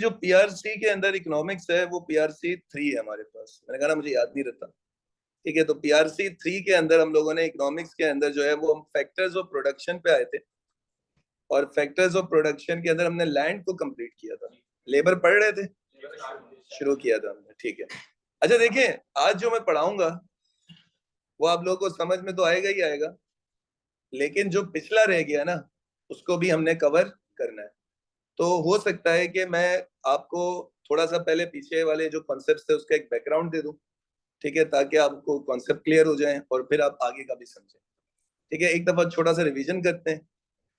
जो पीआरसी के अंदर इकोनॉमिक्स है वो पीआरसी 3 है हमारे पास। मैंने कहा ना मुझे याद नहीं रहता। ठीक है, तो पीआरसी 3 के अंदर हम लोगों ने इकोनॉमिक्स के अंदर जो है वो हम फैक्टर्स ऑफ प्रोडक्शन पे आए थे, और फैक्टर्स ऑफ प्रोडक्शन के अंदर हमने लैंड को कंप्लीट किया था। लेबर पढ़ रहे थे, शुरू किया था हमने। ठीक है, अच्छा देखिए, आज जो मैं पढ़ाऊंगा वो आप लोगों को समझ में तो आएगा ही आएगा, लेकिन जो पिछला रह गया ना उसको भी हमने कवर करना है। तो हो सकता है कि मैं आपको थोड़ा सा पहले पीछे वाले जो कॉन्सेप्ट थे उसका एक बैकग्राउंड दे दूं, ठीक है, ताकि आपको कॉन्सेप्ट क्लियर हो जाए और फिर आप आगे का भी समझें। ठीक है, एक दफा छोटा सा रिवीजन करते हैं,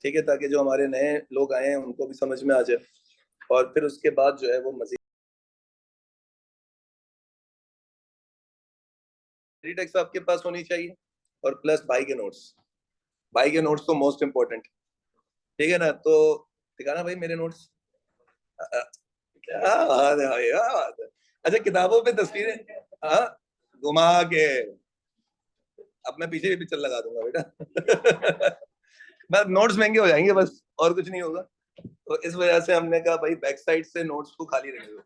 ठीक है, ताकि जो हमारे नए लोग आए हैं उनको भी समझ में आ जाए, और फिर उसके बाद जो है वो मजीद टेक्स्ट आपके पास होनी चाहिए, और प्लस भाई के नोट्स। भाई के नोट्स तो मोस्ट इम्पोर्टेंट, ठीक है ना। तो दिखाना भाई मेरे नोट्स। क्या बात है भाई, क्या बात है। अच्छा, किताबों पे तस्वीरें, हाँ, घुमा के। अब मैं पीछे भी पिक्चर लगा दूंगा बेटा। बस नोट्स महंगे हो जाएंगे, बस और कुछ नहीं होगा। तो इस वजह से हमने कहा भाई बैक साइड से नोट्स को खाली रख दो।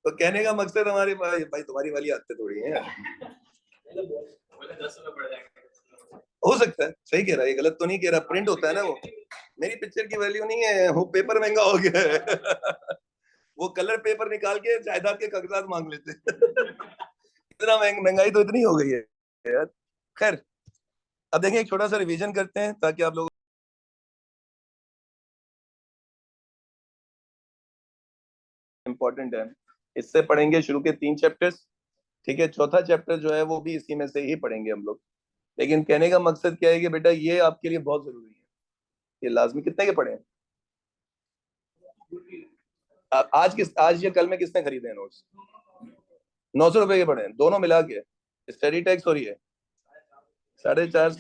तो कहने का मकसद हमारी भाई, तुम्हारी वाली आदतें थोड़ी हैं। हो सकता है, सही कह रहा है, ये गलत तो नहीं कह रहा, प्रिंट होता है ना वो। मेरी पिक्चर की वैल्यू नहीं है, वो पेपर महंगा हो गया है। वो कलर पेपर निकाल के जायदाद के कागजात मांग लेते। इतना महंगाई तो इतनी हो गई है यार। खैर, अब देखिए एक छोटा सा रिवीजन करते हैं ताकि आप लोग इम्पोर्टेंट है। इससे पढ़ेंगे शुरू के 3 चैप्टर्स, ठीक है, चौथा चैप्टर जो है वो भी इसी में से ही पढ़ेंगे हम लोग। लेकिन कहने का मकसद क्या है कि बेटा ये आपके लिए बहुत जरूरी है, ये लाजमी। कितने के पढ़े हैं आज या कल में किसने खरीदे हैं नोट्स? 900 रुपए के पढ़े हैं दोनों मिला के, स्टडी टैक्स और ये 450।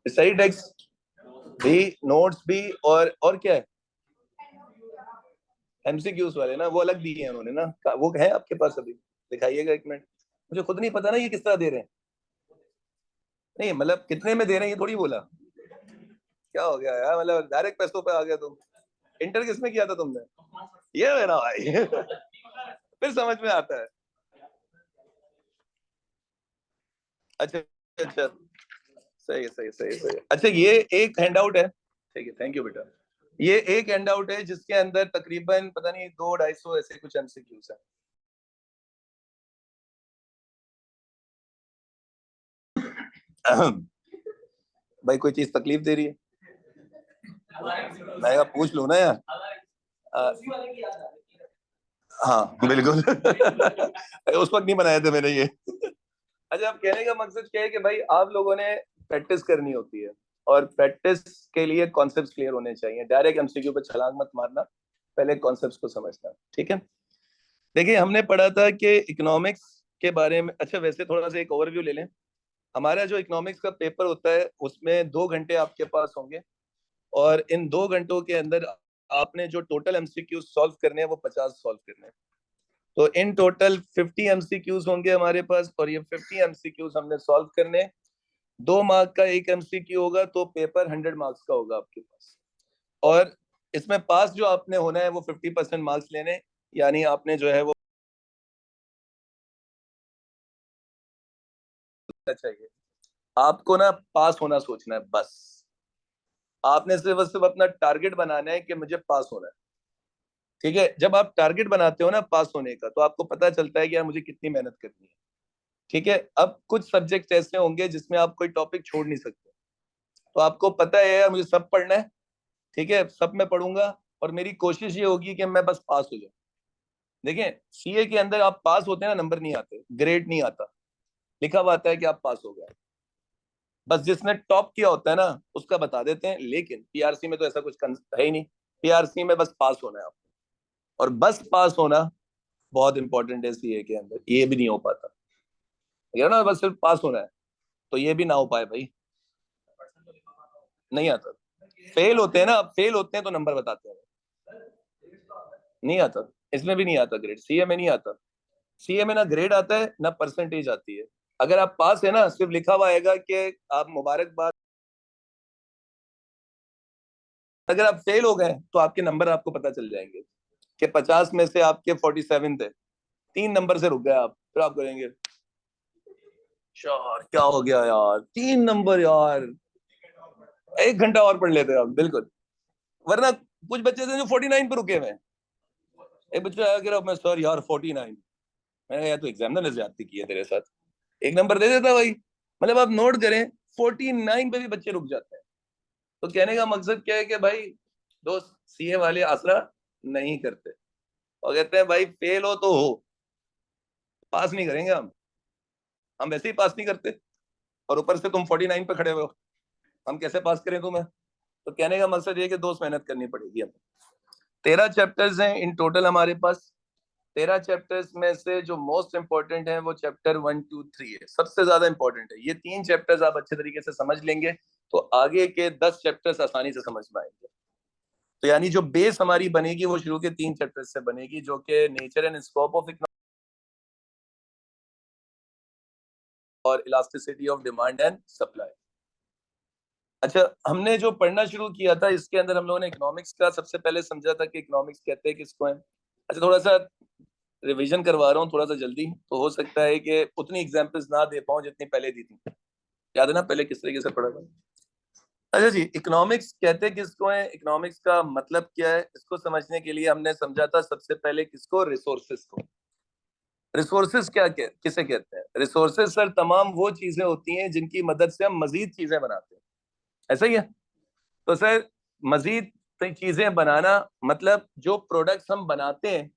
स्टडी टैक्स भी, नोट्स भी, और क्या है, एमसीक्यूज वाले ना वो अलग दिए हैं उन्होंने ना, वो है आपके पास अभी? दिखाइएगा एक मिनट, मुझे खुद नहीं पता ना ये किस तरह दे रहे हैं। नहीं मतलब कितने में दे रहे हैं ये थोड़ी बोला। क्या हो गया यार, मतलब डायरेक्ट पैसों पे आ गया तुम। इंटर किसमें किया था तुमने? ये है ना भाई। फिर समझ में आता है। अच्छा अच्छा, सही है सही है सही है सही है। अच्छा, ये एक हैंडआउट है, ठीक है, थैंक यू बेटा। ये एक हैंडआउट है जिसके अंदर तकरीबन पता नहीं 200-250 ऐसे कुछ एमसीक्यूज है। भाई कोई चीज तकलीफ दे रही है? मैं पूछ लू ना यार। आ, हाँ बिल्कुल। उस वक्त नहीं बनाए थे मैंने ये। अच्छा, अब कहने का मकसद क्या है कि भाई आप लोगों ने प्रैक्टिस करनी होती है, और प्रैक्टिस के लिए कॉन्सेप्ट्स क्लियर होने चाहिए। डायरेक्ट एमसीक्यू पे छलांग मत मारना, पहले कॉन्सेप्ट्स को समझना, ठीक है। देखिए हमने पढ़ा था कि इकोनॉमिक्स के बारे में, अच्छा वैसे थोड़ा सा एक ओवरव्यू ले लें। हमारा जो इकोनॉमिक्स का पेपर होता है उसमें 2 घंटे आपके पास होंगे, और इन 2 घंटों के अंदर आपने जो टोटल एमसीक्यू सॉल्व करने हैं वो 50 सॉल्व करने हैं। तो इन टोटल 50 एमसीक्यूज होंगे हमारे पास, और ये 50 एमसीक्यूज हमने सॉल्व करने। 2 मार्क का एक एमसीक्यू होगा, तो पेपर 100 मार्क्स का होगा आपके पास। और इसमें पास जो आपने होना है वो 50% मार्क्स लेने, यानी आपने जो है वो चाहिए। आपको ना पास होना सोचना है बस। आपने सिर्फ और सिर्फ अपना टारगेट बनाना है कि मुझे पास होना है। ठीक है, जब आप टारगेट बनाते हो ना पास होने का, तो आपको पता चलता है कि यार मुझे कितनी मेहनत करनी है। ठीक है, अब कुछ सब्जेक्ट ऐसे होंगे जिसमें आप कोई टॉपिक छोड़ नहीं सकते, तो आपको पता है यार मुझे सब पढ़ना है। ठीक है, सब मैं पढ़ूंगा, और मेरी कोशिश ये होगी कि मैं बस पास हो जाऊं। देखिए सीए के अंदर आप पास होते हैं ना, नंबर नहीं आते, ग्रेड नहीं आता, लिखा हुआ आता है कि आप पास हो गए। बस जिसने टॉप किया होता है ना उसका बता देते हैं, लेकिन पीआरसी में तो ऐसा कुछ है ही नहीं। पीआरसी में बस पास होना है आपको, और बस पास होना बहुत इंपॉर्टेंट है सीए के अंदर, ये भी नहीं हो पाता। ये ना बस सिर्फ पास होना है, तो ये भी ना हो पाए भाई, नहीं आता। फेल होते हैं ना, अब फेल होते हैं तो नंबर बताते हैं, नहीं आता। इसमें भी नहीं आता ग्रेड, सीए में नहीं आता। सीए में ना ग्रेड आता है ना परसेंटेज आती है। अगर आप पास है ना, सिर्फ लिखा हुआ आएगा कि आप मुबारकबाद। अगर आप फेल हो गए तो आपके नंबर आपको पता चल जाएंगे कि 50 में से आपके 47 थे, 3 नंबर से रुक गए आप, फिर आप करेंगे यार क्या हो गया यार, 3 नंबर यार, 1 घंटा और पढ़ लेते आप बिल्कुल। वरना कुछ बच्चे थे जो 49 पे रुके हुए हैं। एक बच्चा आया कह रहा मैं सर यार 49। मैंने यार तो एग्जामिनर ने ज्यादती की है तेरे साथ, 1 नंबर दे देता भाई। मतलब आप नोट करें, 49 पे भी बच्चे रुक जाते हैं। तो कहने का मकसद क्या है कि भाई दोस्त, सीए वाले आसरा नहीं करते और कहते हैं भाई फेल हो तो हो, पास नहीं करेंगे हम वैसे ही पास नहीं करते, और ऊपर से तुम 49 पे खड़े हो, हम कैसे पास करें तुम्हें। तो कहने का मकसद ये कि दोस्त मेहनत करनी पड़ेगी हमें। 13 चैप्टर्स हैं इन टोटल हमारे पास। 13 चैप्टर्स में से जो मोस्ट इंपॉर्टेंट है वो चैप्टर 1, 2, 3 है, सबसे ज्यादा इंपॉर्टेंट है। ये 3 चैप्टर्स आप अच्छे तरीके से समझ लेंगे तो आगे के 10 चैप्टर्स आसानी से समझ में आएंगे। तो यानी जो बेस हमारी बनेगी वो शुरू के 3 चैप्टर्स से बनेगी, जो कि nature and scope of economics और elasticity of demand and supply. अच्छा, हमने जो पढ़ना शुरू किया था इसके अंदर हम लोगों ने इकोनॉमिक्स का सबसे पहले समझा था कि इकोनॉमिक्स कहते हैं किसको है। अच्छा, थोड़ा सा रिवीजन करवा रहा हूँ थोड़ा सा जल्दी, तो हो सकता है कि उतनी एग्जांपल्स ना दे पाऊँ जितनी पहले दी थी। याद है ना पहले किस तरीके से पढ़ा था। अच्छा जी, इकोनॉमिक्स कहते किसको है, इकोनॉमिक्स का मतलब क्या है, इसको समझने के लिए हमने समझा था सबसे पहले किसको, रिसोर्सेस को। रिसोर्सेस किसे कहते हैं, रिसोर्सेस सर तमाम वो चीजें होती हैं जिनकी मदद से हम मजीद चीजें बनाते हैं, ऐसा ही है। तो सर मजीद चीजें बनाना मतलब जो प्रोडक्ट्स हम बनाते हैं,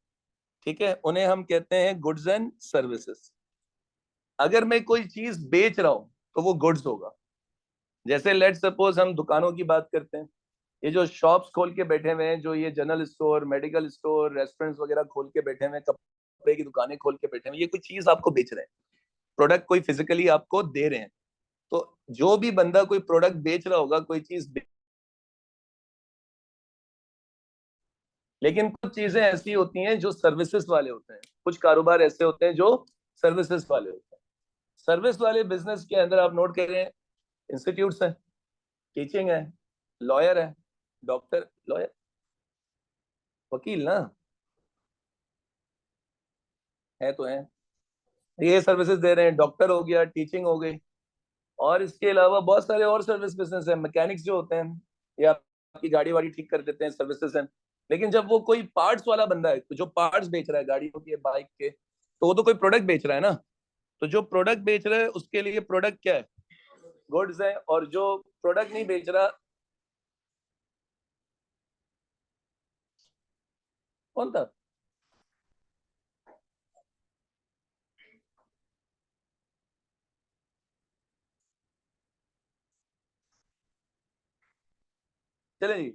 ठीक है, उन्हें हम कहते हैं गुड्स एंड सर्विसेज। अगर मैं कोई चीज बेच रहा हूं तो वो गुड्स होगा। जैसे लेट सपोज हम दुकानों की बात करते हैं, ये जो शॉप्स खोल के बैठे हुए हैं, जो ये general store, medical store, restaurants वगैरह खोल के बैठे हुए हैं, कपड़े की दुकानें खोल के बैठे हुए हैं, ये कोई चीज आपको बेच रहे हैं, प्रोडक्ट कोई फिजिकली आपको दे रहे हैं। तो जो भी बंदा कोई प्रोडक्ट बेच रहा होगा, कोई चीज, लेकिन कुछ चीजें ऐसी होती हैं जो सर्विसेज वाले होते हैं, कुछ कारोबार ऐसे होते हैं जो सर्विसेज वाले होते हैं। सर्विस वाले बिजनेस के अंदर आप नोट करें, इंस्टीट्यूट्स हैं, टीचिंग है, लॉयर है, डॉक्टर, लॉयर, वकील ना, है तो है, ये सर्विसेज दे रहे हैं, डॉक्टर हो गया, टीचिंग हो गई। और इसके अलावा बहुत सारे और सर्विस बिजनेस है, मैकेनिक्स जो होते हैं या आपकी गाड़ी वाड़ी ठीक कर देते हैं, सर्विसेज हैं। लेकिन जब वो कोई पार्ट्स वाला बंदा है जो पार्ट्स बेच रहा है गाड़ियों के, बाइक के, तो वो तो कोई प्रोडक्ट बेच रहा है ना। तो जो प्रोडक्ट बेच रहा है उसके लिए प्रोडक्ट क्या है, गुड्स है। और जो प्रोडक्ट नहीं बेच रहा, कौन था, चले जी।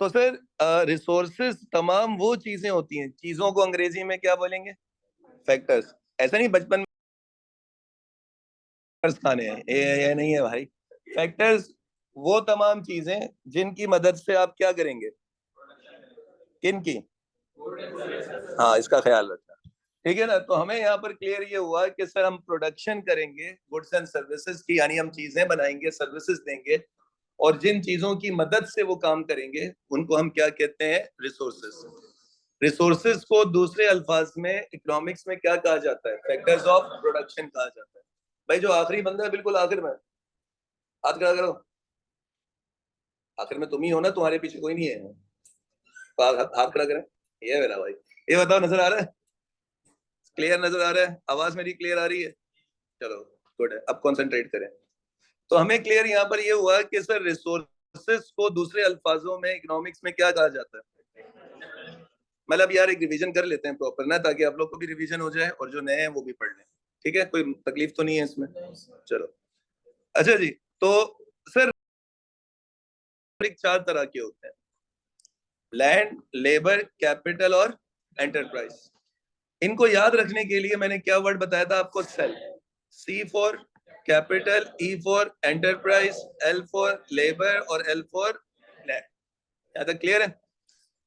तो सर रिसोर्सेज तमाम वो चीजें होती हैं, चीजों को अंग्रेजी में क्या बोलेंगे, फैक्टर्स। ऐसा नहीं बचपन में फैक्टर्स खाने हैं, ये नहीं है भाई। फैक्टर्स वो तमाम चीजें जिनकी मदद से आप क्या करेंगे, किन की, हाँ इसका ख्याल रखना। ठीक है ना। तो हमें यहाँ पर क्लियर ये हुआ कि सर हम प्रोडक्शन करेंगे गुड्स एंड सर्विसेज की, यानी हम चीजें बनाएंगे, सर्विसेज देंगे, और जिन चीजों की मदद से वो काम करेंगे उनको हम क्या कहते हैं, रिसोर्सेज। रिसोर्सेज को दूसरे अल्फाज में इकोनॉमिक्स में क्या कहा जाता है, फैक्टर्स ऑफ प्रोडक्शन कहा जाता है। भाई जो आखिरी बंदा है बिल्कुल आखिर में, हाथ खड़ा करो, आखिर में तुम ही हो ना, तुम्हारे पीछे कोई नहीं है। तो हाथ खड़ा करें, ये मेरा भाई, ये बताओ नजर आ रहा है, क्लियर नजर आ रहा है, आवाज मेरी क्लियर आ रही है, चलो गुड है, अब कॉन्सेंट्रेट करें। तो हमें क्लियर यहाँ पर ये हुआ कि सर रिसोर्सेस को दूसरे अल्फाजों में इकोनॉमिक्स में क्या कहा जाता है। मतलब यार एक रिवीजन कर लेते हैं प्रॉपर ना, ताकि आप लोग को भी रिवीजन हो जाए और जो नए हैं वो भी पढ़ लें। ठीक है, कोई तकलीफ तो नहीं है इसमें, चलो। अच्छा जी, तो सर 4 तरह के होते हैं, लैंड, लेबर, कैपिटल और एंटरप्राइज। इनको याद रखने के लिए मैंने क्या वर्ड बताया था आपको, cell. C for capital, E for enterprise, L for labour और एल फॉर लैंड। यहाँ तक क्लियर है।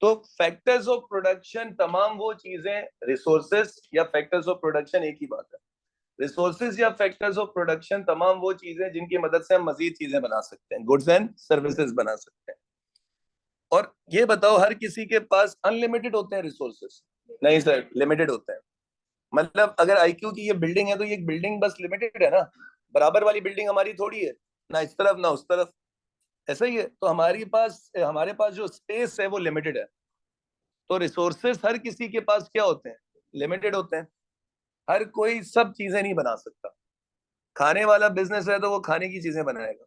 तो फैक्टर्स ऑफ प्रोडक्शन तमाम वो चीजें, रिसोर्सेस या फैक्टर्स ऑफ प्रोडक्शन एक ही बात है। रिसोर्सेज या फैक्टर्स ऑफ प्रोडक्शन तमाम वो चीजें जिनकी मदद से हम मजीद चीजें बना सकते हैं, गुड्स एंड सर्विसेज बना सकते हैं। और ये बताओ, हर किसी के पास अनलिमिटेड होते हैं रिसोर्सेज? नहीं सर, लिमिटेड होते हैं। मतलब अगर आईक्यू की ये बिल्डिंग है तो ये बिल्डिंग बस लिमिटेड है ना, बराबर वाली बिल्डिंग हमारी थोड़ी है, ना इस तरफ ना उस तरफ। ऐसा ही है, तो हमारे पास जो स्पेस है वो लिमिटेड है। तो रिसोर्सेस हर किसी के पास क्या होते हैं? लिमिटेड होते हैं। हर कोई सब चीजें नहीं बना सकता। खाने वाला बिजनेस है तो वो खाने की चीजें बनाएगा,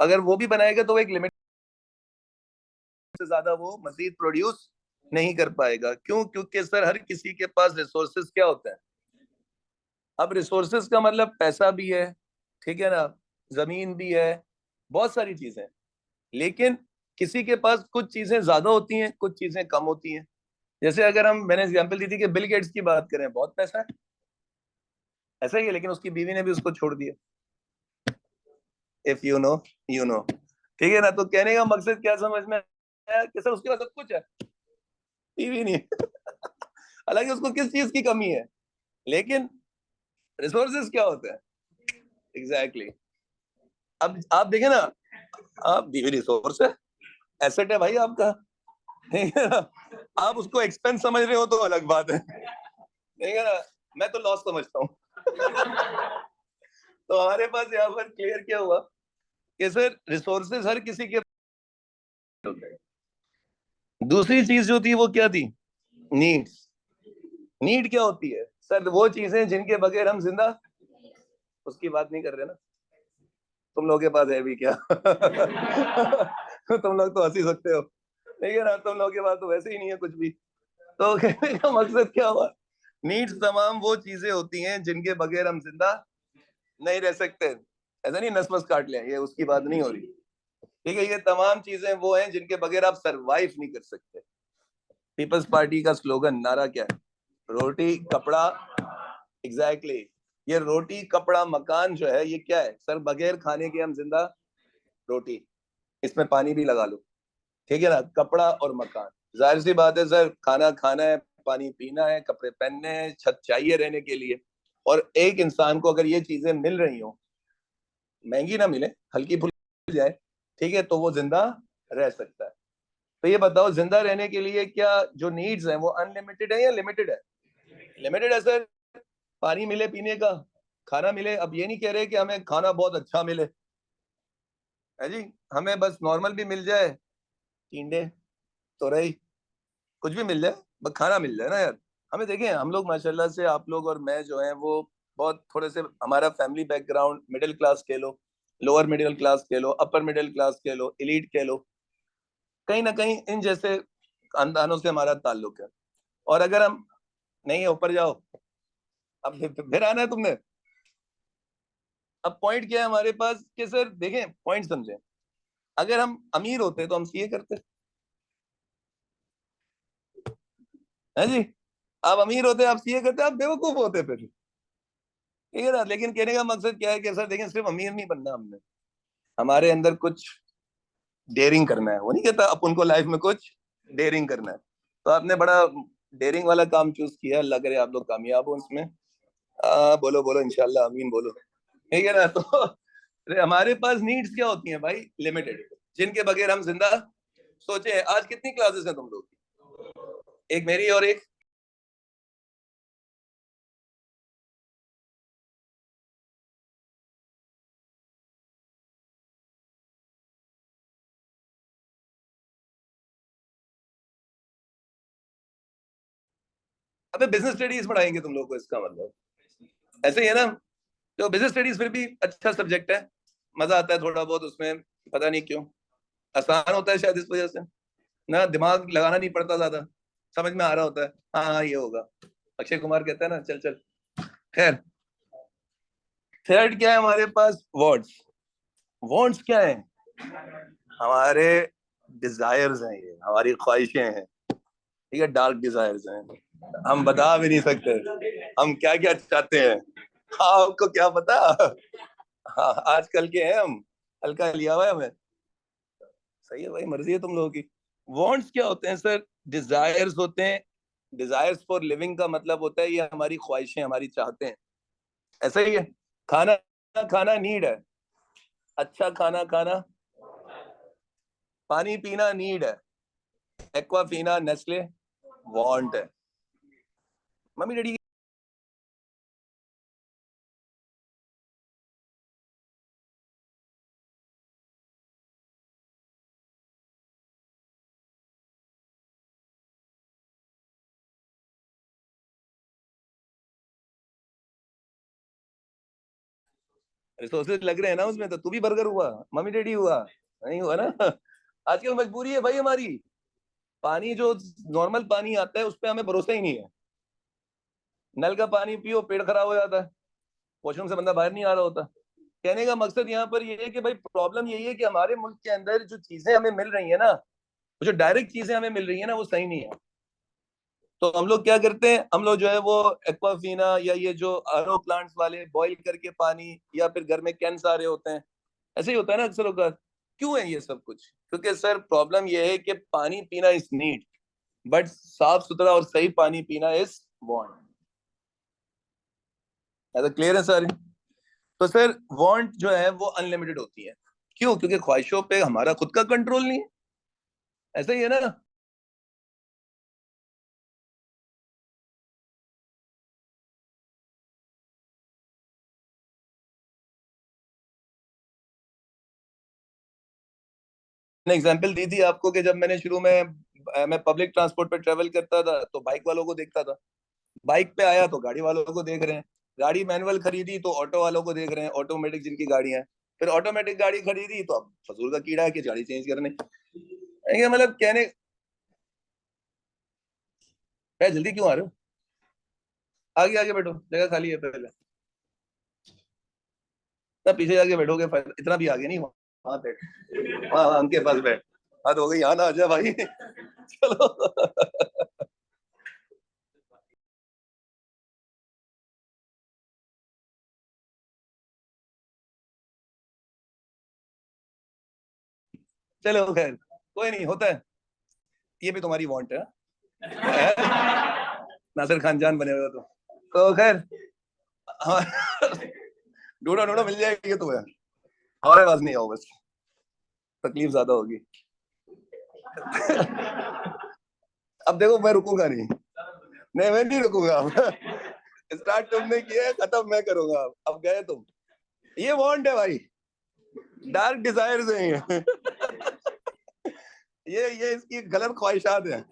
अगर वो भी बनाएगा तो वो एक लिमिट से ज्यादा वो मजीद प्रोड्यूस नहीं कर पाएगा। क्यों? क्योंकि सर हर किसी के पास रिसोर्सेज क्या होते हैं? अब रिसोर्सेज का मतलब पैसा भी है, ठीक है ना, जमीन भी है, बहुत सारी चीजें। लेकिन किसी के पास कुछ चीजें ज्यादा होती हैं, कुछ चीजें कम होती हैं। जैसे अगर मैंने एग्जांपल दी थी कि बिल गेट्स की बात करें, बहुत पैसा है, ऐसा ही है, लेकिन उसकी बीवी ने भी उसको छोड़ दिया। If you know you know, ठीक है ना। तो कहने का मकसद क्या समझ में आया कि सर उसके पास सब कुछ है, बीवी नहीं है। हालांकि उसको किस चीज की कमी है, लेकिन रिसोर्सेज क्या होते हैं? Exactly exactly. अब आप देखें ना, आप बीवी रिसोर्स है, एसेट है भाई आपका, ठीक है ना। आप उसको एक्सपेंस समझ रहे हो तो अलग बात है, ठीक है ना। मैं तो लॉस समझता हूँ। तो हमारे पास यहाँ पर क्लियर क्या हुआ कि सर रिसोर्सेज हर किसी के होते हैं। दूसरी चीज जो थी वो क्या थी? नीड्स। नीड क्या होती है सर? वो चीजें जिनके बगैर हम जिंदा, उसकी बात नहीं कर रहे ना। तुम लोगों के पास है भी क्या? तुम लोग तो हंसी सकते हो, ठीक है ना, तुम लोगों के पास तो वैसे ही नहीं है कुछ भी। तो कहने का मकसद क्या हुआ? नीड्स तमाम वो चीजें होती हैं जिनके बगैर हम जिंदा नहीं रह सकते। ऐसा नहीं नस बस काट लें, ये उसकी बात नहीं हो रही, ठीक है। ये तमाम चीजें वो हैं जिनके बगैर आप सरवाइव नहीं कर सकते। पीपल्स पार्टी का स्लोगन, नारा क्या है? रोटी कपड़ा, एग्जैक्टली exactly. ये रोटी कपड़ा मकान जो है ये क्या है सर? बगैर खाने के हम जिंदा, रोटी, इसमें पानी भी लगा लो, ठीक है ना, कपड़ा और मकान। जाहिर सी बात है सर, खाना खाना है, पानी पीना है, कपड़े पहनने हैं, छत चाहिए रहने के लिए। और एक इंसान को अगर ये चीजें मिल रही हो, महंगी ना मिले, हल्की फुल्की जाए, ठीक है, तो वो जिंदा रह सकता है। तो ये बताओ, जिंदा रहने के लिए क्या जो नीड्स हैं वो अनलिमिटेड है या लिमिटेड है? लिमिटेड है सर। पानी मिले पीने का, खाना मिले। अब ये नहीं कह रहे कि हमें खाना बहुत अच्छा मिले, है जी, हमें बस नॉर्मल भी मिल जाए, टिंडे तो रही, कुछ भी मिल जाए, बस खाना मिल जाए ना यार। हमें देखें, हम लोग माशाल्लाह से, आप लोग और मैं जो है वो बहुत थोड़े से, हमारा फैमिली बैकग्राउंड मिडिल क्लास कह लो, लोअर मिडिल क्लास कह लो, अपर मिडिल क्लास कह लो, एलीट कह लो, कहीं ना कहीं इन जैसे खानदानों से हमारा ताल्लुक है। और अगर हम, नहीं है ऊपर जाओ, अब फिर आना है तुमने। अब पॉइंट क्या है हमारे पास कि सर देखें, पॉइंट समझें, अगर हम अमीर होते तो हम सीए करते, है जी। आप अमीर होते, आप सीए करते, आप बेवकूफ होते फिर, ठीक है ना। लेकिन कहने का मकसद क्या है कि सर देखें, सिर्फ अमीर नहीं बनना हमने, हमारे अंदर कुछ डेयरिंग करना है। वो नहीं कहता अपन को लाइफ में कुछ डेयरिंग करना है, तो आपने बड़ा डेयरिंग वाला काम चूज किया, अल्लाह करे आप लोग कामयाब हो उसमें। बोलो बोलो इंशाल्लाह, अमीन बोलो, ठीक है ना। तो हमारे पास नीड्स क्या होती हैं भाई? लिमिटेड, जिनके बगैर हम जिंदा, सोचे आज कितनी क्लासेस हैं तुम लोग की? एक मेरी और एक, अबे बिजनेस स्टडीज पढ़ाएंगे तुम लोग को, इसका मतलब ऐसे ही है ना। तो बिजनेस स्टडीज फिर भी अच्छा सब्जेक्ट है, मजा आता है थोड़ा बहुत उसमें, पता नहीं क्यों, आसान होता है शायद इस वजह से ना, दिमाग लगाना नहीं पड़ता ज्यादा, समझ में आ रहा होता है, हाँ हाँ ये होगा। अक्षय कुमार कहता है ना, चल चल। खैर, थर्ड क्या है हमारे पास? वर्ड्स। वांट्स क्या है? हमारे डिजायर्स हैं, ये हमारी ख्वाहिशें हैं, ठीक है, डार्क डिजायर्स हैं, हम बता भी नहीं सकते हम क्या क्या चाहते हैं। हाँ, आपको क्या पता। हाँ, आजकल के हैं हम, हल्का लिया हुआ है हमें। सही है भाई, मर्जी है तुम लोगों की। वांट्स क्या होते हैं सर? डिजायर्स होते हैं। डिजायर्स फॉर लिविंग का मतलब होता है ये हमारी ख्वाहिशें, हमारी चाहते हैं। ऐसा ही है। खाना खाना नीड है, अच्छा खाना खाना। पानी पीना नीड है, एक्वा पीना नेस्ले वांट है। मम्मी डैडी रिसोर्सेज लग रहे हैं ना उसमें, तो तू भी बर्गर हुआ, मम्मी डैडी हुआ, नहीं हुआ ना। आजकल मजबूरी है भाई हमारी। पानी जो नॉर्मल पानी आता है उस पर हमें भरोसा ही नहीं है। नल का पानी पियो पेट खराब हो जाता है, वॉशरूम से बंदा बाहर नहीं आ रहा होता। कहने का मकसद यहाँ पर ये है कि भाई प्रॉब्लम यही है कि हमारे मुल्क के अंदर जो चीजें हमें मिल रही है ना, वो जो डायरेक्ट चीजें हमें मिल रही है ना, वो सही नहीं है। तो हम लोग क्या करते हैं, हम लोग जो है वो एक्वाफीना या ये जो आरओ प्लांट्स वाले बॉईल करके पानी, या फिर घर में कैंस आ रहे होते हैं। ऐसे ही होता है ना अक्सर होगा। क्यों है ये सब कुछ? क्योंकि सर प्रॉब्लम ये है कि पानी पीना इज नीड, बट साफ सुथरा और सही पानी पीना इज वांट। ऐसा क्लियर है सर? तो सर वांट जो है वो अनलिमिटेड होती है। क्यों? क्योंकि ख्वाहिशों पे हमारा खुद का कंट्रोल नहीं है। ऐसा ही है ना। एग्जाम्पल दी थी आपको कि जब मैंने शुरू में मैं पब्लिक ट्रांसपोर्ट पे ट्रेवल करता था तो बाइक वालों को देखता था, बाइक पे आया तो गाड़ी वालों को देख रहे हैं, गाड़ी मैनुअल खरीदी तो ऑटो वालों को देख रहे हैं, ऑटोमेटिक जिनकी गाड़ियां हैं। फिर ऑटोमेटिक गाड़ी खरीदी तो अब फजूल का कीड़ा है कि गाड़ी चेंज करने। ये मतलब कहने, है जल्दी क्यों आ रहे हो? आगे आगे बैठो, जगह खाली है पहले। तब पीछे जाके बैठोगे इतना भी आगे नहीं, वहां बैठ। हाँ हाँ उनके पास बैठ। हाँ तो हो गई, यहाँ ना आ जाए भाई। चलो। चलो खैर, कोई नहीं होता है। ये भी तुम्हारी वांट है, नासिर खान जान बने हुए हो तो खैर। हाँ। ढूंढो ढूंढो मिल जाएगी तुम्हें, हमारे पास नहीं आओ बस, तकलीफ ज्यादा होगी। अब देखो मैं रुकूंगा नहीं, नहीं मैं नहीं रुकूंगा अब। स्टार्ट तुमने किया है, खत्म मैं करूंगा। अब गए तुम। ये वांट है भाई, डार्क डिजायर्स हैं ये। ये इसकी गलत ख्वाहिशात हैं।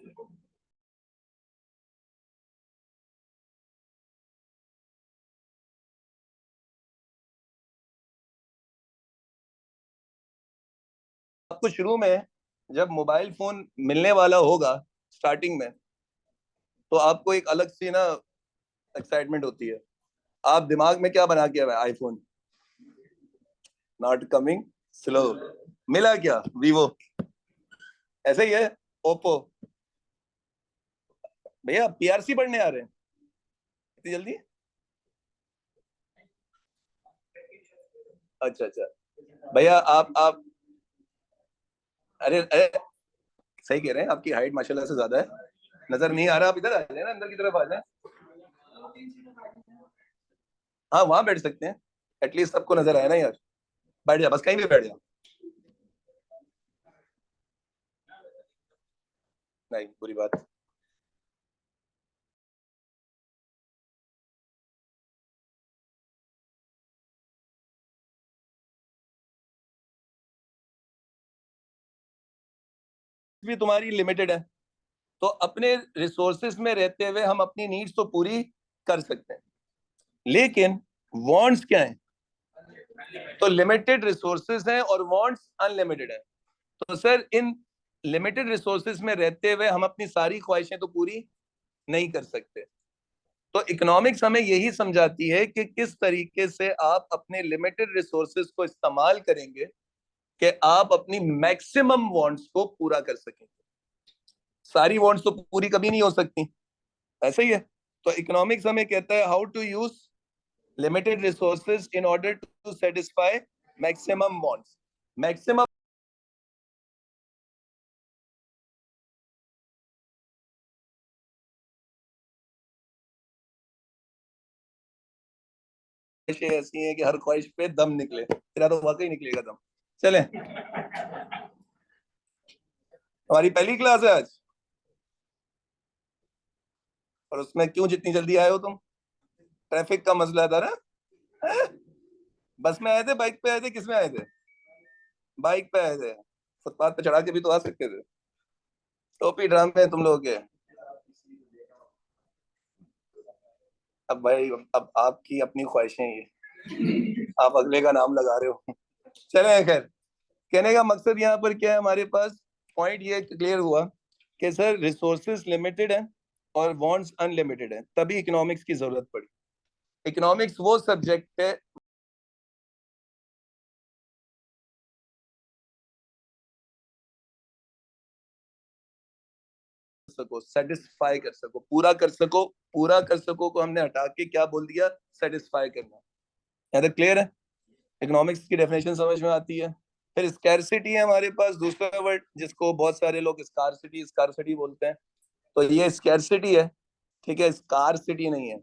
आपको शुरू में जब मोबाइल फोन मिलने वाला होगा, स्टार्टिंग में, तो आपको एक अलग सी ना एक्साइटमेंट होती है। आप दिमाग में क्या बना के आए? IPhone not coming, slow. मिला क्या? वीवो। ऐसे ही है। ओप्पो। भैया पीआरसी पढ़ने आ रहे हैं इतनी जल्दी? अच्छा अच्छा। भैया आप अरे अरे, सही कह रहे हैं, आपकी हाइट माशाल्लाह से ज्यादा है। नजर नहीं आ रहा, आप इधर आ जाए ना, अंदर की तरफ आ जाए। हाँ वहां बैठ सकते हैं, एटलीस्ट सबको नजर आए ना यार। बैठ जा, बस कहीं भी बैठ जा। नहीं बुरी बात। भी तुम्हारी लिमिटेड है, तो अपने रिसोर्सेस में रहते हुए हम अपनी नीड्स तो पूरी कर सकते हैं, लेकिन वांट्स क्या है? तो लिमिटेड रिसोर्सेज हैं और वांट्स अनलिमिटेड है। तो सर इन लिमिटेड रिसोर्सेज में रहते हुए हम अपनी सारी ख्वाहिशें तो पूरी नहीं कर सकते। तो इकोनॉमिक्स हमें यही समझाती है कि किस तरीके से आप अपने लिमिटेड रिसोर्सेज को इस्तेमाल करेंगे कि आप अपनी मैक्सिमम वांट्स को पूरा कर सकें। सारी वांट्स तो पूरी कभी नहीं हो सकती, ऐसा ही है। तो इकोनॉमिक्स हमें कहता है how to use limited resources in order to satisfy maximum wants. Maximum ख्वाहिशें ऐसी हैं कि हर ख्वाहिश पे दम निकले, तेरा तो वाकई निकलेगा दम। चले, हमारी पहली क्लास है आज, और उसमें क्यों जितनी जल्दी आए हो तुम? ट्रैफिक का मसला था ना? हैं? बस में आए थे, बाइक पे आए थे, किस में आए थे? बाइक पे आए थे, फुटपाथ पे चढ़ा के भी तो आ सकते थे। टोपी ड्रामे हैं तुम लोगों के। अब भाई, अब आपकी अपनी ख्वाहिशें ये, आप अगले का नाम लगा रहे हो। चले, खैर, कहने का मकसद यहाँ पर क्या है, हमारे पास पॉइंट ये क्लियर हुआ कि सर रिसोर्सेज लिमिटेड है और वांट्स अनलिमिटेड है, तभी इकोनॉमिक्स की जरूरत पड़ी। इकोनॉमिक्स वो सब्जेक्ट है सको, सेटिस्फाई कर सको, पूरा कर सको। पूरा कर सको को हमने हटा के क्या बोल दिया? सेटिस्फाई करना। यार क्लियर है? इकोनॉमिक्स की डेफिनेशन समझ में आती है। फिर स्कैरसिटी है हमारे पास दूसरा वर्ड, जिसको बहुत सारे लोग स्कारसिटी स्कारसिटी बोलते हैं। तो ये स्कैरसिटी है, ठीक है, स्कारसिटी नहीं है।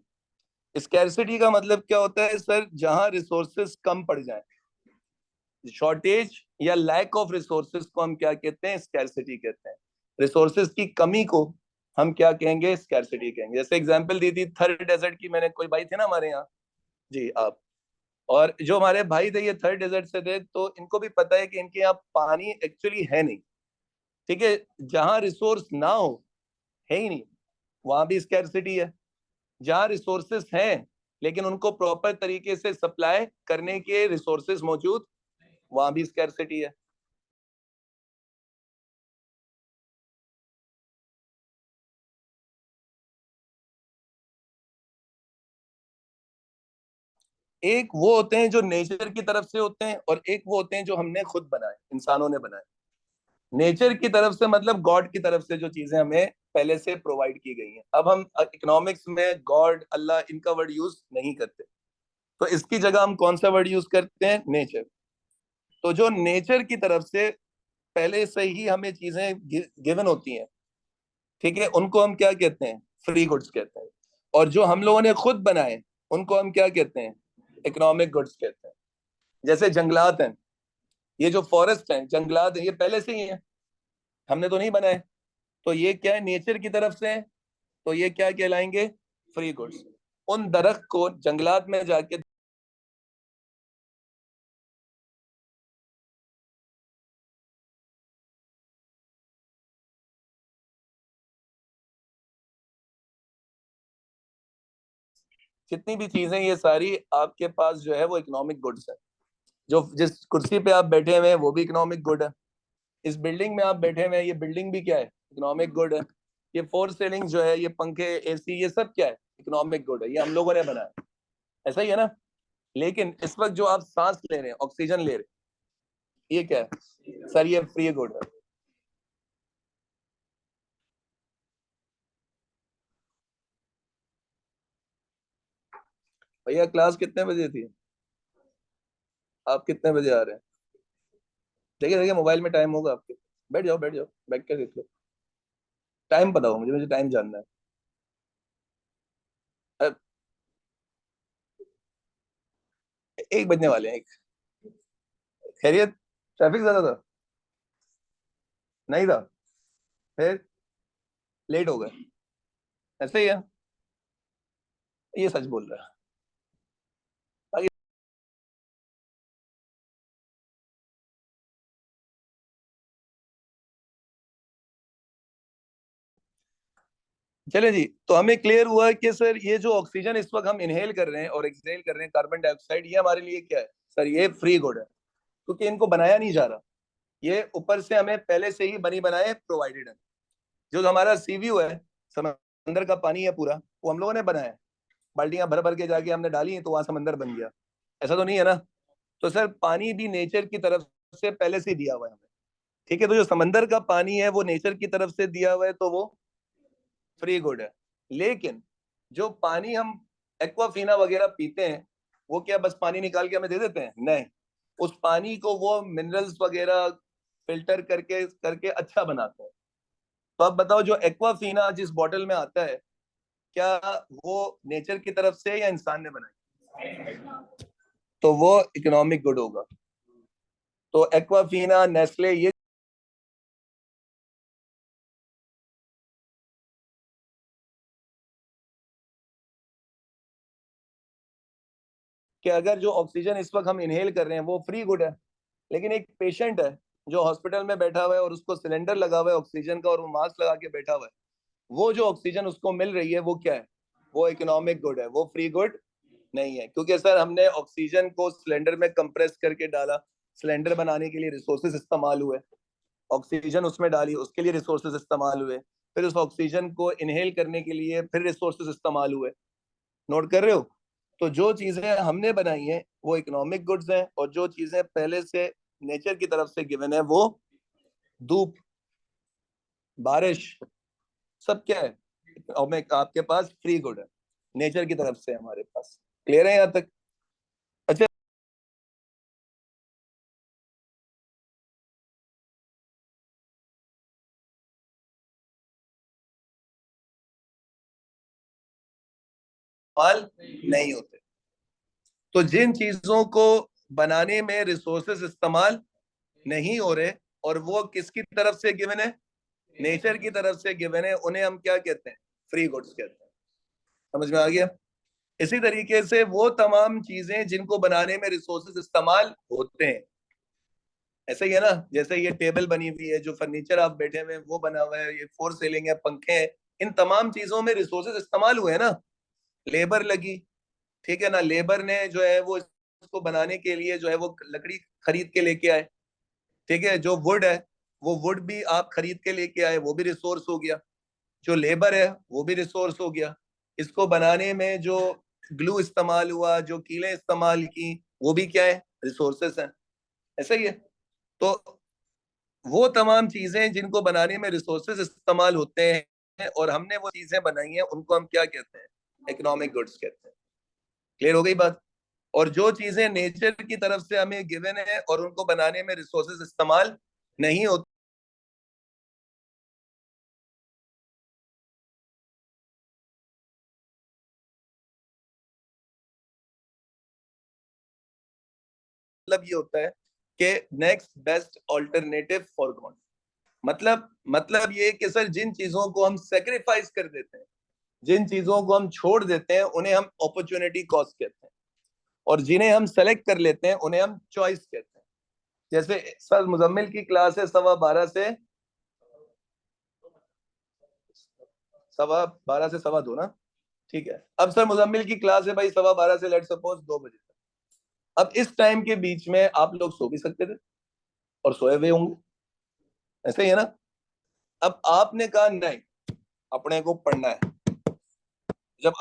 स्कैरसिटी का मतलब क्या होता है सर? जहां रिसोर्सेस कम पड़ जाए, शॉर्टेज या लैक ऑफ रिसोर्सेज को हम क्या कहते हैं? स्कैरसिटी कहते हैं। रिसोर्सेज की कमी को हम क्या कहेंगे? स्कैरसिटी कहेंगे। जैसे एग्जांपल दी थी थर्ड डेजर्ट की, मैंने, कोई भाई थे ना हमारे यहाँ, जी आप, और जो हमारे भाई थे ये थर्ड डेजर्ट से थे, तो इनको भी पता है कि इनके यहाँ पानी एक्चुअली है नहीं, ठीक है। जहां रिसोर्स ना हो, है ही नहीं, वहां भी स्कैरसिटी है। जहां रिसोर्सेस हैं लेकिन उनको प्रॉपर तरीके से सप्लाई करने के रिसोर्सेस मौजूद, वहां भी स्कैरसिटी है। एक वो होते हैं जो नेचर की तरफ से होते हैं, और एक वो होते हैं जो हमने खुद बनाए, इंसानों ने बनाए। नेचर की तरफ से मतलब गॉड की तरफ से जो चीजें हमें पहले से प्रोवाइड की गई हैं। अब हम इकोनॉमिक्स में गॉड, अल्लाह, इनका वर्ड यूज नहीं करते, तो इसकी जगह हम कौन सा वर्ड यूज करते हैं? नेचर। तो जो नेचर की तरफ से पहले से ही हमें चीजें गिवन होती हैं, ठीक है, उनको हम क्या कहते हैं? फ्री गुड्स कहते हैं। और जो हम लोगों ने खुद बनाए, उनको हम क्या कहते हैं? इकोनॉमिक गुड्स कहते हैं। जैसे जंगलात हैं, ये जो फॉरेस्ट हैं, जंगलात हैं, ये पहले से ही हैं, हमने तो नहीं बनाए। तो ये क्या है? नेचर की तरफ से है, तो ये क्या कहलाएंगे? Free goods. उन दरख्त को जंगलात में जाके, जितनी भी चीजें, ये सारी आपके पास जो है वो इकोनॉमिक गुड्स है। जो जिस कुर्सी पे आप बैठे हुए हैं वो भी इकोनॉमिक गुड है। इस बिल्डिंग में आप बैठे हुए हैं, ये बिल्डिंग भी क्या है? इकोनॉमिक गुड है। ये फोर सीलिंग जो है, ये पंखे, एसी, ये सब क्या है? इकोनॉमिक गुड है, ये हम लोगों ने बनाया। ऐसा ही है ना? लेकिन इस वक्त जो आप सांस ले रहे हैं, ऑक्सीजन ले रहे हैं, ये क्या है सर? ये फ्री गुड है। भैया क्लास कितने बजे थी? आप कितने बजे आ रहे हैं? देखिए देखिए, मोबाइल में टाइम होगा आपके। बैठ जाओ, बैठ जाओ, बैठ कर देख लो। टाइम बताओ मुझे, मुझे टाइम जानना है। अ, 1 बजने वाले हैं, एक। खैरियत? ट्रैफिक ज्यादा था? नहीं था? फिर लेट हो गए? ऐसे ही है, ये सच बोल रहा है। बाकी चले जी, तो हमें क्लियर हुआ कि सर ये जो ऑक्सीजन इस वक्त हम इनहेल कर रहे हैं और एक्सहेल कर रहे हैं, कार्बन डाइऑक्साइड, ये हमारे लिए क्या है सर? ये फ्री गुड है, क्योंकि इनको बनाया नहीं जा रहा। ये ऊपर से हमें पहले से ही बनी बनाए प्रोवाइडेड है। जो हमारा सी व्यू है, समंदर का पानी है पूरा, वो हम लोगों ने बनाया है। बाल्टियां भर भर के जाके हमने डाली तो वहां समंदर बन गया। ऐसा तो नहीं है ना? तो सर पानी भी नेचर की तरफ से पहले से दिया हुआ है हमें, ठीक है। तो जो समंदर का पानी है वो नेचर की तरफ से दिया हुआ है, तो वो फ्री गुड है। लेकिन जो पानी हम एक्वाफीना वगैरह पीते हैं, वो क्या बस पानी निकाल के हमें दे देते हैं? नहीं, उस पानी को वो मिनरल्स वगैरह फिल्टर करके करके अच्छा बनाते हैं। तो अब बताओ, जो एक्वाफीना जिस बॉटल में आता है, क्या वो नेचर की तरफ से या इंसान ने बनाई? तो वो इकोनॉमिक गुड होगा। तो एक्वाफीना, नेस्ले, ये कि अगर जो ऑक्सीजन इस वक्त हम इनहेल कर रहे हैं वो फ्री गुड है, लेकिन एक पेशेंट है जो हॉस्पिटल में बैठा हुआ है और उसको सिलेंडर लगा हुआ है ऑक्सीजन का और वो मास्क लगा के बैठा हुआ है, वो जो ऑक्सीजन उसको मिल रही है वो क्या है? वो इकोनॉमिक गुड है, वो फ्री गुड नहीं है। क्योंकि सर हमने ऑक्सीजन को सिलेंडर में कंप्रेस करके डाला, सिलेंडर बनाने के लिए रिसोर्सेज इस्तेमाल हुए, ऑक्सीजन उसमें डाली उसके लिए रिसोर्सेज इस्तेमाल हुए, फिर उस ऑक्सीजन को इनहेल करने के लिए फिर रिसोर्सेज इस्तेमाल हुए। नोट कर रहे हो? तो जो चीजें हमने बनाई हैं वो इकोनॉमिक गुड्स हैं, और जो चीजें पहले से नेचर की तरफ से गिवन है वो धूप, बारिश, सब क्या है? और मैं आपके पास फ्री गुड है, नेचर की तरफ से हमारे पास। क्लियर है यहाँ तक? अच्छा, माल नहीं होते। तो जिन चीजों को बनाने में रिसोर्सेस इस्तेमाल नहीं हो रहे और वो किसकी तरफ से गिवन है? नेचर की तरफ से गिवन है, उन्हें हम क्या कहते हैं? फ्री गुड्स कहते हैं। समझ में आ गया? इसी तरीके से वो तमाम चीजें जिनको बनाने में रिसोर्सेज इस्तेमाल होते हैं, ऐसे ही है ना, जैसे ये टेबल बनी हुई है, जो फर्नीचर आप बैठे हुए हैं वो बना हुआ है, ये फोर सीलिंग है, पंखे हैं, इन तमाम चीजों में रिसोर्सेज इस्तेमाल हुए हैं ना, लेबर लगी, ठीक है ना, लेबर ने जो है वो इसको बनाने के लिए जो है वो लकड़ी खरीद के लेके आए, ठीक है, जो वुड है वो वुड भी आप खरीद के लेके आए, वो भी रिसोर्स हो गया, जो लेबर है वो भी रिसोर्स हो गया, इसको बनाने में जो ग्लू इस्तेमाल हुआ, जो कीलें इस्तेमाल की, वो भी क्या है? रिसोर्सेस हैं। ऐसा ही है। तो वो तमाम चीजें जिनको बनाने में रिसोर्सेज इस्तेमाल होते हैं और हमने वो चीजें बनाई हैं, उनको हम क्या कहते हैं? इकोनॉमिक गुड्स कहते हैं। क्लियर हो गई बात? और जो चीजें नेचर की तरफ से हमें गिवन है और उनको बनाने में रिसोर्सेज इस्तेमाल नहीं होते, मतलब ये होता है कि next best alternative for God. मतलब ये कि सर जिन चीजों को हम सेक्रीफाइस कर देते हैं, जिन चीजों को हम छोड़ देते हैं, उन्हें हम अपॉर्चुनिटी कॉस्ट कहते हैं, और जिन्हें हम सेलेक्ट कर लेते हैं उन्हें हम चॉइस कहते हैं। जैसे सर मुजम्मिल की क्लास है 12:15 से 12:15 से 2:15 ना, ठीक है। अब सर मुजम्मिल की क्लास है भाई 12:15 से लेट सपोज 2 बजे तक। अब इस टाइम के बीच में आप लोग सो भी सकते थे और सोए हुए होंगे, ऐसे ही है ना। अब आपने कहा नहीं, अपने को पढ़ना है। जब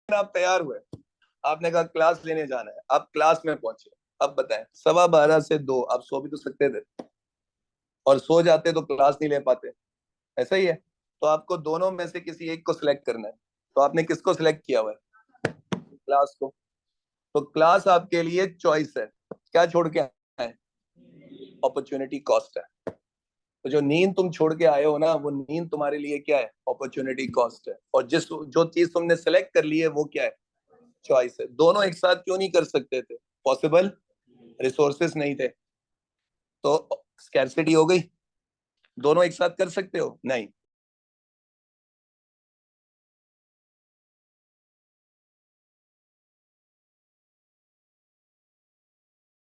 आप तैयार हुए, आपने कहा क्लास लेने जाना है, आप क्लास में पहुंचे, अब बताएं 12:15 से 2 आप सो भी तो सकते थे, और सो जाते तो क्लास नहीं ले पाते, ऐसा ही है। तो आपको दोनों में से किसी एक को सिलेक्ट करना है, तो आपने किसको सिलेक्ट किया हुआ है? क्लास को। तो क्लास आपके लिए चॉइस है, क्या छोड़ के आए? अपॉर्चुनिटी कॉस्ट है। तो जो नींद तुम छोड़ के आए हो ना, वो नींद तुम्हारे लिए क्या है? अपॉर्चुनिटी कॉस्ट है। और जिस जो चीज तुमने सेलेक्ट कर ली है वो क्या है? चॉइस है। दोनों एक साथ क्यों नहीं कर सकते थे? पॉसिबल, रिसोर्सेस नहीं थे, तो स्कैर्सिटी हो गई। दोनों एक साथ कर सकते हो? नहीं।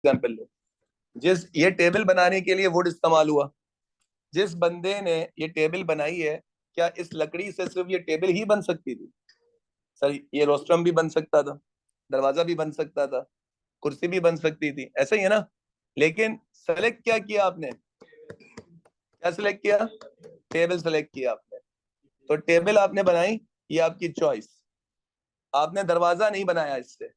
एग्जाम्पल लो, जिस ये टेबल बनाने के लिए वुड इस्तेमाल हुआ, जिस बंदे ने ये टेबल बनाई है, क्या इस लकड़ी से सिर्फ ये टेबल ही बन सकती थी? सर ये रोस्ट्रम भी बन सकता था, दरवाजा भी बन सकता था, कुर्सी भी बन सकती थी, ऐसा ही है ना। लेकिन सेलेक्ट क्या किया आपने? क्या सिलेक्ट किया? टेबल सेलेक्ट किया आपने। तो टेबल आपने बनाई, ये आपकी चॉइस। आपने दरवाजा नहीं बनाया इससे,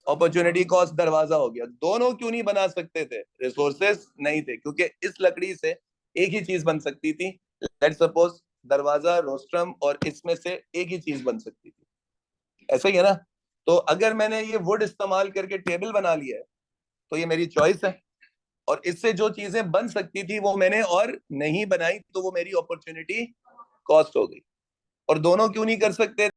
अपॉर्चुनिटी कॉस्ट दरवाजा हो गया। दोनों क्यों नहीं बना सकते थे? रिसोर्सेस नहीं थे, क्योंकि इस लकड़ी से एक ही चीज बन सकती थी। लेट सपोज दरवाजा, रोस्ट्रम, और इसमें से एक ही चीज बन सकती थी, ऐसा ही है ना। तो अगर मैंने ये वुड इस्तेमाल करके टेबल बना लिया है, तो ये मेरी चॉइस है। और इससे जो चीजें बन सकती थी वो मैंने और नहीं बनाई, तो वो मेरी अपॉर्चुनिटी कॉस्ट हो गई। और दोनों क्यों नहीं कर सकते?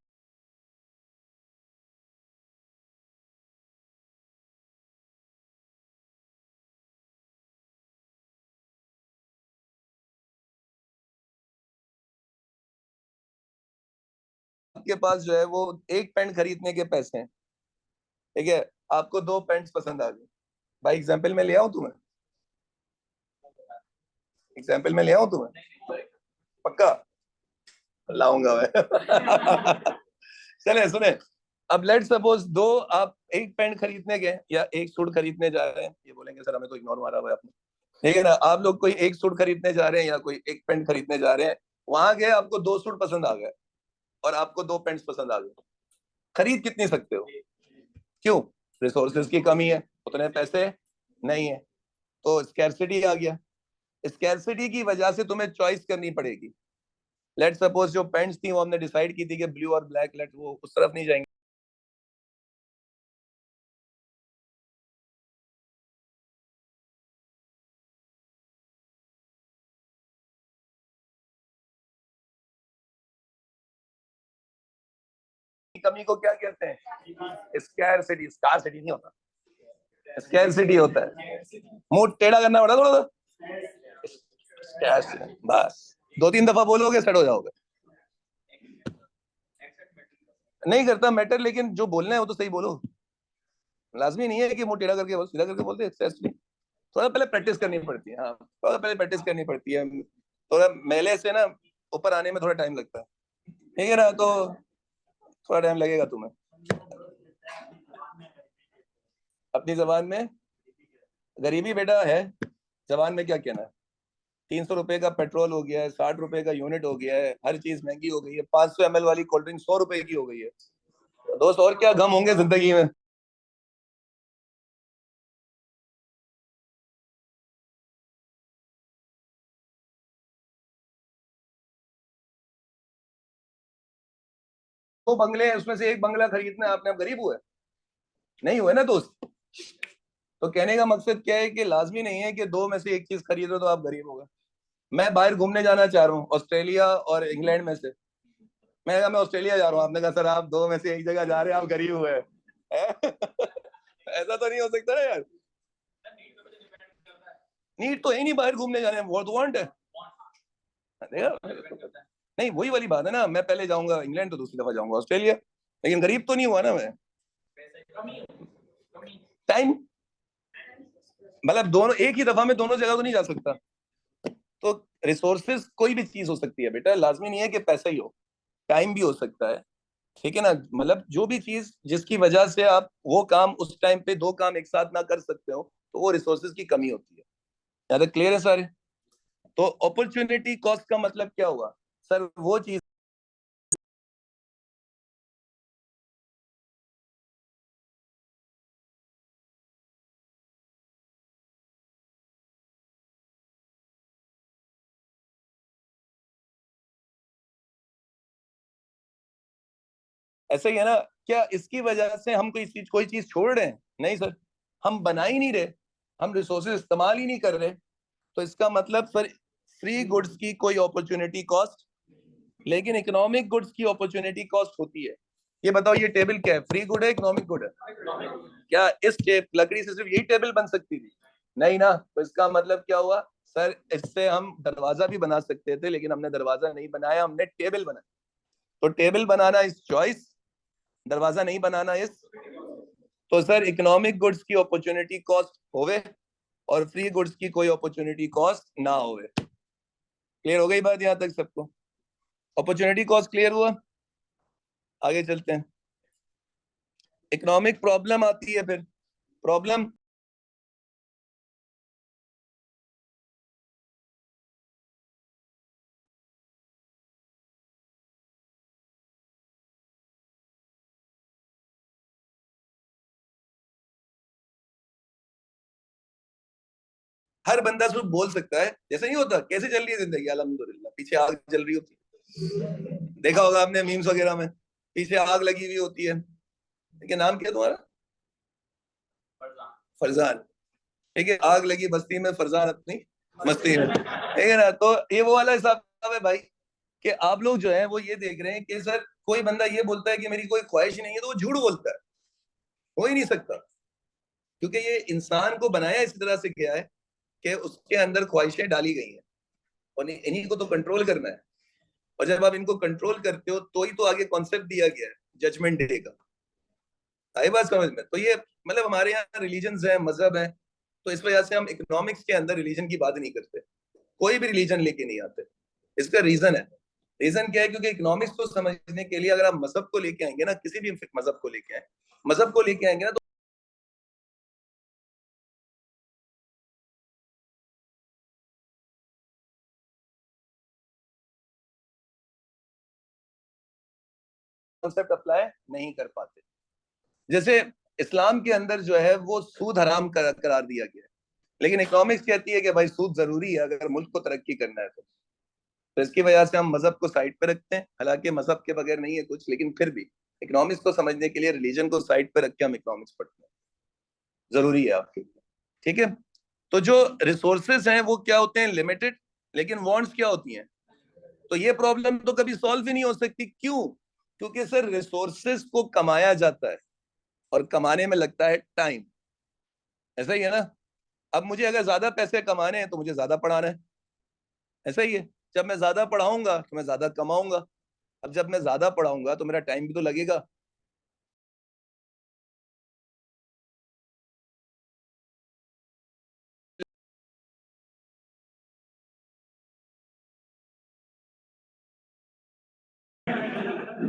आपके पास जो है वो एक पेंट खरीदने के पैसे हैं, ठीक है, आपको दो पेंट्स पसंद आ गई। भाई एग्जाम्पल में ले आऊं तुम्हें? एग्जाम्पल में ले आऊं तुम्हें? पक्का लाऊंगा मैं। चले सुने, अब लेट सपोज दो, आप एक पेंट खरीदने गए या एक सूट खरीदने जा रहे हैं, ये बोलेंगे सर हमें तो इग्नोर मारा हुआ है आपने, ठीक है ना, आप लोग कोई एक सूट खरीदने जा रहे हैं या कोई एक पेंट खरीदने जा रहे हैं, वहां गए आपको दो सूट पसंद आ गए और आपको दो पेंट्स पसंद आ गए, खरीद कितनी सकते हो? क्यों? रिसोर्सेज की कमी है, उतने पैसे नहीं है, तो स्कैर्सिटी आ गया। स्कैर्सिटी की वजह से तुम्हें चॉइस करनी पड़ेगी। लेट सपोज जो पेंट्स थी वो हमने डिसाइड की थी कि ब्लू और ब्लैक, लेट वो उस तरफ नहीं जाएंगे। कमी को क्या कहते हैं? स्कैर्सिटी। स्कैर्सिटी नहीं होता, स्कैर्सिटी होता है। मुंह टेढ़ा करना पड़ा थोड़ा सा, बस दो तीन दफा बोलोगे सेट हो जाओगे। नहीं करता मैटर, लेकिन जो बोलना है वो तो सही बोलो। लाजमी नहीं है कि मुंह टेढ़ा करके बोलो, सीधा करके बोलते हैं। थोड़ा पहले प्रैक्टिस करनी पड़ती है, हाँ थोड़ा पहले प्रैक्टिस करनी पड़ती है, थोड़ा मेले से ना ऊपर आने में थोड़ा टाइम लगता है, ठीक है ना, तो थोड़ा टाइम लगेगा तुम्हें। अपनी जबान में गरीबी बेटा है, जबान में क्या कहना है? 300 रुपए का पेट्रोल हो गया है, 60 रुपए का यूनिट हो गया है, हर चीज महंगी हो गई है, 500 ml वाली कोल्ड ड्रिंक 100 रुपए की हो गई है। तो दोस्त और क्या गम होंगे जिंदगी में? दो बंगले हैं, उसमें से एक बंगला खरीदना है आपने, आप गरीब हुए नहीं हुए ना दोस्त? तो कहने का मकसद क्या है कि लाजमी नहीं है कि दो में से एक चीज खरीदो तो आप गरीब हो गए। मैं बाहर घूमने जाना चाह रहा हूँ, ऑस्ट्रेलिया और इंग्लैंड में से। मैं कहा मैं ऑस्ट्रेलिया जा रहा हूँ, आपने कहा सर आप दो में से एक जगह जा रहे हैं, आप गरीब हुए हैं। ऐसा तो नहीं हो सकता ना यार। नीड तो है ही नहीं बाहर घूमने जाने में, वो तो वांट है। देखा, नहीं वही वाली बात है ना, मैं पहले जाऊंगा इंग्लैंड तो दूसरी दफा जाऊंगा ऑस्ट्रेलिया, लेकिन गरीब तो नहीं हुआ ना मैं। टाइम, मतलब दोनों एक ही दफा में दोनों जगह तो नहीं जा सकता। तो रिसोर्सेज कोई भी चीज हो सकती है बेटा, लाजमी नहीं है कि पैसा ही हो, टाइम भी हो सकता है, ठीक है ना, मतलब जो भी चीज जिसकी वजह से आप वो काम उस टाइम पे दो काम एक साथ ना कर सकते हो, तो वो रिसोर्सेज की कमी होती है। याद है? क्लियर है सारे? तो अपॉर्चुनिटी कॉस्ट का मतलब क्या हुआ? सर वो चीज, ऐसा ही है ना, क्या इसकी वजह से हम कोई चीज छोड़ रहे हैं? नहीं सर, हम बना ही नहीं रहे, हम रिसोर्सेज इस्तेमाल ही नहीं कर रहे। तो इसका मतलब सर, फ्री गुड्स की कोई अपॉर्चुनिटी कॉस्ट, लेकिन इकोनॉमिक गुड्स की अपॉर्चुनिटी कॉस्ट होती है। ये बताओ, ये टेबल क्या है, फ्री गुड है इकोनॉमिक गुड है? क्या इस लकड़ी से सिर्फ यही टेबल बन सकती थी? नहीं ना, तो इसका मतलब क्या हुआ? सर इससे हम दरवाजा भी बना सकते थे, लेकिन हमने दरवाजा नहीं बनाया, हमने टेबल बनाया। तो टेबल बनाना इज चॉइस, दरवाजा नहीं बनाना इज। तो सर इकोनॉमिक गुड्स की अपॉर्चुनिटी कॉस्ट होवे और फ्री गुड्स की कोई अपॉर्चुनिटी कॉस्ट ना होवे। क्लियर हो गई बात यहां तक सबको? अपॉर्चुनिटी कॉस्ट क्लियर हुआ? आगे चलते हैं। इकोनॉमिक प्रॉब्लम आती है फिर। प्रॉब्लम, हर बंदा सिर्फ बोल सकता है, जैसे नहीं होता कैसे चल रही है जिंदगी, अल्हम्दुलिल्लाह, पीछे आग जल रही होती है, देखा होगा आपने मीम्स वगैरह में, पीछे आग लगी हुई होती है। लेकिन नाम क्या तुम्हारा? फरजान। ठीक है, आग लगी बस्ती में, फरजान अपनी मस्ती में, ठीक है ना। तो ये वो वाला हिसाब है भाई, कि आप लोग जो है वो ये देख रहे हैं कि सर कोई बंदा ये बोलता है कि मेरी कोई ख्वाहिश नहीं है, तो वो झूठ बोलता है, हो ही नहीं सकता। क्योंकि ये इंसान को बनाया इस तरह से गया है कि उसके अंदर ख्वाहिशें डाली गई हैं, और इन्हीं को तो कंट्रोल करना है। और जब आप इनको कंट्रोल करते हो तो ही तो आगे कॉन्सेप्ट दिया गया है जजमेंट डे का। आई बात समझ में? तो ये मतलब हमारे यहाँ रिलीजन है, मजहब है, तो इस वजह से हम इकोनॉमिक्स के अंदर रिलीजन की बात नहीं करते, कोई भी रिलीजन लेके नहीं आते। इसका रीजन है, रीजन क्या है? क्योंकि इकोनॉमिक्स को समझने के लिए अगर आप मजहब को लेके आएंगे ना, किसी भी मजहब को लेके आए, मजहब को लेके आएंगे ना, तो कॉन्सेप्ट अप्लाई नहीं कर पाते। जैसे इस्लाम के अंदर जो है वो सूद हराम करार दिया गया है, लेकिन इकोनॉमिक्स कहती है कि भाई सूद जरूरी है अगर मुल्क को तरक्की करना है तो इसकी वजह से हम मजहब को साइड पे रखते हैं। हालांकि मजहब के बगैर नहीं है कुछ, लेकिन फिर भी इकोनॉमिक्स को समझने के लिए रिलीजन को साइड पे रख के हम इकोनॉमिक्स पढ़ते हैं, जरूरी है आपके लिए। ठीक है, तो जो रिसोर्सेज हैं वो क्या होते हैं? लिमिटेड। लेकिन वांट्स क्या होती हैं? तो ये प्रॉब्लम तो कभी सॉल्व ही नहीं हो सकती। क्यों? क्योंकि सर रिसोर्सेज को कमाया जाता है, और कमाने में लगता है टाइम। ऐसा ही है ना? अब मुझे अगर ज्यादा पैसे कमाने हैं तो मुझे ज्यादा पढ़ाना है, ऐसा ही है। जब मैं ज्यादा पढ़ाऊंगा तो मैं ज्यादा कमाऊंगा। अब जब मैं ज्यादा पढ़ाऊंगा तो मेरा टाइम भी तो लगेगा।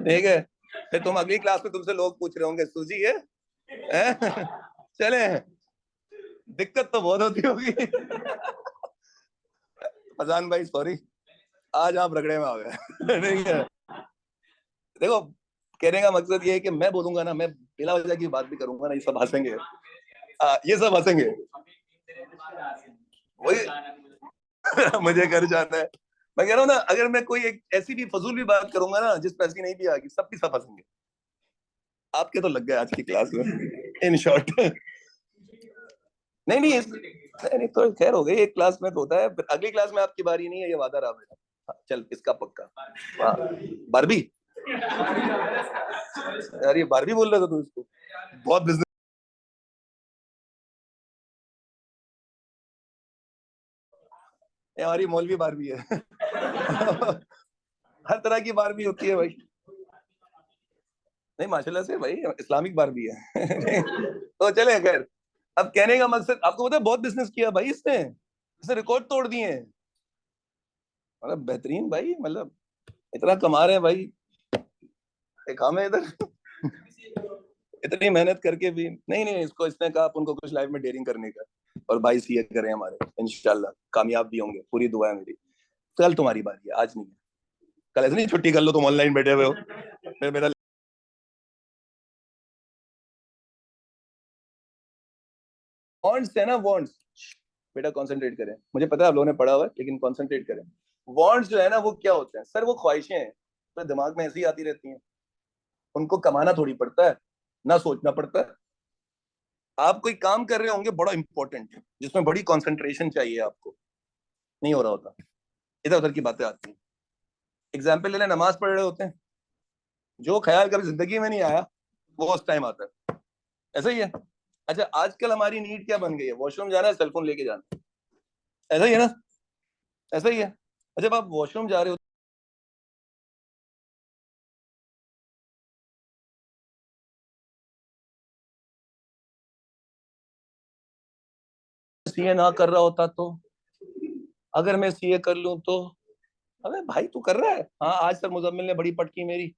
ठीक है, फिर तुम अगली क्लास में तुमसे लोग पूछ रहे होंगे सूजी है? चले, दिक्कत तो बहुत होती होगी। फजान भाई सॉरी, आज आप रगड़े में आ गए। ठीक है, देखो, कहने का मकसद ये है कि मैं बोलूंगा ना, मैं बिला वजह की बात भी करूंगा ना, ये सब हंसेंगे। ये सब हंसेंगे। वही। मुझे घर जाना है। मैं कह रहा हूँ ना, अगर मैं कोई एक ऐसी भी फजूल भी बात करूंगा ना जिस पे हंसी नहीं भी आएगी, सब की सब हंसेंगे। आपके तो लग गए आज की क्लास में, इन शॉर्ट। नहीं नहीं नहीं नहीं, तो खैर हो गई, एक क्लास में तो होता है, फिर अगली क्लास में आपकी बारी नहीं है, ये वादा रहा मेरा। हाँ, चल इसका पक्का। हाँ, बारबी। यार ये बारबी बोल रहा था तू इसको, बहुत बिजनेस। हमारी मौलवी बारबी है। हर तरह की बारबी होती है भाई। नहीं माशाल्लाह से भाई, इस्लामिक बारबी है। तो चले खैर। अब कहने का मकसद, आपको पता है बहुत बिजनेस किया भाई इसने, इसने रिकॉर्ड तोड़ दिए हैं। मतलब बेहतरीन भाई, मतलब इतना कमा रहे हैं भाई। एक हम है इधर, इतनी मेहनत करके भी नहीं। नहीं, इसको इसने कहा आप उनको कुछ लाइफ में डेयरिंग करने का, और भाई सीए करें हमारे, इंशाल्लाह कामयाब भी होंगे, पूरी दुआ है मेरी। कल तुम्हारी बारी है, आज नहीं है। कल ऐसे नहीं छुट्टी कर लो, तुम ऑनलाइन बैठे हुए हो, फिर मेरा। वांट्स है ना, वांट्स। बेटा कंसंट्रेट करें, मुझे पता है आप लोगों ने पढ़ा हुआ है, लेकिन कंसंट्रेट करें। वांट्स जो है ना वो क्या होते हैं सर? वो ख्वाहिशें हैं, तो दिमाग में ऐसी आती रहती हैं। उनको कमाना थोड़ी पड़ता है, ना सोचना पड़ता है। आप कोई काम कर रहे होंगे बड़ा इंपॉर्टेंट, जिसमें बड़ी कंसंट्रेशन चाहिए आपको, नहीं हो रहा होता, इधर उधर की बातें आती हैं। एग्जाम्पल ले लें, नमाज पढ़ रहे होते हैं, जो ख्याल कभी जिंदगी में नहीं आया वो उस टाइम आता है। ऐसा ही है। अच्छा, आजकल हमारी नीड क्या बन गई है? वॉशरूम जाना है, सेलफोन लेके जाना है। ऐसा ही है ना? ऐसा ही है। अच्छा, जब आप वॉशरूम जा रहे हो, सीए ना कर रहा होता तो, अगर मैं सीए कर लूं तो, अबे भाई तू कर रहा है? हाँ, आज सर मुजम्मिल ने बड़ी पटकी मेरी,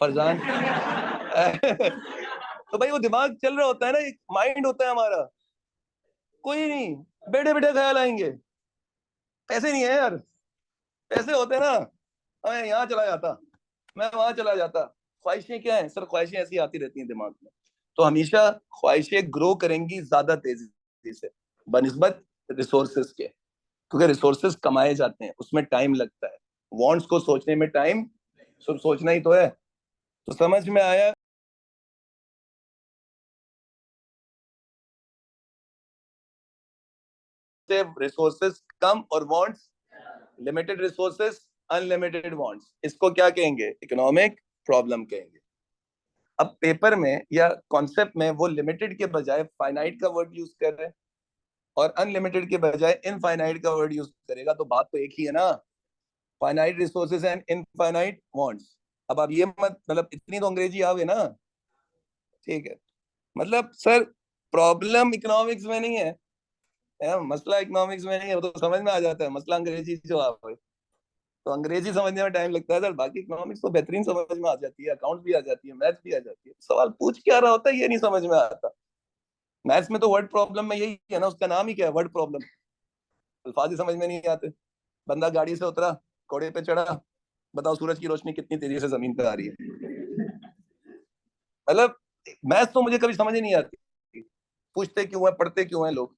फरजान। तो भाई वो दिमाग चल रहा होता है ना, एक माइंड होता है हमारा। कोई नहीं, बेटे बेटे ख्याल आएंगे। पैसे नहीं है यार, पैसे होते ना, मैं यहाँ चला जाता, मैं वहां चला जाता। ख्वाहिशें क्या है सर? ख्वाहिशें ऐसी आती रहती हैं दिमाग में, तो हमेशा ख्वाहिशें ग्रो करेंगी ज्यादा तेजी से बनिस्बत रिसोर्सेस के, क्योंकि रिसोर्सेस कमाए जाते हैं, उसमें टाइम लगता है। वांट्स को सोचने में टाइम, सिर्फ सोचना ही तो है। तो समझ में आया? से रिसोर्सेस कम और wants limited, resources unlimited wants, इसको क्या कहेंगे? इकोनॉमिक प्रॉब्लम कहेंगे। अब पेपर में या कॉन्सेप्ट में वो लिमिटेड के बजाय फाइनाइट का वर्ड यूज कर रहे हैं और अनलिमिटेड के बजाय इनफाइनाइट का वर्ड यूज करेगा, तो बात तो एक ही है ना, finite resources and infinite wants. अब आप ये मत, मतलब इतनी तो अंग्रेजी आ गई ना, ठीक है। मतलब सर प्रॉब्लम इकोनॉमिक्स में नहीं है, मसला इकोनॉमिक्स में नहीं है, वो तो समझ में आ जाता है, मसला अंग्रेजी जो आ गई, तो अंग्रेजी समझने में टाइम लगता है सर, बाकी इकोनॉमिक्स तो बेहतरीन समझ में आ जाती है, अकाउंट भी आ जाती है, मैथ्स भी आ जाती है। सवाल पूछ क्या रहा होता है ये नहीं समझ में आता। मैथ्स में तो वर्ड प्रॉब्लम में यही है ना, उसका नाम ही क्या है, वर्ड प्रॉब्लम। अल्फाज ही समझ में नहीं आते। बंदा गाड़ी से उतरा, घोड़े पे चढ़ा, बताओ सूरज की रोशनी कितनी तेजी से जमीन पे आ रही है। मतलब मैथ्स तो मुझे कभी समझ ही नहीं आती, पूछते क्यों है, पढ़ते क्यों है लोग,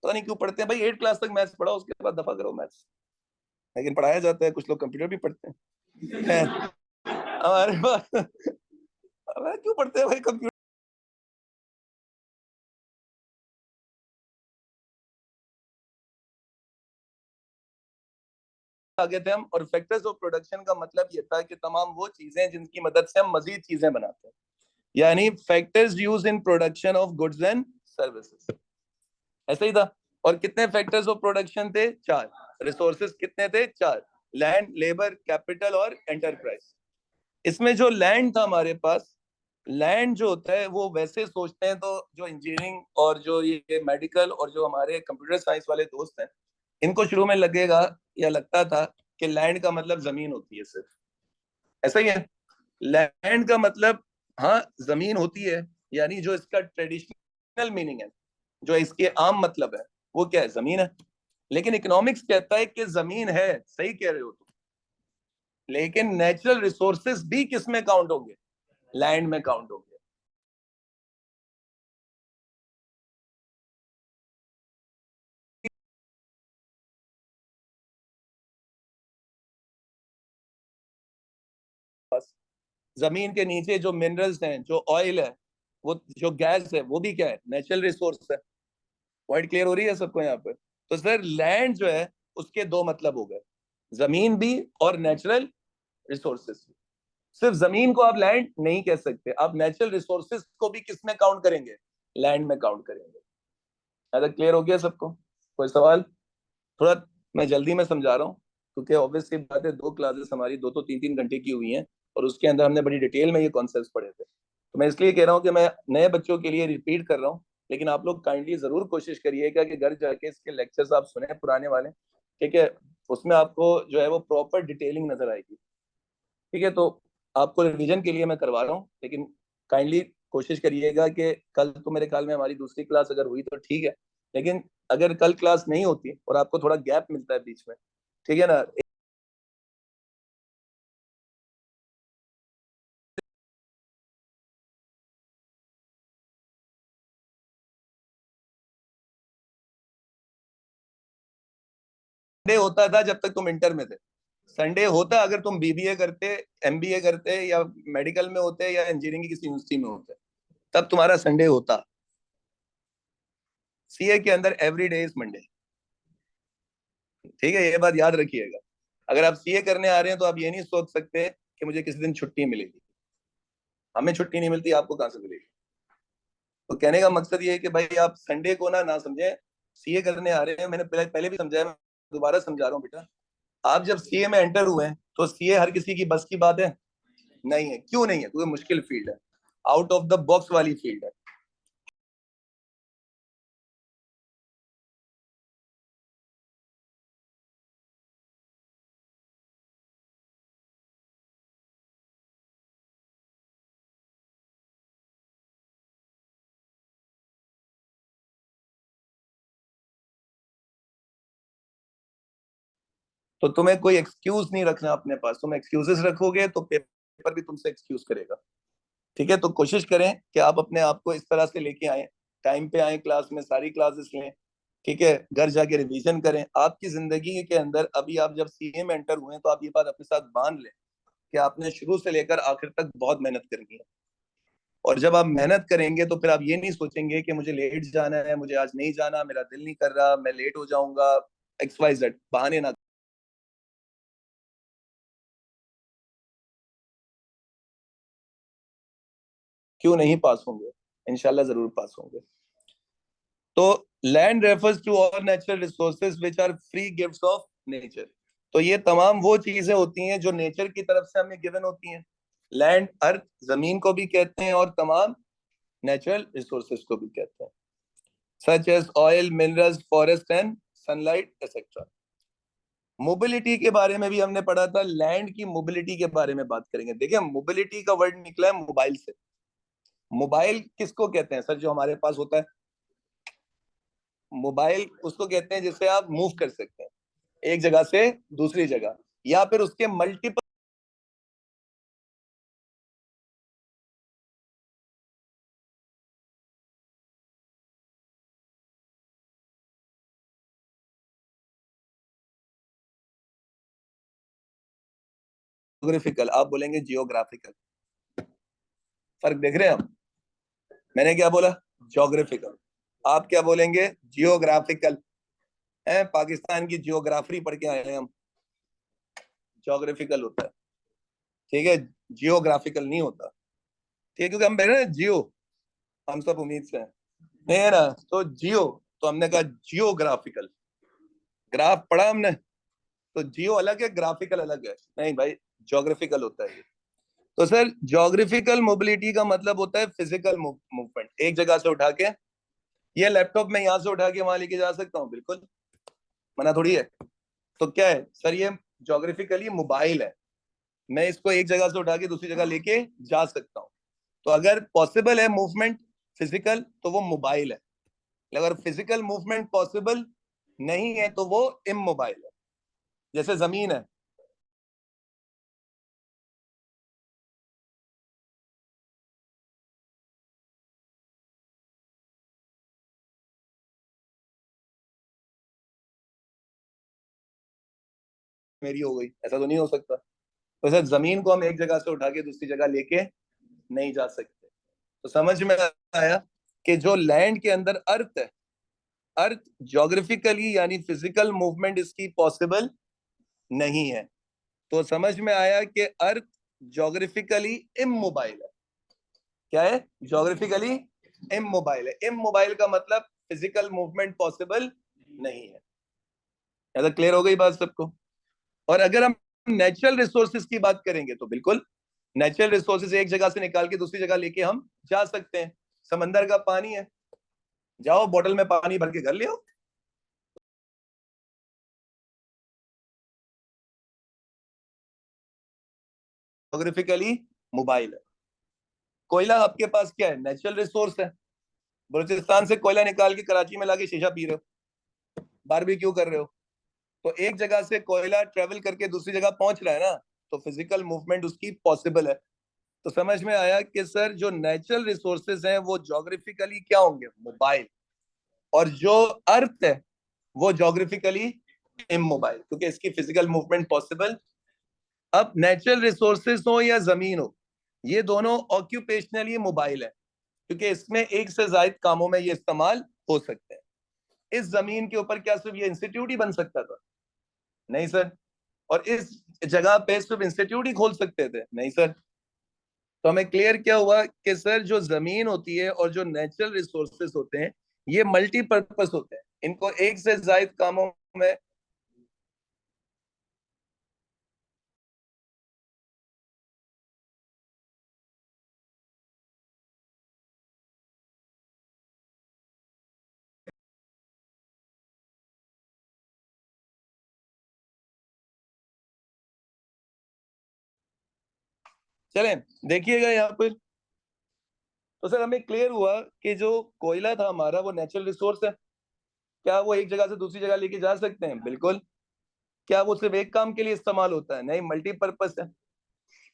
पता नहीं क्यों पढ़ते हैं भाई। 8 क्लास तक मैथ्स पढ़ा, उसके बाद दफा करो मैथ्स। लेकिन पढ़ाया जाता है, कुछ लोग कंप्यूटर भी पढ़ते हैं। हमारे पास क्यों पढ़ते हैं भाई कंप्यूटर? आगे थे हम, और फैक्टर्स ऑफ प्रोडक्शन का मतलब ये था कि तमाम वो चीजें जिनकी मदद से हम मजीद चीजें बनाते हैं, यानी factors use in production of goods and services, ऐसा ही था। और कितने फैक्टर्स ऑफ प्रोडक्शन थे? 4। रिसोर्सेज कितने थे? 4। लैंड, लेबर, कैपिटल और एंटरप्राइज। इसमें जो लैंड था हमारे पास, लैंड जो होता है वो वैसे सोचते हैं तो जो इंजीनियरिंग और जो ये मेडिकल और जो हमारे कंप्यूटर साइंस वाले दोस्त हैं, इनको शुरू में लगेगा या लगता था कि लैंड का मतलब जमीन होती है सिर्फ, ऐसा ही है। लैंड का मतलब, हाँ जमीन होती है, यानी जो इसका ट्रेडिशनल मीनिंग है, जो इसके आम मतलब है, वो क्या है? जमीन है। लेकिन इकोनॉमिक्स कहता है कि जमीन है, सही कह रहे हो तुम, लेकिन नेचुरल रिसोर्सेस भी किस में काउंट होंगे? लैंड में काउंट होंगे। जमीन के नीचे जो मिनरल्स हैं, जो ऑयल है, वो जो गैस है, वो भी क्या है? नेचुरल रिसोर्स है। पॉइंट क्लियर हो रही है सबको यहाँ पे? तो सर लैंड जो है उसके दो मतलब हो गए, जमीन भी और नेचुरल रिसोर्सेस भी। सिर्फ जमीन को आप लैंड नहीं कह सकते, आप नेचुरल रिसोर्सेस को भी किस में काउंट करेंगे? लैंड में काउंट करेंगे। ऐसा क्लियर हो गया सबको? कोई सवाल? थोड़ा मैं जल्दी में समझा रहा हूँ, क्योंकि ऑब्वियसली बात है, 2 क्लासेस हमारी 2-3 घंटे की हुई हैं, और उसके अंदर हमने बड़ी डिटेल में ये कॉन्सेप्ट पढ़े थे। तो मैं इसलिए कह रहा हूँ कि मैं नए बच्चों के लिए रिपीट कर रहा हूँ, लेकिन आप लोग काइंडली जरूर कोशिश करिएगा कि घर जाके इसके लेक्चर्स आप सुने पुराने वाले, ठीक है? उसमें आपको जो है वो प्रॉपर डिटेलिंग नजर आएगी, ठीक है? तो आपको रिवीजन के लिए मैं करवा रहा हूँ, लेकिन काइंडली कोशिश करिएगा कि कल तो मेरे ख्याल में हमारी दूसरी क्लास अगर हुई तो ठीक है, लेकिन अगर कल क्लास नहीं होती और आपको थोड़ा गैप मिलता है बीच में, ठीक है ना, संडे होता था जब तक तुम इंटर में थे, संडे होता अगर तुम बीबीए करते, एमबीए करते, या मेडिकल में होते, या इंजीनियरिंग की किसी यूनिवर्सिटी में होते, तब तुम्हारा संडे होता। सीए के अंदर एवरी डे इज मंडे, ठीक है? ये बात याद रखिएगा। अगर आप सीए करने आ रहे हैं तो आप ये नहीं सोच सकते कि मुझे किसी दिन छुट्टी मिलेगी। हमें छुट्टी नहीं मिलती, आपको कहाँ से मिलेगी? तो कहने का मकसद ये है कि भाई आप संडे को ना ना समझे, सीए करने आ रहे हैं, मैंने पहले भी समझाया, मैं दोबारा समझा रहा हूँ बेटा। आप जब सीए में एंटर हुए हैं तो सीए हर किसी की बस की बात है? नहीं है। क्यों नहीं है? क्योंकि मुश्किल फील्ड है, आउट ऑफ द बॉक्स वाली फील्ड है। तो तुम्हें कोई एक्सक्यूज नहीं रखना अपने पास, तुम एक्सक्यूजेस रखोगे तो पेपर भी तुमसे एक्सक्यूज करेगा, ठीक है? तो कोशिश करें कि आप अपने आप को इस तरह से लेके आए, टाइम पे आए, क्लास में सारी क्लासेस लें, ठीक है? घर जाके रिवीजन करें। आपकी जिंदगी के अंदर अभी आप जब सीए में एंटर हुए हैं, तो आप ये बात अपने साथ बांध लें कि आपने शुरू से लेकर आखिर तक बहुत मेहनत करनी है, और जब आप मेहनत करेंगे तो फिर आप ये नहीं सोचेंगे कि मुझे लेट जाना है, मुझे आज नहीं जाना, मेरा दिल नहीं कर रहा, मैं लेट हो जाऊंगा, एक्स वाई जेड बहाने ना। क्यों नहीं पास होंगे? इंशाल्लाह जरूर पास होंगे। तो land refers to all natural resources which are free gifts of nature. तो ये तमाम वो चीजें होती हैं जो नेचर की तरफ से हमें गिवन होती हैं। लैंड, अर्थ, जमीन को भी कहते हैं, और तमाम नेचुरल रिसोर्सेज को भी कहते हैं, such as oil, minerals, forest and sunlight etcetera. Mobility के बारे में भी हमने पढ़ा था, लैंड की मोबिलिटी के बारे में बात करेंगे। देखिए, मोबिलिटी का वर्ड निकला है मोबाइल से। मोबाइल किसको कहते हैं सर? जो हमारे पास होता है मोबाइल, उसको कहते हैं जिससे आप मूव कर सकते हैं एक जगह से दूसरी जगह, या फिर उसके मल्टीपल जोग्राफिकल, आप बोलेंगे जियोग्राफिकल। फर्क देख रहे हैं आप? मैंने क्या बोला? जोग्राफिकल। आप क्या बोलेंगे? जियोग्राफिकल। है, पाकिस्तान की जियोग्राफी पढ़ के आए हैं हम। जोग्राफिकल होता है, ठीक है, जियोग्राफिकल नहीं होता। ठीक है, क्योंकि हम बैठे ना जियो, हम सब उम्मीद से हैं, नहीं है ना, तो जियो, तो हमने कहा जियोग्राफिकल। ग्राफ पढ़ा हमने, तो जियो अलग है, ग्राफिकल अलग है। नहीं भाई, जोग्राफिकल होता है ये। तो सर, जोग्राफिकल मोबिलिटी का मतलब होता है फिजिकल मूवमेंट, एक जगह से उठा के। ये लैपटॉप में यहाँ से उठा के वहां लेके जा सकता हूँ, बिल्कुल, मना थोड़ी है। तो क्या है सर? ये जोग्राफिकली मोबाइल है, मैं इसको एक जगह से उठा के दूसरी जगह लेके जा सकता हूँ। तो अगर पॉसिबल है मूवमेंट फिजिकल, तो वो मोबाइल है। अगर फिजिकल मूवमेंट पॉसिबल नहीं है, तो वो इमोबाइल है। जैसे जमीन है, मेरी हो गई, ऐसा तो नहीं हो सकता। तो सर, जमीन को हम एक जगह से उठा के दूसरी जगह लेके नहीं जा सकते। तो समझ में आया कि जो लैंड के अंदर अर्थ है, अर्थ ज्योग्राफिकली यानी फिजिकल मूवमेंट इसकी पॉसिबल नहीं है। तो समझ में आया कि अर्थ ज्योग्राफिकली इमोबाइल है। क्या है? ज्योग्राफिकली इमोबाइल है। इमोबाइल का मतलब फिजिकल मूवमेंट पॉसिबल नहीं है। ऐसा क्लियर हो गई बात सबको? और अगर हम नेचुरल रिसोर्सेज की बात करेंगे तो बिल्कुल, नेचुरल रिसोर्सेज एक जगह से निकाल के दूसरी जगह लेके हम जा सकते हैं। समंदर का पानी है, जाओ बोतल में पानी भर के घर ले आओ। ज्योग्राफिकली मोबाइल है। कोयला आपके पास क्या है? नेचुरल रिसोर्स है। बलूचिस्तान से कोयला निकाल के कराची में लाके शीशा पी रहे हो, बारबेक्यू कर रहे हो। तो एक जगह से कोयला ट्रेवल करके दूसरी जगह पहुंच रहा है ना, तो फिजिकल मूवमेंट उसकी पॉसिबल है। तो समझ में आया कि सर, जो नेचुरल रिसोर्सेज हैं वो ज्योग्राफिकली क्या होंगे? मोबाइल। और जो अर्थ है वो ज्योग्राफिकली इमोबाइल, क्योंकि इसकी फिजिकल मूवमेंट पॉसिबल। अब नेचुरल रिसोर्सेज हो या जमीन हो, ये दोनों ऑक्यूपेशनली मोबाइल है, क्योंकि इसमें एक से ज्यादा कामों में ये इस्तेमाल हो सकते हैं। इस जमीन के ऊपर क्या सिर्फ ये इंस्टीट्यूट ही बन सकता था? नहीं सर। और इस जगह पे सिर्फ इंस्टीट्यूट ही खोल सकते थे? नहीं सर। तो हमें क्लियर क्या हुआ कि सर, जो जमीन होती है और जो नेचुरल रिसोर्सेस होते हैं, ये मल्टीपर्पस होते हैं, इनको एक से ज्यादा कामों में। चलें, देखिएगा यहाँ पर। तो सर, हमें क्लियर हुआ कि जो कोयला था हमारा, वो नेचुरल रिसोर्स है। क्या वो एक जगह से दूसरी जगह लेके जा सकते हैं? बिल्कुल। क्या वो सिर्फ एक काम के लिए इस्तेमाल होता है? नहीं, मल्टीपर्पस है।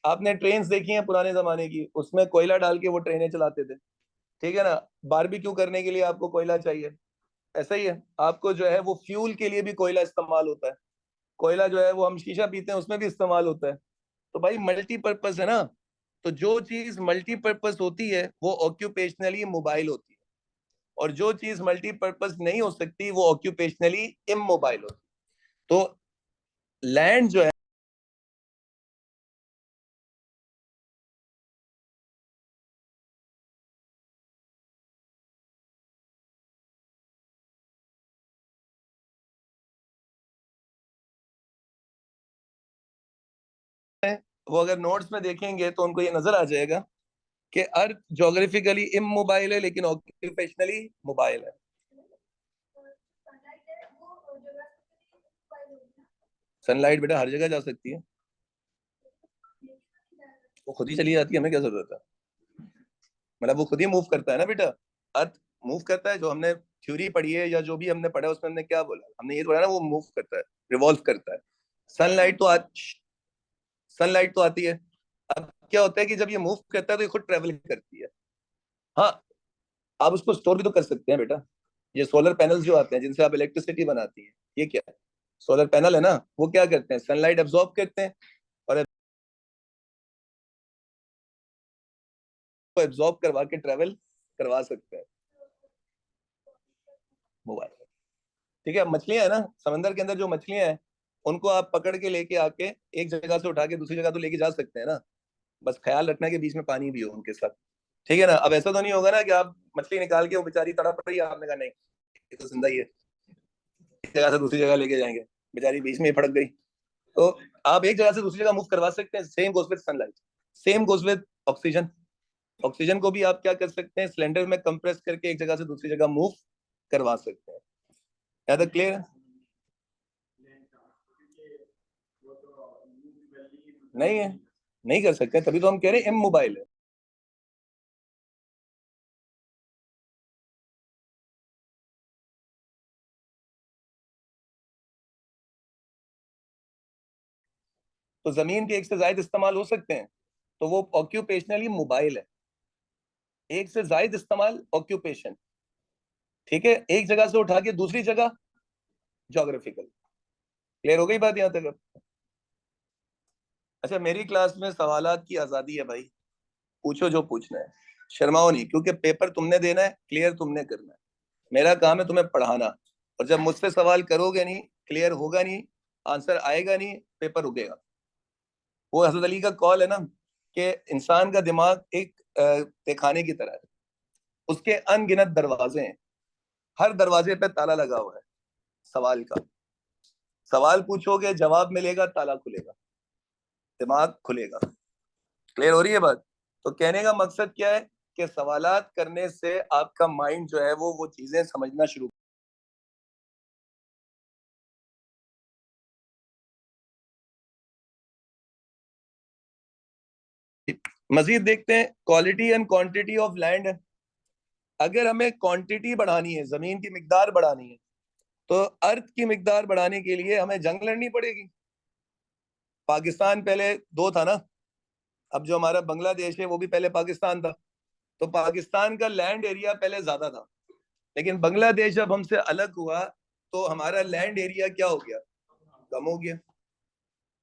आपने ट्रेन देखी हैं पुराने जमाने की, उसमें कोयला डाल के वो ट्रेनें चलाते थे, ठीक है ना। बारबेक्यू करने के लिए आपको कोयला चाहिए, ऐसा ही है, आपको जो है वो फ्यूल के लिए भी कोयला इस्तेमाल होता है। कोयला जो है वो हम शीशा पीते हैं, उसमें भी इस्तेमाल होता है। तो भाई मल्टीपर्पज है ना। तो जो चीज मल्टीपर्पज होती है वो ऑक्यूपेशनली मोबाइल होती है, और जो चीज मल्टीपर्पज नहीं हो सकती वो ऑक्यूपेशनली इमोबाइल होती है। तो लैंड जो है वो अगर नोट्स में देखेंगे तो उनको ये नजर आ जाएगा कि अर्थ जोग्राफिकली इमोबाइल है लेकिन ऑक्यूपेशनली मोबाइल है। सनलाइट बेटा हर जगह जा सकती है, वो खुद ही चली जाती है, हमें क्या जरूरत है। मतलब वो खुद ही मूव करता है ना बेटा, अर्थ मूव करता है। जो हमने थ्योरी पढ़ी है या जो भी हमने पढ़ा है उसमें हमने क्या बोला, हमने ये बोला ना वो मूव करता है, रिवॉल्व करता है। सनलाइट तो आ सनलाइट तो आती है। अब क्या होता है कि जब ये मूव करता है तो ये खुद ट्रेवल करती है। हाँ, आप उसको स्टोर भी तो कर सकते हैं बेटा। ये सोलर पैनल्स जो आते हैं जिनसे आप इलेक्ट्रिसिटी बनाती है, ये क्या है, सोलर पैनल है ना। वो क्या करते हैं, सनलाइट एब्जॉर्ब करते हैं और एब्जॉर्ब करवा के ट्रेवल करवा सकते हैं मोबाइल। ठीक है, मछलियां है ना, समंदर के अंदर जो मछलियां हैं उनको आप पकड़ के लेके आके एक जगह से उठा के दूसरी जगह तो लेके जा सकते हैं ना। बस ख्याल रखना कि बीच में पानी भी हो उनके साथ। ठीक है ना। अब ऐसा तो नहीं होगा ना कि आप मछली निकाल के वो बेचारी तड़प रही है, आपने कहा नहीं ये तो जिंदा ही है, एक जगह से दूसरी जगह लेके जाएंगे, बेचारी बीच में ही फड़क गई। तो आप एक जगह से दूसरी जगह मूव करवा सकते हैं। Same goes with sunlight, same goes with oxygen. Oxygen को भी आप क्या कर सकते हैं, सिलेंडर में कंप्रेस करके एक जगह से दूसरी जगह मूव करवा सकते हैं। याद है, क्लियर? नहीं है, नहीं कर सकते, तभी तो हम कह रहे हैं इमोबाइल तो जमीन के एक से ज्यादा इस्तेमाल हो सकते हैं, तो वो ऑक्यूपेशनली मोबाइल है। एक से ज्यादा इस्तेमाल ऑक्यूपेशन। ठीक है, एक जगह से उठा के दूसरी जगह जोग्राफिकल। क्लियर हो गई बात यहां तक? अच्छा, मेरी क्लास में सवालात की आजादी है भाई, पूछो जो पूछना है, शर्माओ नहीं, क्योंकि पेपर तुमने देना है, क्लियर तुमने करना है। मेरा काम है तुम्हें पढ़ाना, और जब मुझसे सवाल करोगे नहीं, क्लियर होगा नहीं, आंसर आएगा नहीं, पेपर रुकेगा। वो हजरत अली का कॉल है ना कि इंसान का दिमाग एक तहखाने की तरह है, उसके अनगिनत दरवाजे हैं, हर दरवाजे पे ताला लगा हुआ है सवाल का। सवाल पूछोगे, जवाब मिलेगा, ताला खुलेगा, दिमाग खुलेगा। क्लियर हो रही है बात? तो कहने का मकसद क्या है कि सवालात करने से आपका माइंड जो है वो चीजें समझना शुरू। मजीद देखते हैं, quality and quantity of land. अगर हमें क्वांटिटी बढ़ानी है, जमीन की मिकदार बढ़ानी है, तो अर्थ की मिकदार बढ़ाने के लिए हमें जंग लड़नी पड़ेगी। पाकिस्तान पहले दो था ना, अब जो हमारा बांग्लादेश है वो भी पहले पाकिस्तान था। तो पाकिस्तान का लैंड एरिया पहले ज्यादा था, लेकिन बांग्लादेश जब हमसे अलग हुआ तो हमारा लैंड एरिया क्या हो गया, कम हो गया।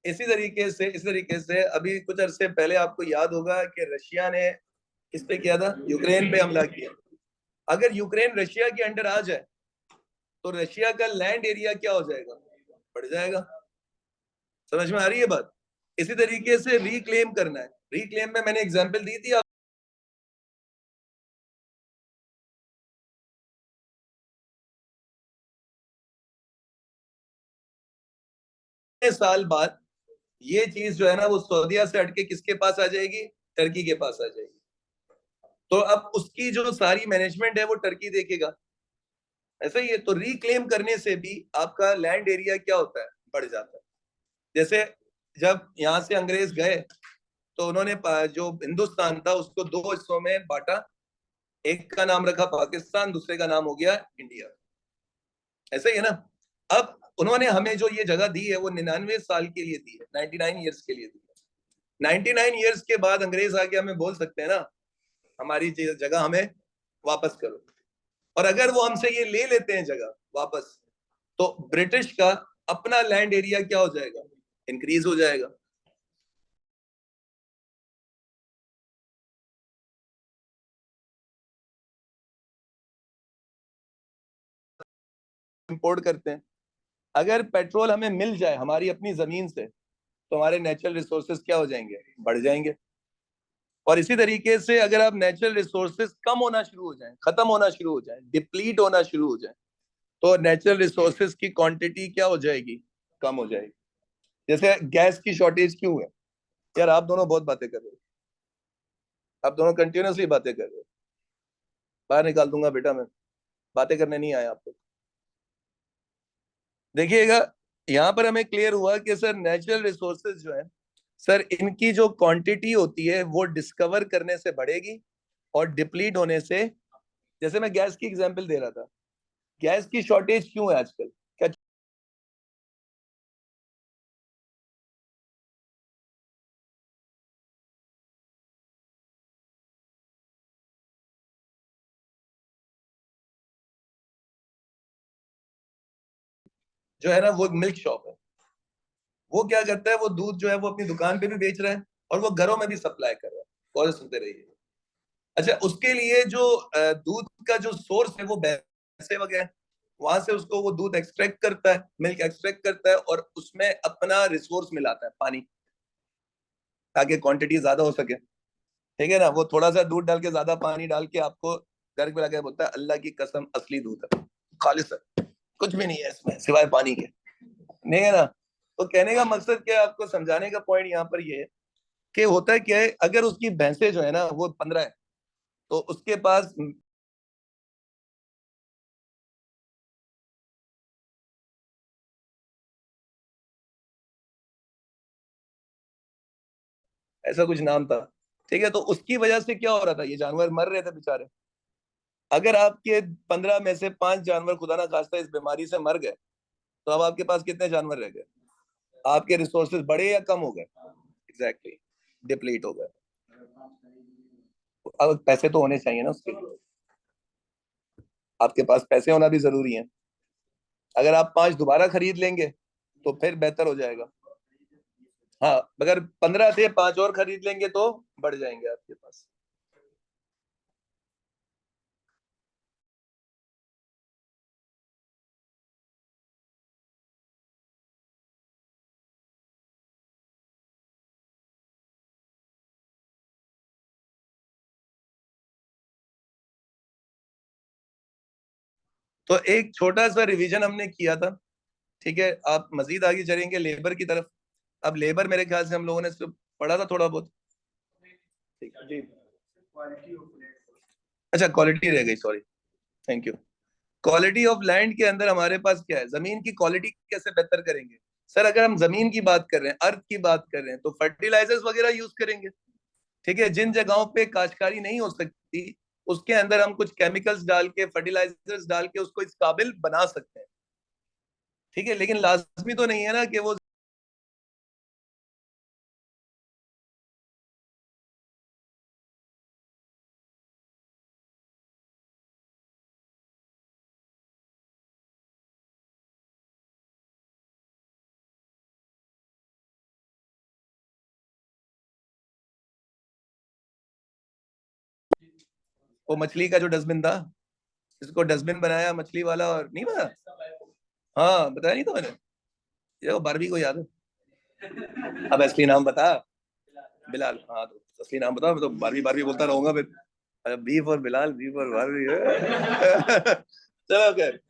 इसी तरीके से अभी कुछ अरसे पहले आपको याद होगा कि रशिया ने किस पे किया था, यूक्रेन पे हमला किया। अगर यूक्रेन रशिया के अंडर आ जाए तो रशिया का लैंड एरिया क्या हो जाएगा, बढ़ जाएगा। समझ में आ रही है बात? इसी तरीके से रिक्लेम करना है। रिक्लेम में मैंने एग्जांपल दी थी, साल बाद ये चीज जो है ना वो सऊदीया से हटके किसके पास आ जाएगी, टर्की के पास आ जाएगी। तो अब उसकी जो सारी मैनेजमेंट है वो टर्की देखेगा। ऐसा ही है, तो रिक्लेम करने से भी आपका लैंड एरिया क्या होता है, बढ़ जाता है। जैसे जब यहाँ से अंग्रेज गए तो उन्होंने जो हिंदुस्तान था उसको दो हिस्सों में बांटा। एक का नाम रखा पाकिस्तान, दूसरे का नाम हो गया इंडिया। ऐसा ही है ना। अब उन्होंने हमें जो ये जगह दी है वो 99 साल के लिए दी है, 99 ईयर्स के लिए दी है। 99 ईयर्स के बाद अंग्रेज आके हमें बोल सकते हैं ना हमारी जगह हमें वापस करो। और अगर वो हमसे ये ले लेते हैं जगह वापस, तो ब्रिटिश का अपना लैंड एरिया क्या हो जाएगा, इंक्रीज हो जाएगा। इंपोर्ट करते हैं। अगर पेट्रोल हमें मिल जाए हमारी अपनी जमीन से तो हमारे नेचुरल रिसोर्सेज क्या हो जाएंगे, बढ़ जाएंगे। और इसी तरीके से अगर आप नेचुरल रिसोर्सेज कम होना शुरू हो जाए, खत्म होना शुरू हो जाए, डिप्लीट होना शुरू हो जाए, तो नेचुरल रिसोर्सेज की क्वांटिटी क्या हो जाएगी, कम हो जाएगी। जैसे गैस की शॉर्टेज क्यों है? यार आप दोनों बहुत बातें कर रहे हो, आप दोनों कंटिन्यूसली बातें कर रहे हो। बाहर निकाल दूंगा बेटा मैं, बातें करने नहीं आया आपको। देखिएगा, यहाँ पर हमें क्लियर हुआ कि सर नेचुरल रिसोर्सेज जो है सर, इनकी जो क्वांटिटी होती है वो डिस्कवर करने से बढ़ेगी और डिप्लीट होने से। जैसे मैं गैस की एग्जांपल दे रहा था, गैस की शॉर्टेज क्यों है आजकल? क्या जो है ना वो मिल्क शॉप है, वो क्या करता है, वो दूध जो है वो अपनी दुकान पे भी बेच रहा है और वो घरों में भी सप्लाई कर रहा है। और सुनते रहिए। अच्छा, उसके लिए जो दूध का जो सोर्स है वो भैंसे वगैरह, वहां से उसको वो दूध एक्सट्रैक्ट करता है, मिल्क एक्सट्रैक्ट करता है और उसमें अपना रिसोर्स मिलाता है, पानी, ताकि क्वांटिटी ज्यादा हो सके। ठीक है ना, वो थोड़ा सा दूध डाल के ज्यादा पानी डाल के आपको घर पे लगा बोलता है अल्लाह की कसम असली दूध है, खालिस है, कुछ भी नहीं है इसमें सिवाय पानी के। नहीं है ना? तो कहने का मकसद क्या है, आपको समझाने का पॉइंट यहाँ पर ये है कि होता है क्या है, अगर उसकी भैंसे जो है ना वो 15 है तो उसके पास ऐसा कुछ नाम था। ठीक है, तो उसकी वजह से क्या हो रहा था, ये जानवर मर रहे थे बेचारे। अगर आपके 15 में से 5 जानवर खुदा ना खास्ता इस बीमारी से मर गए, तो अब आपके पास कितने जानवर रह गए? आपके रिसोर्सेज बढ़े या कम हो गए? एग्जैक्टली, डिप्लीट हो गए। अब पैसे तो होने चाहिए ना उसके लिए, आपके पास पैसे होना भी जरूरी है। अगर आप 5 दोबारा खरीद लेंगे तो फिर बेहतर हो जाएगा। हाँ, अगर 15 थे 5 और खरीद लेंगे तो बढ़ जाएंगे आपके पास। तो एक छोटा सा रिवीजन हमने किया था। ठीक है, आप मजीद आगे चलेंगे लेबर की तरफ। अब लेबर मेरे ख्याल से हम लोगों ने सिर्फ पढ़ा था थोड़ा बहुत। ठीक है जी। अच्छा, क्वालिटी रह गई, sorry. Thank you. Quality of land के अंदर हमारे पास क्या है, जमीन की क्वालिटी कैसे बेहतर करेंगे? सर अगर हम जमीन की बात कर रहे हैं, अर्थ की बात कर रहे हैं, तो फर्टिलाइजर्स वगैरह यूज करेंगे। ठीक है, जिन जगहों पे काश्तकारी नहीं हो सकती उसके अंदर हम कुछ केमिकल्स डाल के, फर्टिलाइजर्स डाल के उसको इस काबिल बना सकते हैं। ठीक है, लेकिन लाजमी तो नहीं है ना कि वो। वो मछली का जो डस्टबिन था, इसको डस्टबिन बनाया मछली वाला, और नहीं बना? हाँ, बताया नहीं था मैंने? ये वो बारहवीं को याद है। अब असली नाम बता। बिलाल, हाँ तो असली नाम बता, मैं तो बारहवीं बारहवीं बोलता रहूंगा फिर। B for Bilal, B for बारहवीं। चलो खैर।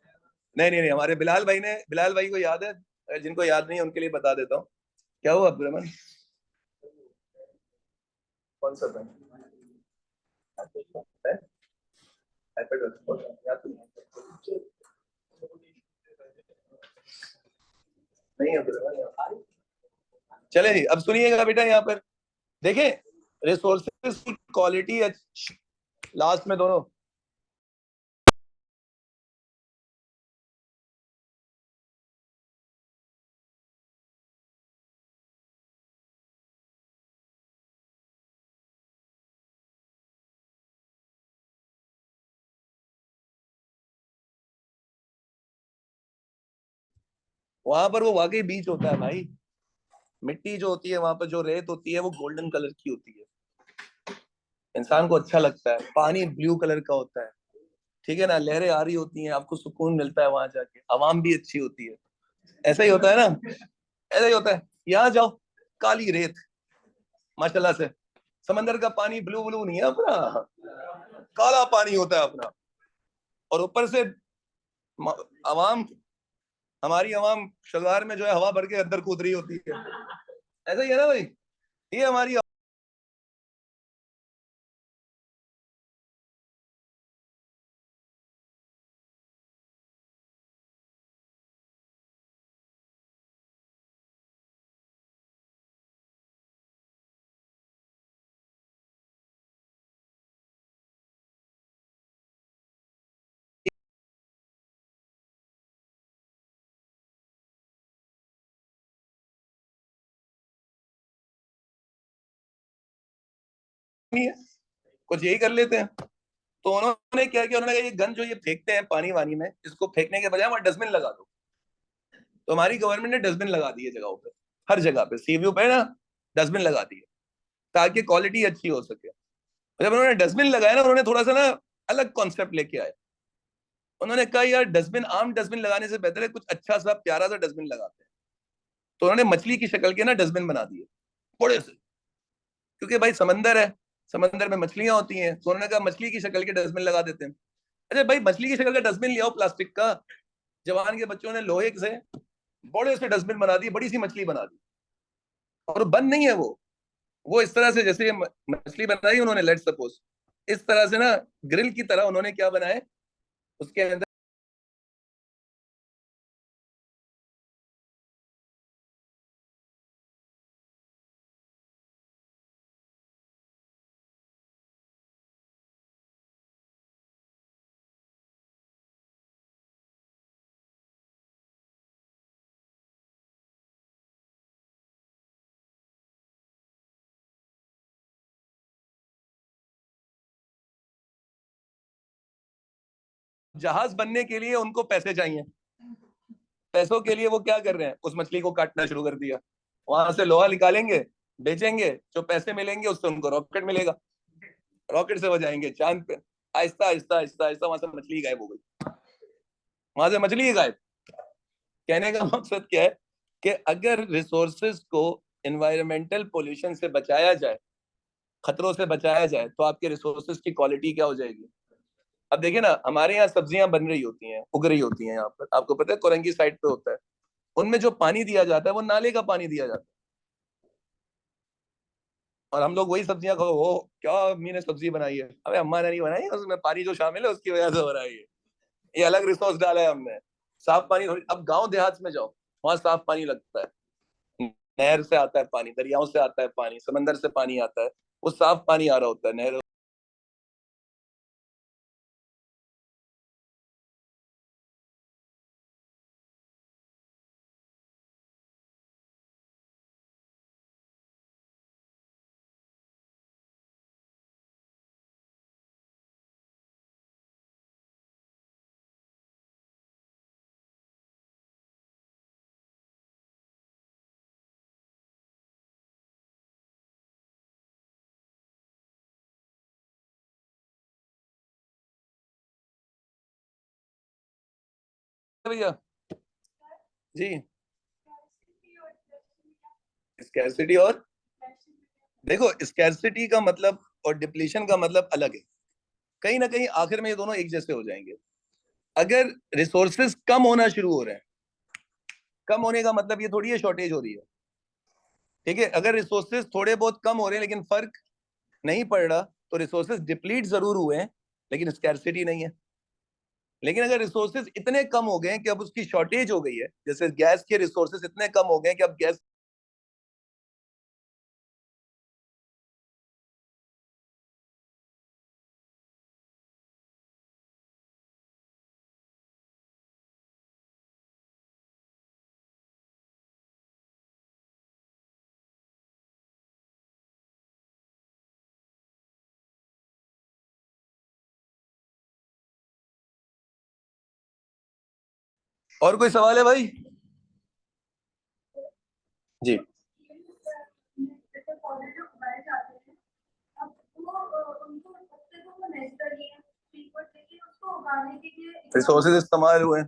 नहीं नहीं नहीं, हमारे बिलाल भाई ने, बिलाल भाई को याद है, जिनको याद नहीं है उनके लिए बता देता हूँ। क्या हुआ अब्दुलरहमान? कौन सा पेन? नहीं अब्दुलरहमान। चले जी, अब सुनिएगा बेटा यहाँ पर। देखें, रिसोर्सेज की क्वालिटी लास्ट में दोनों। वहां पर वो वाकई बीच होता है भाई। मिट्टी जो होती है वहां पर, जो रेत होती है वो गोल्डन कलर की होती है। इंसान को अच्छा लगता है। पानी ब्लू कलर का होता है। ठीक है ना, लहरें आ रही होती हैं, आपको सुकून मिलता है वहां जाके, आवाम भी अच्छी होती है। ऐसा ही होता है ना, ऐसा ही होता है। यहाँ जाओ, काली रेत, माशाल्लाह से। समंदर का पानी ब्लू ब्लू नहीं है अपना, काला पानी होता है अपना। और ऊपर से आवाम, हमारी आवाम शलवार में जो है हवा भर के अंदर कूद रही होती है। ऐसा ही है ना भाई, ये हमारी। नहीं है, कुछ यही कर लेते हैं। तो उन्होंने क्या किया, उन्होंने कहा ये गन जो ये फेंकते हैं पानी वानी में, इसको फेंकने के बजाय वहां डस्टबिन लगा दो। तो हमारी गवर्नमेंट ने डस्टबिन लगा दिए जगहों पे, हर जगह पे सी व्यू पे ना डस्टबिन लगा दिए, ताकि क्वालिटी अच्छी हो सके। जब उन्होंने डस्टबिन लगाया ना, उन्होंने थोड़ा सा ना अलग कॉन्सेप्ट लेके आए। उन्होंने कहा यार डस्टबिन, आम डस्टबिन लगाने से बेहतर है कुछ अच्छा सा प्यारा सा डस्टबिन लगाते हैं। तो उन्होंने मछली की शक्ल के ना डस्टबिन बना दिए, बड़े से। क्योंकि भाई समंदर है, समंदर में मछलियां होती हैं, तो उन्होंने कहा मछली की शक्ल के डस्टबिन लगा देते हैं। अरे भाई मछली की शक्ल का डस्टबिन ले आओ प्लास्टिक का। जवान के बच्चों ने लोहे से बड़े से डस्टबिन बना दी, बड़ी सी मछली बना दी। और बंद नहीं है वो इस तरह से जैसे मछली बनाई उन्होंने, लेट सपोज इस तरह से ना, ग्रिल की तरह उन्होंने क्या बनाए, उसके अंदर जहाज बनने के लिए उनको पैसे चाहिए। पैसों के लिए वो क्या कर रहे हैं, उस मछली को काटना शुरू कर दिया। वहां से लोहा निकालेंगे, बेचेंगे, जो पैसे मिलेंगे उससे उनको रॉकेट मिलेगा। रॉकेट से वो जाएंगे चांद पे। आहिस्ता आहिस्ता आहिस्ता आहिस्ता वहां से मछली गायब हो गई, वहां से मछली ही गायब। कहने का मकसद क्या है कि अगर रिसोर्सेज को एनवायरमेंटल पोल्यूशन से बचाया जाए, खतरों से बचाया जाए, तो आपके रिसोर्सेज की क्वालिटी क्या हो जाएगी। अब देखिए ना, हमारे यहाँ सब्जियां बन रही होती हैं, उग रही होती हैं यहाँ पर, आपको पता है कोरंगी साइड पे होता है। उनमें जो पानी दिया जाता है वो नाले का पानी दिया जाता है। और हम लोग वही सब्जियां खाओ, वो क्या अम्मी ने सब्जी बनाई है, अबे अम्मा ने नहीं बनाई है, उसमें पानी जो शामिल है उसकी वजह से हो रहा है ये अलग रिसोर्स डाला है हमने। साफ पानी थोड़ी, अब गांव देहात में जाओ, वहां साफ पानी लगता है, नहर से आता है पानी, दरियाओं से आता है पानी, समंदर से पानी आता है, वो साफ पानी आ रहा होता है नहर। भैया जी, स्कैरसिटी और, देखो स्कैरसिटी का मतलब और डिप्लीशन का मतलब अलग है। कहीं ना कहीं आखिर में ये दोनों एक जैसे हो जाएंगे। अगर रिसोर्सेज कम होना शुरू हो रहे हैं, कम होने का मतलब ये थोड़ी है शॉर्टेज हो रही है। ठीक है, अगर रिसोर्सेज थोड़े बहुत कम हो रहे हैं लेकिन फर्क नहीं पड़ रहा, तो रिसोर्सेज डिप्लीट जरूर हुए हैं लेकिन स्कैरसिटी नहीं है। लेकिन अगर रिसोर्सेज इतने कम हो गए हैं कि अब उसकी शॉर्टेज हो गई है, जैसे गैस के रिसोर्सेज इतने कम हो गए हैं कि अब गैस, और कोई सवाल है भाई। जी, रिसोर्सेज इस्तेमाल हुए,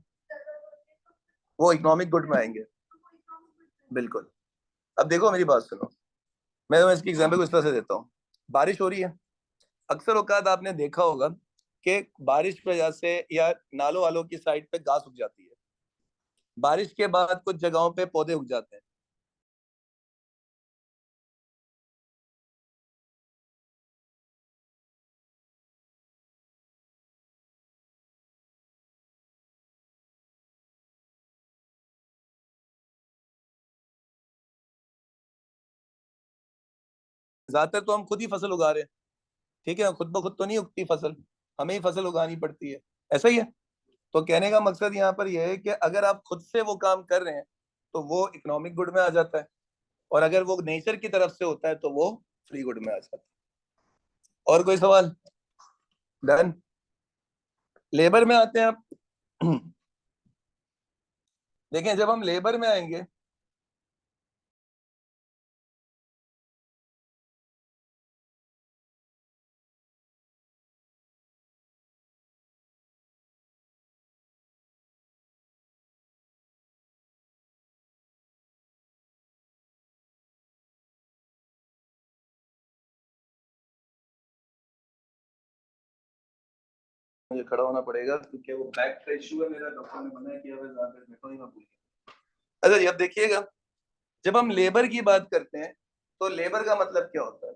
वो इकोनॉमिक गुड में आएंगे। बिल्कुल। अब देखो मेरी बात सुनो, मैं तुम्हें इसकी एग्जाम्पल इस तरह से देता हूँ। बारिश हो रही है, अक्सर औकात आपने देखा होगा कि बारिश की वजह से या नालों वालों की साइड पे घास उग जाती है, बारिश के बाद कुछ जगहों पे पौधे उग जाते हैं। ज्यादातर तो हम खुद ही फसल उगा रहे हैं, ठीक है, खुद ब खुद तो नहीं उगती फसल, हमें ही फसल उगानी पड़ती है, ऐसा ही है। तो कहने का मकसद यहाँ पर यह है कि अगर आप खुद से वो काम कर रहे हैं तो वो इकोनॉमिक गुड में आ जाता है, और अगर वो नेचर की तरफ से होता है तो वो फ्री गुड में आ जाता है। और कोई सवाल? डन। लेबर में आते हैं आप। देखें, जब हम लेबर में आएंगे, मुझे खड़ा होना पड़ेगा क्योंकि वो बैक का इशू है मेरा, डॉक्टर ने मना किया है, ज्यादा देर बैठा ही मैं भूल गया। अच्छा, अब देखिएगा, जब हम लेबर की बात करते हैं तो लेबर का मतलब क्या होता है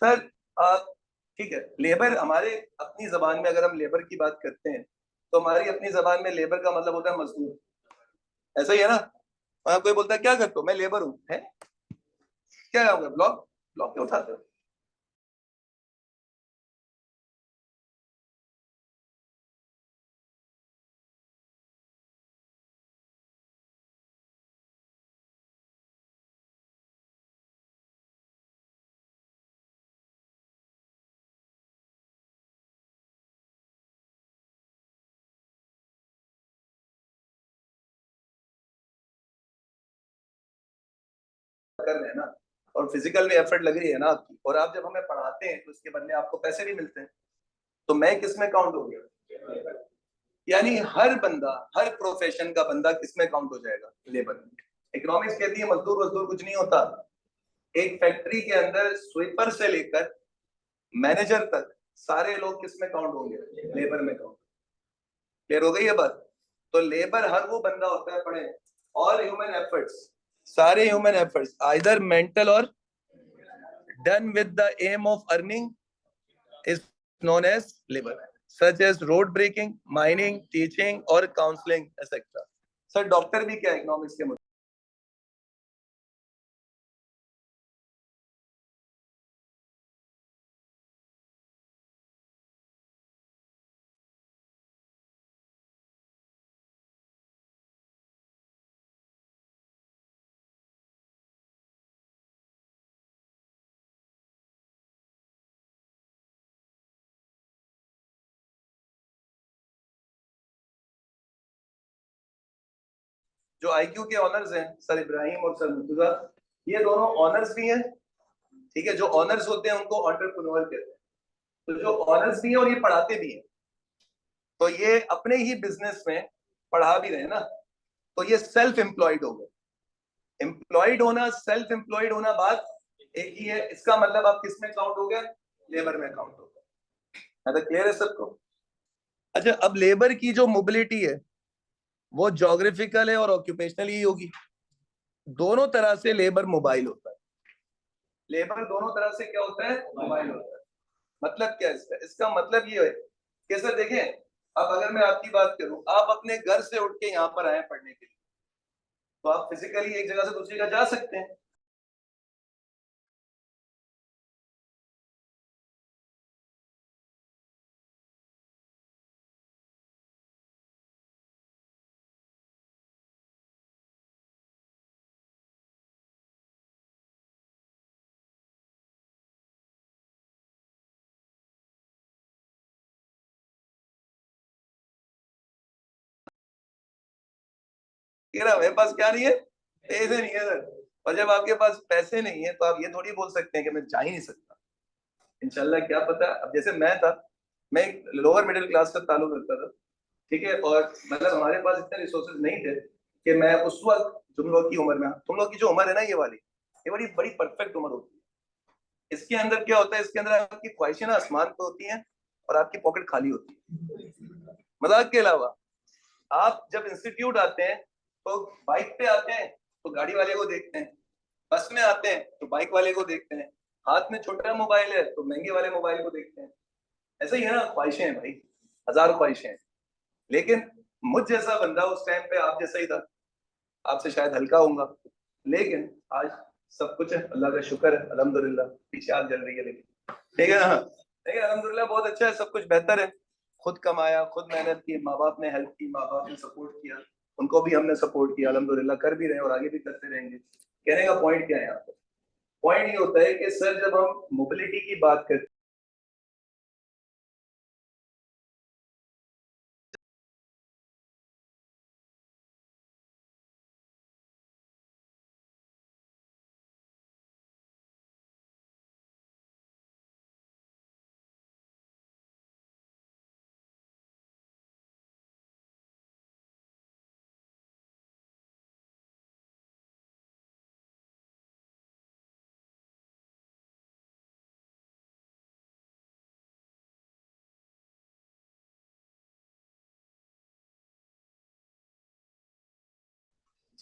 सर? आप ठीक है, लेबर हमारे अपनी जबान में, अगर हम लेबर की बात करते हैं तो हमारी अपनी जबान में लेबर का मतलब होता है मजदूर, ऐसा ही है ना? वहां कोई बोलता है क्या करते हो, मैं लेबर हूँ, है क्या होगा, ब्लॉक, ब्लॉक क्यों उठाते हो? कर रहे हैं ना, और फिजिकल में एफर्ट लग रही है ना आपकी, और आप जब हमें पढ़ाते हैं तो इसके बदले आपको पैसे भी मिलते हैं, तो मैं किस में काउंट हो गया? यानी हर बंदा, हर प्रोफेशन का बंदा किस में काउंट हो जाएगा? लेबर में। इकोनॉमिक्स कहती है मजदूर मजदूर कुछ नहीं होता। एक फैक्ट्री के अंदर स्वीपर से लेकर मैनेजर तक सारे लोग किस में काउंट होंगे? लेबर में काउंट। क्लियर हो गई ये बात? तो लेबर हर वो बंदा होता है, पढ़े, ऑल ह्यूमन एफर्ट्स, सारे ह्यूमन एफर्ट्स आइदर मेंटल और done with the aim of earning is known as labor, such as road breaking, mining, teaching or counseling, etc. Sir doctor भी क्या इकोनॉमिक्स के मुद्दे? जो आईक्यू के ऑनर्स हैं sir Ibrahim और सर मुर्तजा, ये दोनों ऑनर्स भी हैं, ठीक है, जो ऑनर्स होते हैं उनको एंटरप्रेन्योर कहते हैं। तो जो ऑनर्स भी हैं और ये पढ़ाते भी हैं, तो ये अपने ही बिजनेस में पढ़ा भी रहे हैं ना, तो ये सेल्फ एम्प्लॉयड हो गए। एम्प्लॉयड होना, सेल्फ एम्प्लॉयड होना बात एक ही है, इसका मतलब आप किस में काउंट हो गए? लेबर में काउंट हो गए। तो क्लियर है सबको? अच्छा, अब लेबर की जो मोबिलिटी है वो जोग्राफिकल है और ऑक्यूपेशनल ही होगी। दोनों तरह से लेबर मोबाइल होता है। लेबर दोनों तरह से क्या होता है? मोबाइल होता है। मतलब क्या है इसका? इसका मतलब ये है कि सर देखें, अब अगर मैं आपकी बात करूं, आप अपने घर से उठ के यहाँ पर आए पढ़ने के लिए, तो आप फिजिकली एक जगह से दूसरी जगह जा सकते हैं। कह रहा मेरे पास क्या नहीं है? पैसे नहीं है सर। और जब आपके पास पैसे नहीं है तो आप ये थोड़ी बोल सकते हैं कि मैं जा ही नहीं सकता। इंशाल्लाह क्या पता, अब जैसे मैं था, मैं एक लोअर मिडिल क्लास से ताल्लुक रखता था, ठीक है, और मतलब हमारे पास इतने रिसोर्सेज नहीं थे कि मैं उस वक्त तुम लोग की उम्र में, तुम लोग की जो उम्र है ना, ये वाली, ये बड़ी बड़ी परफेक्ट उम्र होती है। इसके अंदर क्या होता है, इसके अंदर आपकी ख्वाहिशें ना आसमान पे होती हैं और आपकी पॉकेट खाली होती है। मजाक के अलावा आप जब इंस्टीट्यूट आते हैं तो बाइक पे आते हैं तो गाड़ी वाले को देखते हैं, बस में आते हैं तो बाइक वाले को देखते हैं, हाथ में छोटा मोबाइल है तो महंगे वाले मोबाइल को देखते हैं। ऐसा ही है ना, ख्वाहिशें हैं भाई, हजारों ख्वाहिशें हैं। लेकिन मुझ जैसा बंदा उस टाइम पे आप जैसा ही था, आपसे शायद हल्का होऊंगा, लेकिन आज सब कुछ है, अल्लाह का शुक्र है, अल्हम्दुलिल्लाह। पीछे आग जल रही है लेकिन ठीक है ना, लेकिन अल्हम्दुलिल्लाह बहुत अच्छा है, सब कुछ बेहतर है। खुद कमाया, खुद मेहनत की, माँ बाप ने हेल्प की, माँ बाप ने सपोर्ट किया, उनको भी हमने सपोर्ट किया, अल्हम्दुलिल्लाह कर भी रहे हैं और आगे भी करते रहेंगे। कहने का पॉइंट क्या है यहाँ पर? पॉइंट ये होता है कि सर जब हम मोबिलिटी की बात करते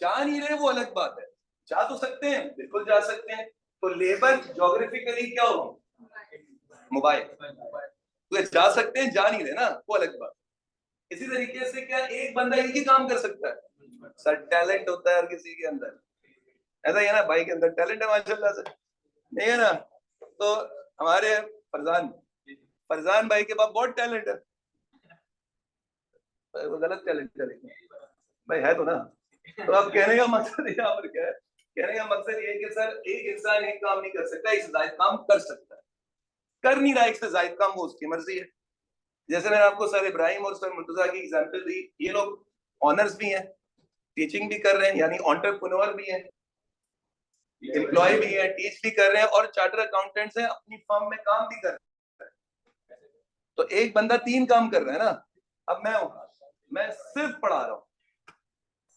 जा नहीं रहे वो अलग बात है, जा तो सकते हैं, बिल्कुल जा सकते हैं। तो लेबर जोग्राफिकली क्या होगी? मोबाइल। तो ये जा सकते हैं, जा नहीं रहे ना, वो अलग बात। इसी तरीके से क्या एक बंदा एक ही काम कर सकता है? सर टैलेंट होता है हर किसी के अंदर, ऐसा ही है ना, भाई के अंदर टैलेंट है माशाल्लाह से, नहीं है ना? तो हमारे फरजान फरजान भाई के पास बहुत टैलेंट है, वो गलत टैलेंट है लेकिन भाई है तो ना। तो अब कहने का मकसद यहाँ पर क्या है? कहने का मकसद ये है कि सर एक इंसान एक काम नहीं कर सकता, एक से ज्यादा काम कर सकता है, कर नहीं रहा एक से ज्यादा काम, वो उसकी मर्जी है। जैसे मैंने आपको सर इब्राहिम और सर मुर्तजा की एग्जांपल दी, ये लोग ऑनर्स भी हैं, टीचिंग भी कर रहे हैं, यानी एंटरप्रेन्योर भी हैं, एम्प्लॉय भी है, टीच भी कर रहे हैं, और चार्टर अकाउंटेंट्स हैं, अपनी फर्म में काम भी कर रहे हैं। तो एक बंदा तीन काम कर रहा है ना। अब मैं सिर्फ पढ़ा रहा हूँ,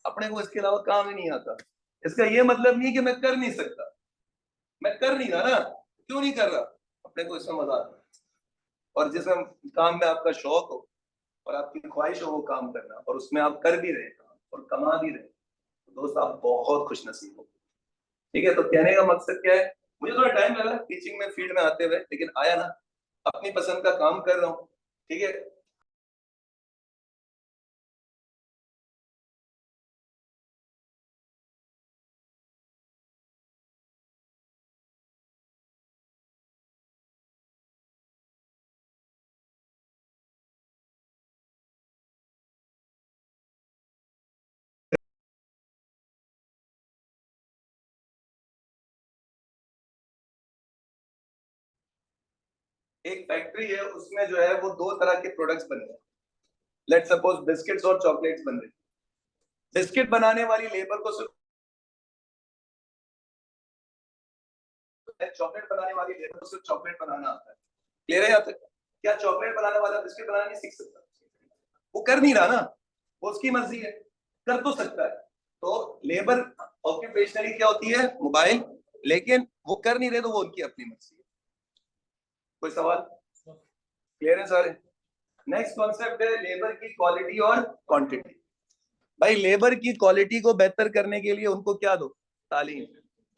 अपने को इसके अलावा काम ही नहीं आता। इसका ये मतलब नहीं कि मैं कर नहीं सकता, मैं कर नहीं रहा ना, क्यों नहीं कर रहा? अपने को इसमें मजा आता है। और जिस काम में आपका शौक हो और आपकी ख्वाहिश हो वो काम करना, और उसमें आप कर भी रहे काम और कमा भी रहे, तो दोस्त आप बहुत खुश नसीब हो। ठीक है, तो कहने का मकसद क्या है? मुझे थोड़ा टाइम लगा टीचिंग में फील्ड में आते हुए, लेकिन आया ना, अपनी पसंद का काम कर रहा हूँ। ठीक है, एक फैक्ट्री है, उसमें जो है वो दो तरह के प्रोडक्ट्स बन रहे हैं। लेट सपोज बिस्किट्स और चॉकलेट्स बन रहे हैं। बिस्किट बनाने वाली लेबर को सिर्फ, चॉकलेट बनाने वाली लेबर को सिर्फ चॉकलेट बनाना आता है। क्लियर है यहाँ तक? क्या चॉकलेट बनाने वाला बिस्किट बनाना नहीं सीख सकता? वो कर नहीं रहा ना, वो उसकी मर्जी है, कर तो सकता है। तो लेबर ऑक्यूपेशनली क्या होती है? मोबाइल। लेकिन वो कर नहीं रहे तो वो उनकी अपनी मर्जी है। कोई सवाल? क्लियर है सारे? नेक्स्ट कॉन्सेप्ट है लेबर की क्वालिटी और क्वांटिटी। भाई लेबर की क्वालिटी को बेहतर करने के लिए उनको क्या दो? तालीम,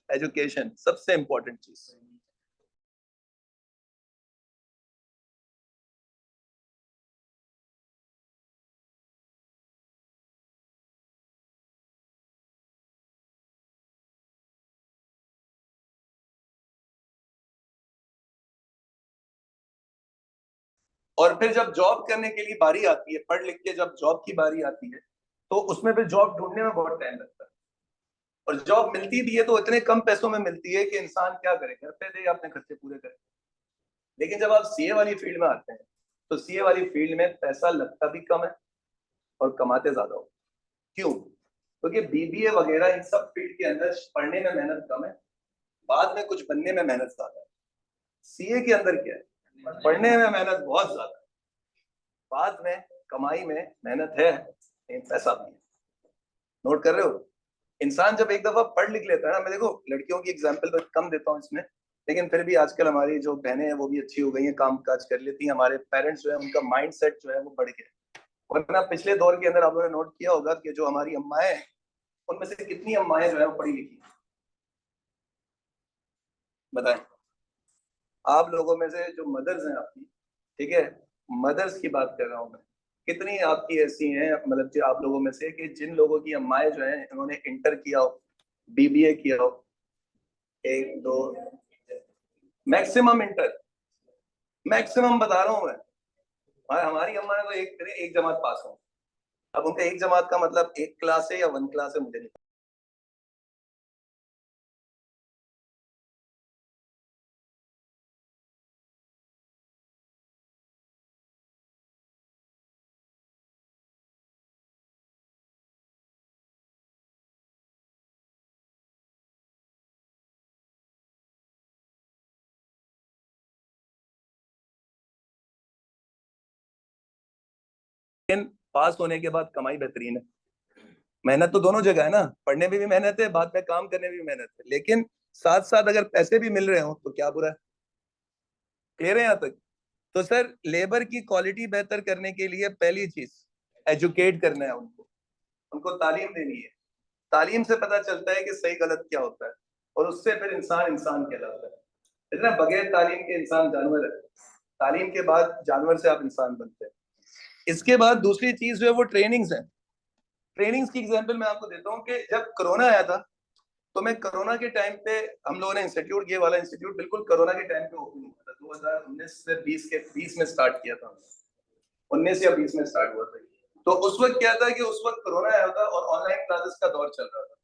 एजुकेशन, सबसे इंपॉर्टेंट चीज। और फिर जब जॉब करने के लिए बारी आती है, पढ़ लिख के जब जॉब की बारी आती है, तो उसमें फिर जॉब ढूंढने में बहुत टाइम लगता है। और जॉब मिलती भी है तो इतने कम पैसों में मिलती है कि इंसान क्या करे, घर पे दे अपने खर्चे पूरे करे। लेकिन जब आप सीए वाली फील्ड में आते हैं, तो सीए वाली फील्ड में पैसा लगता भी कम है और कमाते ज्यादा हो। क्यों? क्योंकि बीबीए वगैरह इन सब फील्ड के अंदर पढ़ने में मेहनत कम है, बाद में कुछ बनने में मेहनत ज्यादा है। सीए के अंदर क्या है? पढ़ने में मेहनत बहुत ज्यादा है, बाद में कमाई में मेहनत है लेकिन पैसा भी है। नोट कर रहे हो? इंसान जब एक दफा पढ़ लिख लेता है ना, मैं देखो लड़कियों की एग्जाम्पल तो कम देता हूँ इसमें, लेकिन फिर भी आजकल हमारी जो बहनें हैं वो भी अच्छी हो गई हैं, काम काज कर लेती हैं, हमारे पेरेंट्स जो है उनका माइंड सेट जो है वो बढ़ गया। वरना पिछले दौर के अंदर आप लोगों ने नोट किया होगा कि जो हमारी अम्माएं हैं उनमें से कितनी अम्माएं जो है वो पढ़ी लिखी? बताएं। आप लोगों में से जो मदर्स हैं आपकी, ठीक है, मदर्स की बात कर रहा हूं मैं, कितनी आपकी ऐसी हैं, मतलब जो आप लोगों में से कि जिन लोगों की अम्माएं जो हैं इन्होंने इंटर किया हो, बीबीए किया हो, एक दो, मैक्सिमम इंटर, मैक्सिमम बता रहा हूं मैं। और हमारी अम्मा ने तो एक जमात पास हो। अब उनका एक जमात का मतलब एक क्लास है या वन क्लास है मुझे नहीं। लेकिन पास होने के बाद कमाई बेहतरीन है। मेहनत तो दोनों जगह है ना, पढ़ने में भी मेहनत है, बाद में काम करने में भी मेहनत है, लेकिन साथ साथ अगर पैसे भी मिल रहे हो तो क्या बुरा है? क्लियर है यहाँ तक? तो सर लेबर की क्वालिटी बेहतर करने के लिए पहली चीज एजुकेट करना है उनको, उनको तालीम देनी है। तालीम से पता चलता है कि सही गलत क्या होता है, और उससे फिर इंसान इंसान कहलाता है। इतना बगैर तालीम के इंसान जानवर है, तालीम के बाद जानवर से आप इंसान बनते हैं। इसके बाद दूसरी चीज जो है वो ट्रेनिंग्स है। ट्रेनिंग्स की एग्जांपल मैं आपको देता हूँ कि जब कोरोना आया था, तो मैं कोरोना के टाइम पे, हम लोगों ने इंस्टीट्यूट, ये वाला इंस्टीट्यूट बिल्कुल कोरोना के टाइम पे ओपन हुआ था, 2019 से 20 के 20 में स्टार्ट किया था, 19 या 20 में स्टार्ट हुआ था। तो उस वक्त क्या था कि उस वक्त कोरोना आया था और ऑनलाइन क्लासेस का दौर चल रहा था।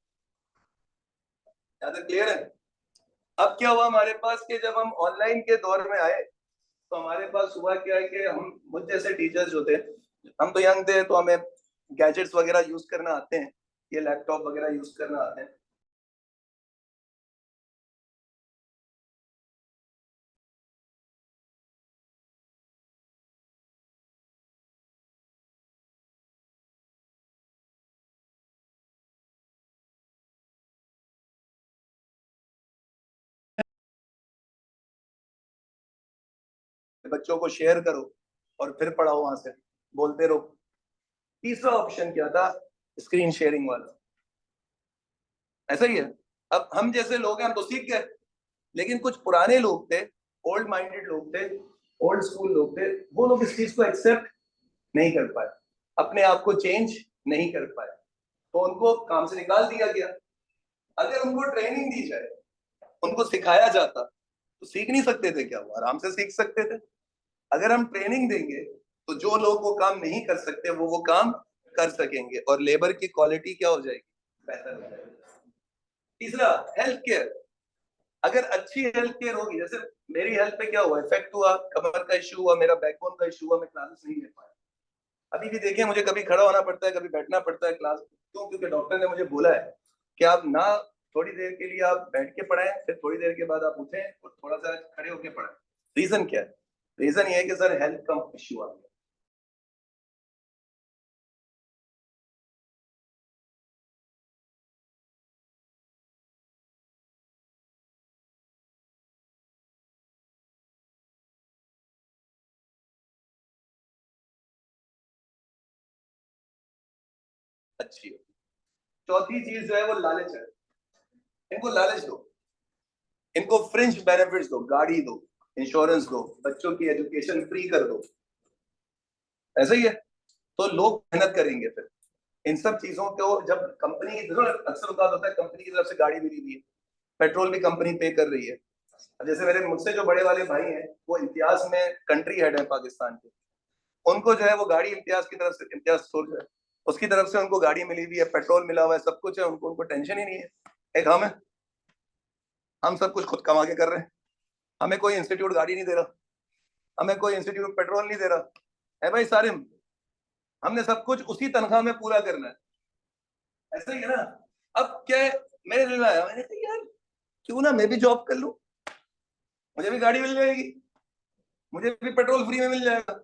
ज्यादा क्लियर है? अब क्या हुआ हमारे पास कि जब हम ऑनलाइन के दौर में आए, तो हमारे पास हुआ क्या है कि हम, मुझ जैसे टीचर्स जो थे, हम तो यंग थे, तो हमें गैजेट्स वगैरह यूज करना आते हैं, ये लैपटॉप वगैरह यूज करना आते हैं। बच्चों को शेयर करो और फिर पढ़ाओ वहां से, बोलते रहो। तीसरा ऑप्शन क्या था? स्क्रीन शेयरिंग वाला। ऐसा ही है। अब हम जैसे लोग हैं हम तो सीख गए, लेकिन कुछ पुराने लोग थे, ओल्ड माइंडेड लोग थे, ओल्ड स्कूल लोग थे, वो लोग इस चीज को एक्सेप्ट नहीं कर पाए, अपने आप को चेंज नहीं कर पाए, तो उनको काम से निकाल दिया गया। अगर उनको ट्रेनिंग दी जाए, उनको सिखाया जाता, तो सीख नहीं सकते थे क्या? वो आराम से सीख सकते थे। अगर हम ट्रेनिंग देंगे तो जो लोग वो काम नहीं कर सकते वो काम कर सकेंगे, और लेबर की क्वालिटी क्या हो जाएगी? बेहतर हो जाएगी। तीसरा, हेल्थ केयर। अगर अच्छी हेल्थ केयर होगी, जैसे मेरी हेल्थ पे क्या हुआ, इफेक्ट हुआ, कमर का इशू हुआ, मेरा बैकबोन का इशू हुआ, मैं क्लासेस नहीं ले पाया। अभी भी देखिए मुझे कभी खड़ा होना पड़ता है, कभी बैठना पड़ता है क्लास। क्यों? क्योंकि डॉक्टर ने मुझे बोला है कि आप ना, थोड़ी देर के लिए आप बैठ के पढ़ाएं, फिर थोड़ी देर के बाद आप उठें और थोड़ा सा खड़े होके पढ़ें। रीजन क्या है? रीजन ये है कि सर हेल्थ का इशू आ गया। अच्छी हो। चौथी चीज जो है वो लालच है। इनको लालच दो, इनको फ्रिंज बेनिफिट्स दो, गाड़ी दो, इंश्योरेंस दो, बच्चों की एजुकेशन फ्री कर दो। ऐसा ही है। तो लोग मेहनत करेंगे फिर। इन सब चीजों को जब कंपनी की तरफ, अक्सर बात होता है कंपनी की तरफ से गाड़ी मिली हुई है, पेट्रोल भी कंपनी पे कर रही है। अब जैसे मेरे मुझसे जो बड़े वाले भाई हैं, वो इम्तियाज में कंट्री हेड है पाकिस्तान के, उनको जो है वो गाड़ी इम्तियाज की तरफ से, इम्तियाज सोच है, उसकी तरफ से उनको गाड़ी मिली हुई है, पेट्रोल मिला हुआ है, सब कुछ है, उनको उनको टेंशन ही नहीं है। एक हम है, हम सब कुछ खुद कमा के कर रहे हैं, हमें कोई इंस्टीट्यूट गाड़ी नहीं दे रहा, हमें कोई इंस्टीट्यूट पेट्रोल नहीं दे रहा है भाई सारिम। हमने सब कुछ उसी तनख्वाह में पूरा करना है। ऐसा ही है ना? अब क्या है, मेरे दिल में आया, मैंने कहा यार क्यों ना मैं भी जॉब कर लूं, मुझे भी गाड़ी मिल जाएगी, मुझे भी पेट्रोल फ्री में मिल जाएगा,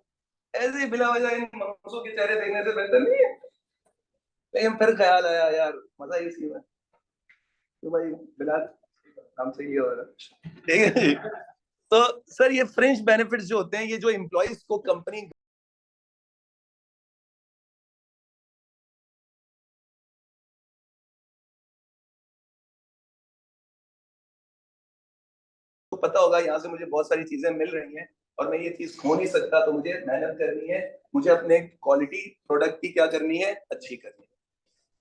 ऐसे ही बिला वजह इन मनुष्यों के चेहरे देखने से बेहतर नहीं है। लेकिन फिर ख्याल आया यार मजा ही इसी में, तो भाई बिलाल काम सही है और ठीक है जी। तो सर ये फ्रिंज बेनिफिट्स जो होते हैं, ये जो एम्प्लॉइज को कंपनी को पता होगा यहाँ से मुझे बहुत सारी चीजें मिल रही हैं और मैं ये चीज खो नहीं सकता, तो मुझे मेहनत करनी है, मुझे अपने क्वालिटी प्रोडक्ट की क्या करनी है, अच्छी करनी है।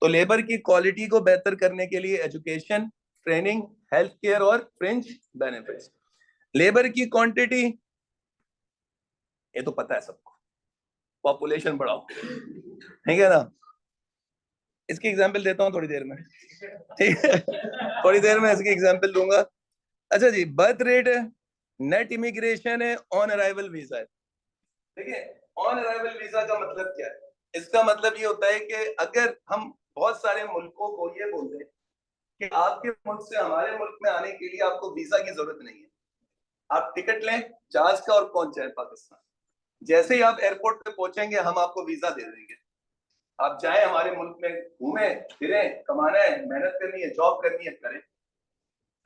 तो लेबर की क्वालिटी को बेहतर करने के लिए एजुकेशन, ट्रेनिंग, हेल्थ केयर और फ्रिंज बेनिफिट्स। लेबर की क्वांटिटी ये तो पता है सबको, पॉपुलेशन बढ़ाओ, ठीक है ना। इसकी एग्जांपल देता हूँ थोड़ी देर में, ठीक है, थोड़ी देर में इसकी एग्जांपल दूंगा। अच्छा जी, बर्थ रेट है, नेट इमिग्रेशन है, ऑन अराइवल वीजा है। देखिए, ऑन अराइवल वीजा का मतलब क्या है? इसका मतलब ये होता है कि अगर हम बहुत सारे मुल्कों को ये बोल दें कि आपके मुल्क से हमारे मुल्क में आने के लिए आपको वीजा की जरूरत नहीं है, आप टिकट लें जहाज का और पहुंच जाए पाकिस्तान। जैसे ही आप एयरपोर्ट पे पहुंचेंगे हम आपको वीजा दे देंगे, आप जाए हमारे मुल्क में, घूमे फिरे, कमाना है, मेहनत करनी है, जॉब करनी है, करें।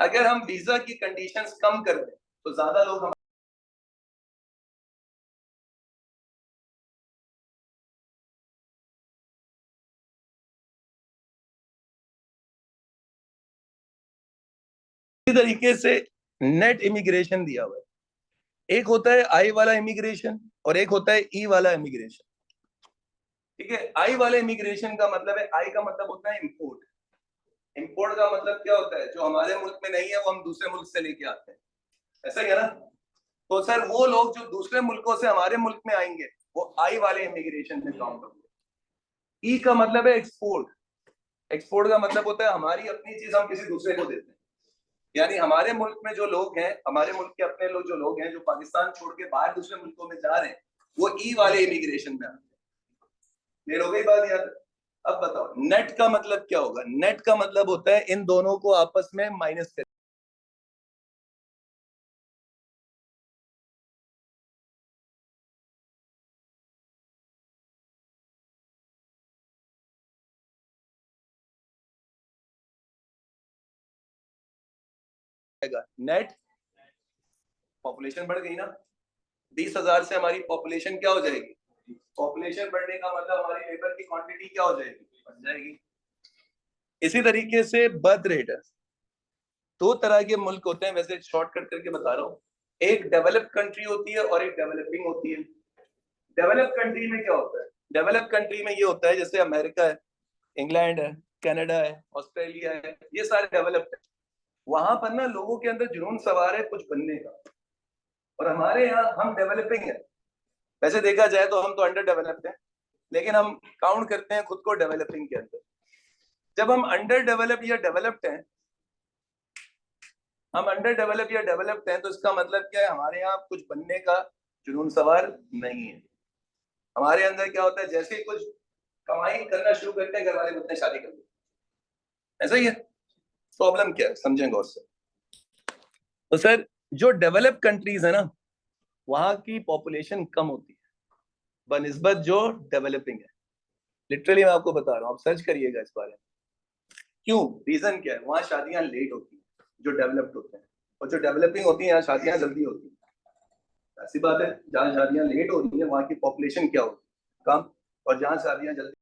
अगर हम वीजा की कंडीशंस कम कर दें तो ज्यादा लोग हम इसी तरीके से नेट इमिग्रेशन दिया हुआ है। एक होता है आई वाला इमिग्रेशन और एक होता है ई वाला इमिग्रेशन। ठीक है, आई वाले इमिग्रेशन का मतलब है, आई का मतलब होता है इंपोर्ट। इंपोर्ट का मतलब क्या होता है? जो हमारे मुल्क में नहीं है वो हम दूसरे मुल्क से लेके आते हैं, ऐसा ही है ना। तो सर वो लोग जो दूसरे मुल्कों से हमारे मुल्क में आएंगे वो आई वाले इमिग्रेशन में काउंट होंगे। ई का मतलब है एक्सपोर्ट। एक्सपोर्ट का मतलब होता है हमारी अपनी चीज हम किसी दूसरे को देते हैं। यानी हमारे मुल्क में जो लोग हैं, हमारे मुल्क के अपने लोग जो लोग हैं जो पाकिस्तान छोड़ के बाहर दूसरे मुल्कों में जा रहे हैं, वो ई वाले इमिग्रेशन में आते हैं। क्लियर हो गई बात यार? अब बताओ नेट का मतलब क्या होगा? नेट का मतलब होता है इन दोनों को आपस में माइनस करेगा। नेट पॉपुलेशन बढ़ गई ना, 20,000 से हमारी पॉपुलेशन क्या हो जाएगी? पॉपुलेशन बढ़ने का मतलब हमारी लेबर की क्वांटिटी क्या हो जाएगी? बढ़ जाएगी। इसी तरीके से बर्थ रेट है। दो तरह के मुल्क होते हैं, वैसे शॉर्टकट करके बता रहा हूँ। एक डेवलप्ड कंट्री होती है और एक डेवलपिंग होती है। डेवलप्ड कंट्री में क्या होता है? डेवलप्ड कंट्री में ये होता है जैसे अमेरिका है, इंग्लैंड है, कनाडा है, ऑस्ट्रेलिया है, ये सारे डेवलप्ड है। वहां पर ना लोगों के अंदर जुनून सवार है कुछ बनने का, और हमारे यहाँ हम डेवलपिंग है। वैसे देखा जाए तो हम तो अंडर डेवलप्ड हैं, लेकिन हम काउंट करते हैं खुद को डेवलपिंग के अंदर। जब हम अंडर डेवलप या डेवलप्ड हैं, हम अंडर डेवलप या डेवलप्ड हैं, तो इसका मतलब क्या है? हमारे यहाँ कुछ बनने का जुनून सवार नहीं है। हमारे अंदर क्या होता है, जैसे ही कुछ कमाई करना शुरू करते हैं घर वाले बोलते हैं शादी कर लो। ऐसा ही है। प्रॉब्लम क्या है समझेंगे गौर से। तो सर जो डेवलप कंट्रीज है ना, वहां की पॉपुलेशन कम होती है बनिस्बत जो डेवलपिंग है। लिटरली मैं आपको बता रहा हूँ, आप सर्च करिएगा इस बारे में। क्यों? रीजन क्या है? वहां शादियां लेट होती हैं जो डेवलप्ड होते हैं, और जो डेवलपिंग होती है यहाँ शादियां जल्दी होती हैं। ऐसी बात है, जहाँ शादियां लेट होती है वहां की पॉपुलेशन क्या होती है? कम। और जहाँ शादियां जल्दी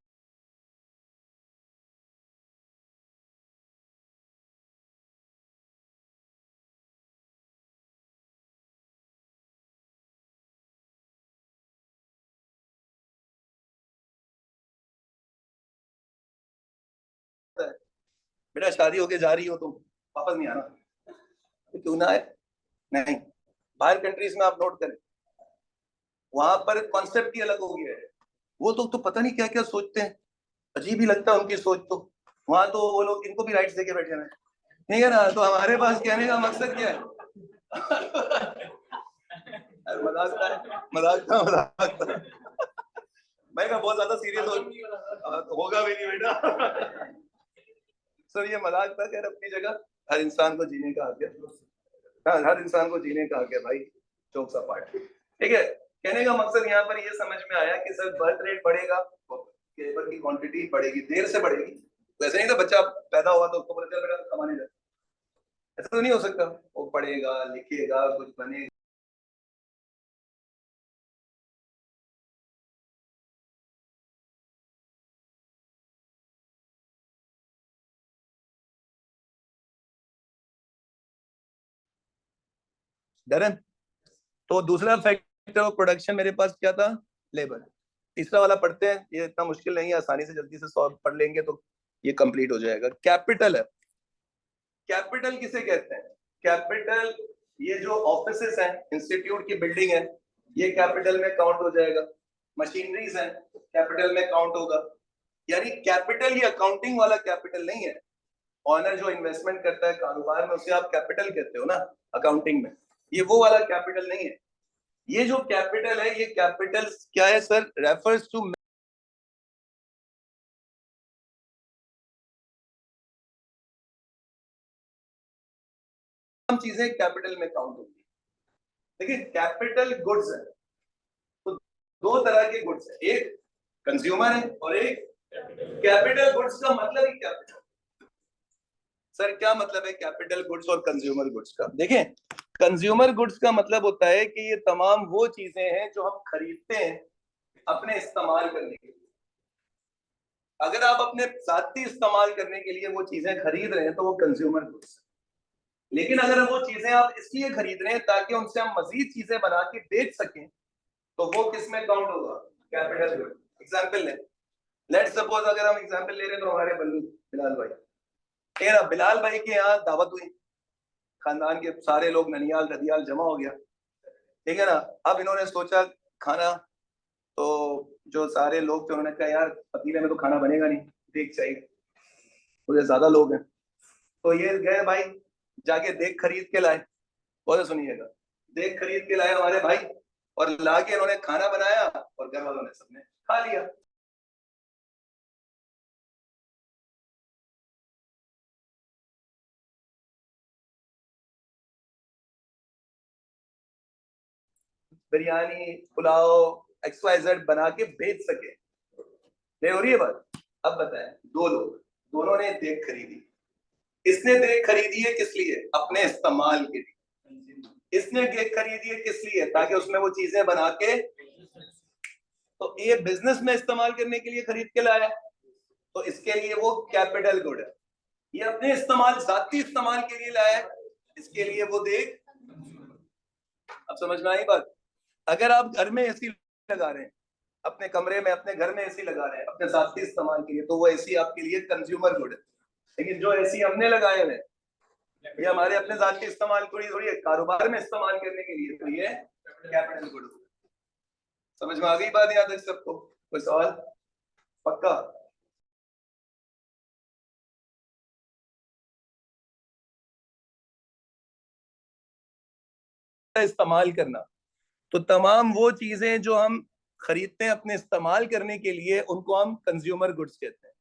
होता है, बेटा शादी होके जा रही हो तुम, वापस नहीं आना। तो क्यों ना आए? नहीं। बाहर कंट्रीज में आप नोट करें, वहां पर कॉन्सेप्ट ही अलग हो गया है। वो तो पता नहीं क्या क्या सोचते हैं, अजीब ही लगता है उनकी सोच तो। वहां तो वो लोग इनको भी राइट्स देके बैठे हैं, ठीक है ना। तो हमारे पास कहने का मकसद क्या है? मजाक था, मजाक था, मजाक था। मैं क्या बहुत ज्यादा सीरियस होगा भी नहीं बेटा। सर ये मजाक था, खैर अपनी जगह। हर इंसान को जीने का हक है। हाँ, हर इंसान को जीने का हक है भाई, जोक्स अपार्ट, ठीक है। कहने का मकसद यहाँ पर ये समझ में आया कि सर बर्थ रेट बढ़ेगा, लेबर की क्वांटिटी बढ़ेगी, देर से बढ़ेगी। वैसे नहीं तो बच्चा पैदा हुआ तो उसको पता चल बेटा कमाने जाए, ऐसा तो नहीं हो सकता। वो पढ़ेगा लिखेगा कुछ बनेगा। डरन। तो दूसरा फैक्टर ऑफ प्रोडक्शन मेरे पास क्या था? लेबर। तीसरा वाला पढ़ते हैं, ये इतना मुश्किल नहीं है, आसानी से जल्दी से सॉल्व पढ़ लेंगे तो ये कंप्लीट हो जाएगा। कैपिटल है। कैपिटल किसे कहते हैं? कैपिटल ये जो ऑफिसेस हैं, इंस्टीट्यूट की बिल्डिंग है, ये कैपिटल में काउंट हो जाएगा। मशीनरीज हैं, कैपिटल में काउंट होगा। यानी कैपिटल ये अकाउंटिंग वाला कैपिटल नहीं है। ऑनर जो इन्वेस्टमेंट करता है कारोबार में उसे आप कैपिटल कहते हो ना अकाउंटिंग में, ये वो वाला कैपिटल नहीं है। ये जो कैपिटल है, ये कैपिटल क्या है सर? रेफर्स टू चीजें कैपिटल में काउंट होती है। देखिए कैपिटल गुड्स है, तो दो तरह के गुड्स है, एक कंज्यूमर है और एक कैपिटल गुड्स। का मतलब ही कैपिटल। सर क्या मतलब है कैपिटल गुड्स और कंज्यूमर गुड्स का? देखें, कंज्यूमर गुड्स का मतलब होता है कि ये तमाम वो चीजें हैं जो हम खरीदते हैं अपने इस्तेमाल करने के लिए। अगर आप अपने जाती इस्तेमाल करने के लिए वो चीजें खरीद रहे हैं तो वो कंज्यूमर गुड्स। लेकिन अगर वो चीजें आप इसलिए खरीद रहे हैं ताकि उनसे हम मजीद चीजें बना के बेच सकें तो वो किस में काउंट होगा? Capital good. एग्जाम्पल लें, लेट सपोज अगर हम एग्जाम्पल ले रहे हैं तो हमारे बल्लू बिलाल भाई, ठीक है ना, बिलाल भाई के यहाँ दावत हुई, खानदान के सारे लोग ननियाल रदियाल जमा हो गया, ठीक है ना। अब इन्होंने सोचा खाना, तो जो सारे लोग थे उन्होंने कहा यार पतीले में तो खाना बनेगा नहीं, देख चाहिए, मुझे ज्यादा लोग हैं। तो ये गए भाई, जाके देख खरीद के लाए। बहुत सुनिएगा, देख खरीद के लाए हमारे भाई, और लाके इन्होंने खाना बनाया और घर वालों ने सबने खा लिया। बिरयानी पुलाव XYZ बना के बेच सके, नहीं हो रही है बात? अब बताएं, दो लोग, दोनों ने देख खरीदी। इसने देख खरीदी है किस लिए? अपने इस्तेमाल के लिए। इसने देख खरीदी है किस लिए? ताकि उसमें वो चीजें बना के, तो ये बिजनेस में इस्तेमाल करने के लिए खरीद के लाया, तो इसके लिए वो कैपिटल गुड है। ये अपने इस्तेमाल जाती इस्तेमाल के लिए लाया है, इसके लिए वो देख। अब समझ में आई बात? अगर आप घर में एसी लगा रहे हैं, अपने कमरे में अपने घर में एसी लगा रहे हैं अपने जाती इस्तेमाल के लिए, तो वो एसी आपके लिए कंज्यूमर गुड है। लेकिन जो एसी हमने लगाए हुए ये हमारे अपने जाती इस्तेमाल को थोड़ी है, कारोबार में इस्तेमाल करने के लिए, तो ये कैपिटल गुड। समझ में आ गई बात यहाँ तक सबको? कोई सवाल? पक्का? इस्तेमाल करना, तो तमाम वो चीजें जो हम खरीदते हैं अपने इस्तेमाल करने के लिए उनको हम कंज्यूमर गुड्स कहते हैं।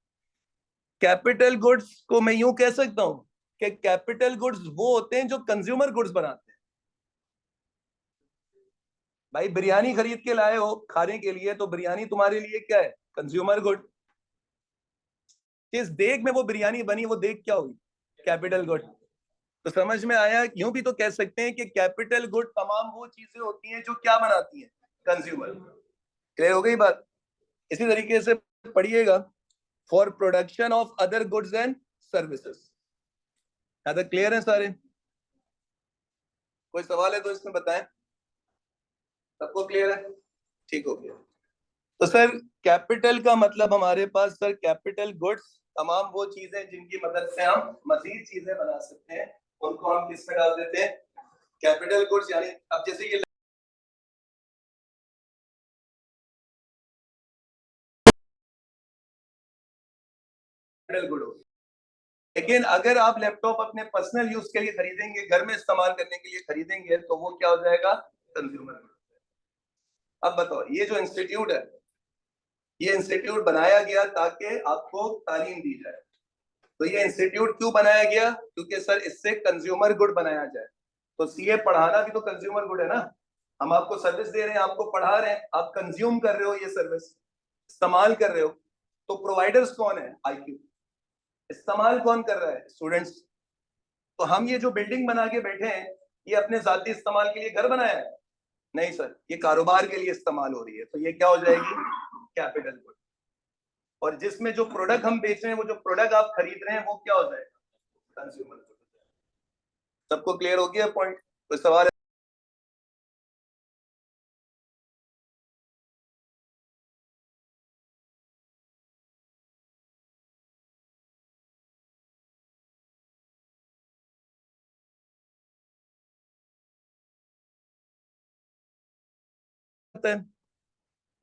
कैपिटल गुड्स को मैं यूं कह सकता हूं कि कैपिटल गुड्स वो होते हैं जो कंज्यूमर गुड्स बनाते हैं। भाई बिरयानी खरीद के लाए हो खाने के लिए, तो बिरयानी तुम्हारे लिए क्या है? Consumer good. किस देख में वो बिरयानी बनी, वो देख क्या हुई? Capital good. तो समझ में आया? यूं भी तो कह सकते हैं कि कैपिटल गुड तमाम वो चीजें होती हैं जो क्या बनाती हैं? कंज्यूमर। क्लियर हो गई बात? इसी तरीके से पढ़िएगा, for production of other goods and services. यहाँ तक क्लियर है सारे? कोई सवाल है तो इसमें बताएं। सबको क्लियर है? ठीक हो गया। तो सर कैपिटल का मतलब हमारे पास सर कैपिटल गुड्स तमाम वो चीजें जिनकी मदद से हम मजीद चीजें बना सकते हैं, उनको हम किस में डाल देते हैं? Capital goods. यानी अब जैसे ये कैपिटल गुड हो, लेकिन अगर आप लैपटॉप अपने पर्सनल यूज के लिए खरीदेंगे, घर में इस्तेमाल करने के लिए खरीदेंगे, तो वो क्या हो जाएगा? Consumer good. अब बताओ, ये जो इंस्टीट्यूट है, ये इंस्टीट्यूट बनाया गया ताकि आपको तालीम दी जाए। तो ये इंस्टीट्यूट क्यों बनाया गया? क्योंकि सर इससे कंज्यूमर गुड बनाया जाए। तो सीए पढ़ाना भी तो कंज्यूमर गुड है ना। हम आपको सर्विस दे रहे हैं, आपको पढ़ा रहे हैं, आप कंज्यूम कर रहे हो ये सर्विस, इस्तेमाल कर रहे हो। तो प्रोवाइडर्स कौन है? आईक्यू। इस्तेमाल कौन कर रहा है? स्टूडेंट्स। तो हम ये जो बिल्डिंग बना के बैठे हैं, ये अपने जाती इस्तेमाल के लिए घर बनाया है? नहीं सर, ये कारोबार के लिए इस्तेमाल हो रही है। तो ये क्या हो जाएगी? Capital good. और जिसमें जो प्रोडक्ट हम बेच रहे हैं, वो जो प्रोडक्ट आप खरीद रहे हैं, वो क्या हो जाएगा? Consumer good. सबको क्लियर हो गया पॉइंट? कोई सवाल है?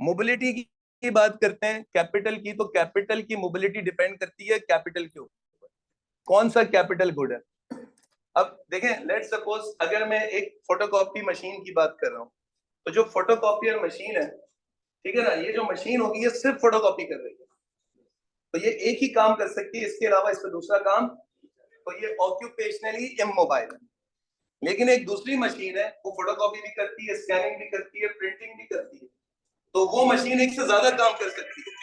मोबिलिटी की बात करते हैं, कैपिटल की। तो कैपिटल की मोबिलिटी डिपेंड करती है कैपिटल के ऊपर। कौन सा कैपिटल गुड है? अब देखें, लेट्स सपोज अगर मैं एक फोटोकॉपी मशीन की बात कर रहा हूँ, तो जो फोटोकॉपियर मशीन है, ठीक है ना, ये जो मशीन होगी ये सिर्फ फोटोकॉपी कर रही है, तो ये एक ही काम कर सकती है, इसके अलावा इस पर दूसरा काम। तो ये ऑक्यूपेशनली इमोबाइल है। लेकिन एक दूसरी मशीन है, वो फोटोकॉपी भी करती है, स्कैनिंग भी करती है, प्रिंटिंग भी करती है, तो वो मशीन एक से ज्यादा काम कर सकती है।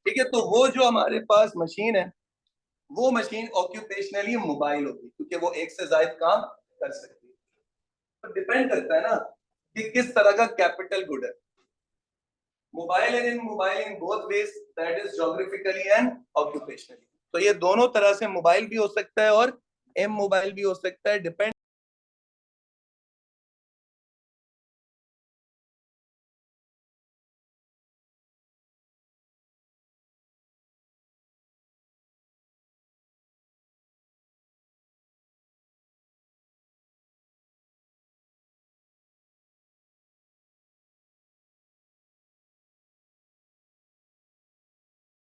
ठीक है, तो वो जो हमारे पास मशीन है, वो मशीन ऑक्यूपेशनली मोबाइल होगी, क्योंकि वो एक से ज्यादा काम कर सकती है। तो डिपेंड करता है ना कि किस तरह का कैपिटल गुड है। Mobile and immobile in both ways, that is geographically and occupationally. तो ये दोनों तरह से मोबाइल भी हो सकता है और एम मोबाइल भी हो सकता है, डिपेंड।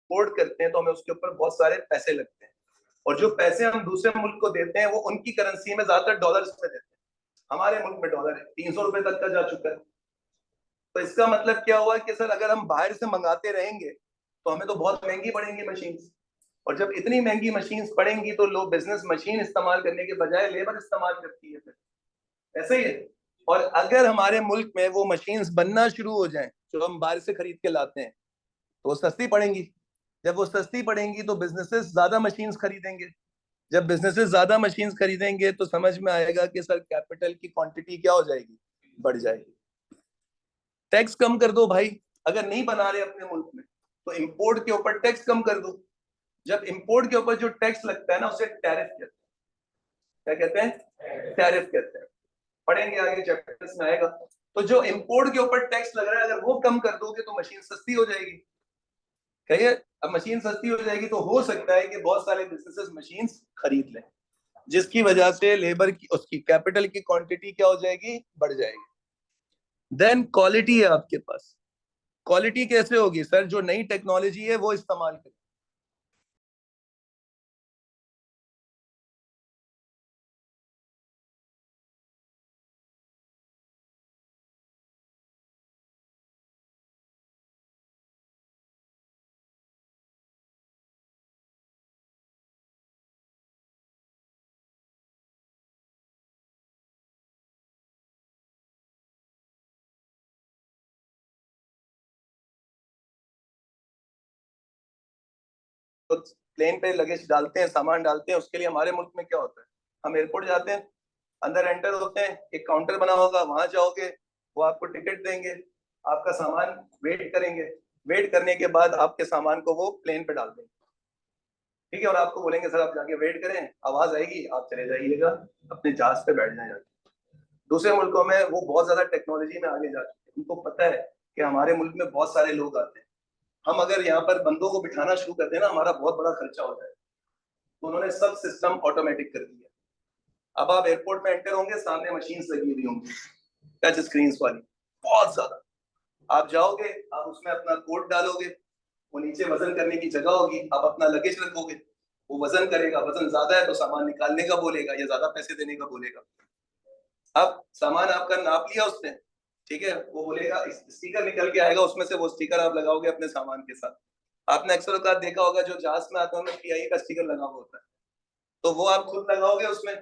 एक्सपोर्ट करते हैं तो हमें उसके ऊपर बहुत सारे पैसे लगते हैं, और जो पैसे हम दूसरे मुल्क को देते हैं वो उनकी करेंसी में, ज्यादातर डॉलर्स में देते हैं। हमारे मुल्क में डॉलर है 300 रुपए तक का जा चुका है। तो इसका मतलब क्या हुआ कि सर अगर हम बाहर से मंगाते रहेंगे तो हमें तो बहुत महंगी पड़ेंगी मशीन, और जब इतनी महंगी मशीन पड़ेंगी तो लोग बिजनेस मशीन इस्तेमाल करने के बजाय लेबर इस्तेमाल करती है, फिर ऐसे ही है। और अगर हमारे मुल्क में वो मशीन्स बनना शुरू हो जाएं जो हम बाहर से खरीद के लाते हैं, तो वो सस्ती पड़ेंगी। जब वो सस्ती पड़ेंगी तो बिजनेसेस ज्यादा मशीन्स खरीदेंगे। जब बिजनेसेस ज्यादा मशीन्स खरीदेंगे तो समझ में आएगा कि सर कैपिटल की क्वांटिटी क्या हो जाएगी? बढ़ जाएगी। टैक्स कम कर दो भाई। अगर नहीं बना रहे अपने मुल्क में, तो इंपोर्ट के ऊपर टैक्स कम कर दो। जब इंपोर्ट के ऊपर जो टैक्स लगता है ना, उसे टैरिफ कहते हैं। क्या कहते हैं? टैरिफ कहते हैं। पढ़ेंगे आगे चैप्टर्स में आएगा। तो जो इंपोर्ट के ऊपर टैक्स लग रहा है, अगर वो कम कर दोगे तो मशीन सस्ती हो जाएगी। कहिए, अब मशीन सस्ती हो जाएगी तो हो सकता है कि बहुत सारे बिजनेसेस मशीन खरीद लें, जिसकी वजह से लेबर की, उसकी कैपिटल की क्वांटिटी क्या हो जाएगी? बढ़ जाएगी। देन क्वालिटी है आपके पास। क्वालिटी कैसे होगी सर? जो नई टेक्नोलॉजी है वो इस्तेमाल करें। तो प्लेन पे लगेज डालते हैं, सामान डालते हैं, उसके लिए हमारे मुल्क में क्या होता है? हम एयरपोर्ट जाते हैं, अंदर एंटर होते हैं, एक काउंटर बना होगा, वहां जाओगे, वो आपको टिकट देंगे, आपका सामान वेट करेंगे, वेट करने के बाद आपके सामान को वो प्लेन पे डाल देंगे। ठीक है, और आपको बोलेंगे सर आप जाके वेट करें, आवाज आएगी, आप चले जाइएगा, अपने जहाज पे बैठ जाए जाके। दूसरे मुल्कों में वो बहुत ज्यादा टेक्नोलॉजी में आगे जा चुके हैं, उनको पता है कि हमारे मुल्क में बहुत सारे लोग आते हैं, हम अगर यहाँ पर बंदों को बिठाना शुरू कर दें ना, हमारा बहुत बड़ा खर्चा होता है। तो उन्होंने सब सिस्टम ऑटोमेटिक कर दिया। अब आप एयरपोर्ट में एंटर होंगे, सामने मशीन लगी हुई होंगी, टच स्क्रीन वाली, बहुत ज्यादा। आप जाओगे, आप उसमें अपना कोड डालोगे, वो नीचे वजन करने की जगह होगी, आप अपना लगेज रखोगे, वो वजन करेगा, वजन ज्यादा है तो सामान निकालने का बोलेगा या ज्यादा पैसे देने का बोलेगा। अब सामान आपका नाप लिया उसने, ठीक है, वो बोलेगा, स्टिकर निकल के आएगा, उसमें से वो स्टिकर आप लगाओगे अपने सामान के साथ। आपने अक्सर औकात देखा होगा जो जहाज में आता है उनमें पीआई का स्टिकर लगा हुआ होता है, तो वो आप खुद लगाओगे उसमें,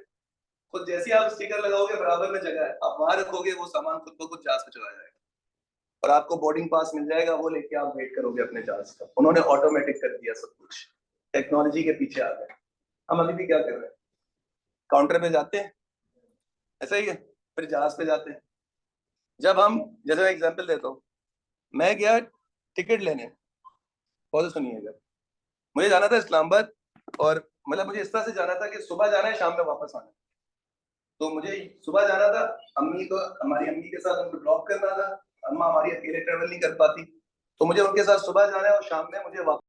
खुद जैसे ही आप स्टिकर लगाओगे बराबर में जगह है, आप वहां रखोगे, वो सामान खुद ब खुद जहाज पे चला जाएगा और आपको बोर्डिंग पास मिल जाएगा, वो लेके आप वेट करोगे अपने जहाज का। उन्होंने ऑटोमेटिक कर दिया सब कुछ, टेक्नोलॉजी के पीछे आ गए। हम अभी भी क्या कर रहे हैं, काउंटर पे जाते हैं, ऐसा ही है, फिर जहाज पे जाते हैं। जब हम, जैसे मैं एग्जांपल देता हूँ, मैं गया टिकट लेने, बहुत सुनिएगा, मुझे जाना था इस्लामाबाद, और मतलब मुझे इस तरह से जाना था कि सुबह जाना है, शाम में वापस आना है। तो मुझे सुबह जाना था, अम्मी को, हमारी अम्मी के साथ उनको ड्रॉप करना था, अम्मा हमारी अकेले ट्रेवल नहीं कर पाती, तो मुझे उनके साथ सुबह जाना है और शाम में मुझे वापस।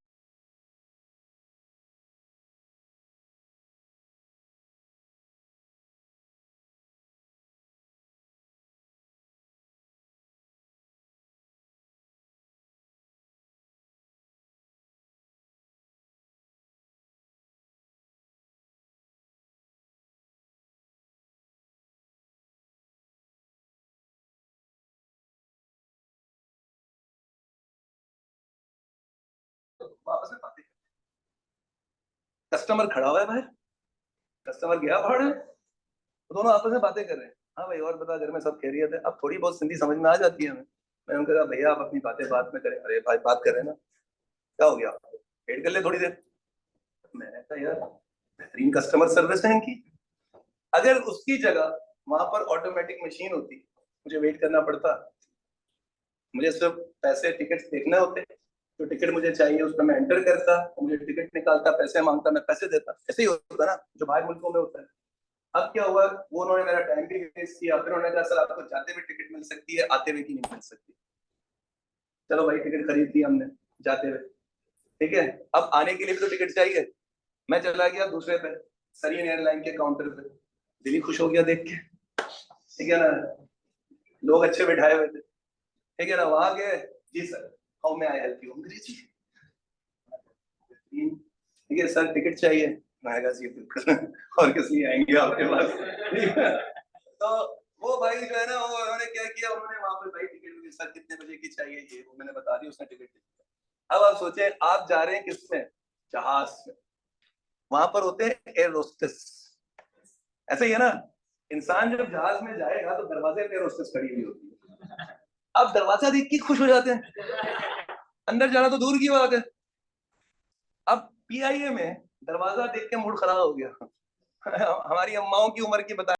वापस में बातें, कस्टमर खड़ा हुआ है बाहर, कस्टमर गया बाहर है, तो दोनों आपस में बातें कर रहे हैं। हाँ भाई, और बता, घर में सब खैरियत है? अब थोड़ी बहुत सिंधी समझ में आ जाती है हमें। मैं उनका कहा, भैया आप अपनी बातें बात में करें। अरे भाई, बात कर रहे हैं ना, क्या हो गया, वेट कर ले थोड़ी देर। मैंने कहा यार, बेहतरीन कस्टमर सर्विस है इनकी। अगर उसकी जगह वहां पर ऑटोमेटिक मशीन होती, मुझे वेट करना पड़ता, मुझे सिर्फ पैसे टिकट देखने होते, जो टिकट मुझे चाहिए उसमें मैं एंटर करता, मुझे टिकट निकालता, पैसे मांगता, मैं पैसे देता। ऐसे ही होता ना जो बाहर मुल्कों में होता है। अब क्या हुआ, वो उन्होंने मेरा टाइम भी वेस्ट किया, फिर उन्होंने कहा सर आपको जाते हुए टिकट मिल सकती है, आते हुए की नहीं मिल सकती। चलो भाई, टिकट खरीद ली हमने जाते हुए, ठीक है। अब आने के लिए भी तो टिकट चाहिए। मैं चला गया दूसरे पे, सरियन एयरलाइन के काउंटर पे, दिल ही खुश हो गया देख के, ठीक है ना, लोग अच्छे बैठाए हुए थे, ठीक है ना। वहां गए, जी sir, how may I help you, अंग्रेजी, ठीक है सर टिकट चाहिए, मैं कहा जी बिल्कुल, और किस लिए आएंगे आपके पास। तो वो भाई जो है ना, वो उन्होंने क्या किया, उन्होंने वहां पे भाई टिकट, सर कितने बजे की चाहिए, ये वो मैंने बता दी, उसने टिकट दे दिया। अब आप सोचें, आप जा रहे हैं किसमें, जहाज में, वहां पर होते हैं एयर होस्टेस, ऐसे ही है ना। इंसान जब जहाज में जाएगा तो दरवाजे पे एयर होस्टेस खड़ी हुई होती है, आप दरवाजा देख के खुश हो जाते हैं, अंदर जाना तो दूर की बात है। अब पीआईए में दरवाजा देख के मूड खराब हो गया। हमारी अम्माओं की उम्र की बता,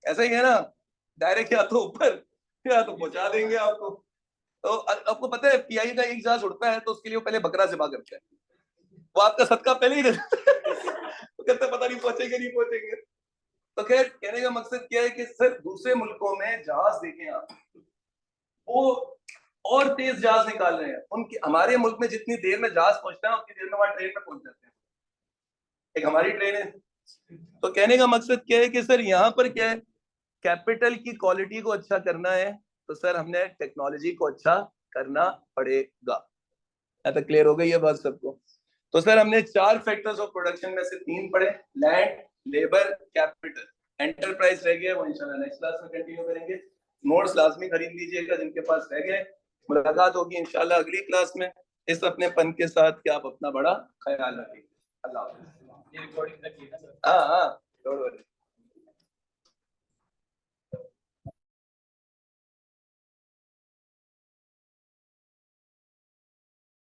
ऐसा ही है ना, डायरेक्ट या तो ऊपर या तो पहुंचा देंगे आपको। तो आपको पता है पीआई का एक जहाज उड़ता है तो उसके लिए वो पहले बकरा ज़िबा करते हैं, वो आपका सदका पहले ही दे देते हैं। वो कहते हैं पता नहीं पहुंचेंगे नहीं पहुंचेंगे। तो खैर, कहने का मकसद क्या है कि सर दूसरे मुल्कों में जहाज देखें आप, वो और तेज जहाज निकाल रहे हैं उनकी, हमारे मुल्क में जितनी देर में जहाज पहुंचता है उतनी देर में वहां ट्रेन में पहुंच जाते हैं, एक हमारी ट्रेन है। तो कहने का मकसद क्या है कि सर यहाँ पर क्या है, कैपिटल की क्वालिटी को अच्छा करना है तो सर हमने टेक्नोलॉजी को अच्छा करना पड़ेगा। यहाँ तक क्लियर हो गई है बात सबको? तो सर हमने 4 फैक्टर्स ऑफ प्रोडक्शन में से 3 पढ़े, लैंड, लेबर, कैपिटल। एंटरप्राइज रह गया, वो इंशाल्लाह नेक्स्ट क्लास में कंटिन्यू करेंगे। नोट्स लाजमी खरीद लीजिएगा जिनके पास रह गए। मुलाकात होगी इंशाल्लाह अगली क्लास में, इस अपने पन के साथ कि आप अपना बड़ा ख्याल रखिए। अल्लाह हाफिज़। हाँ हाँ,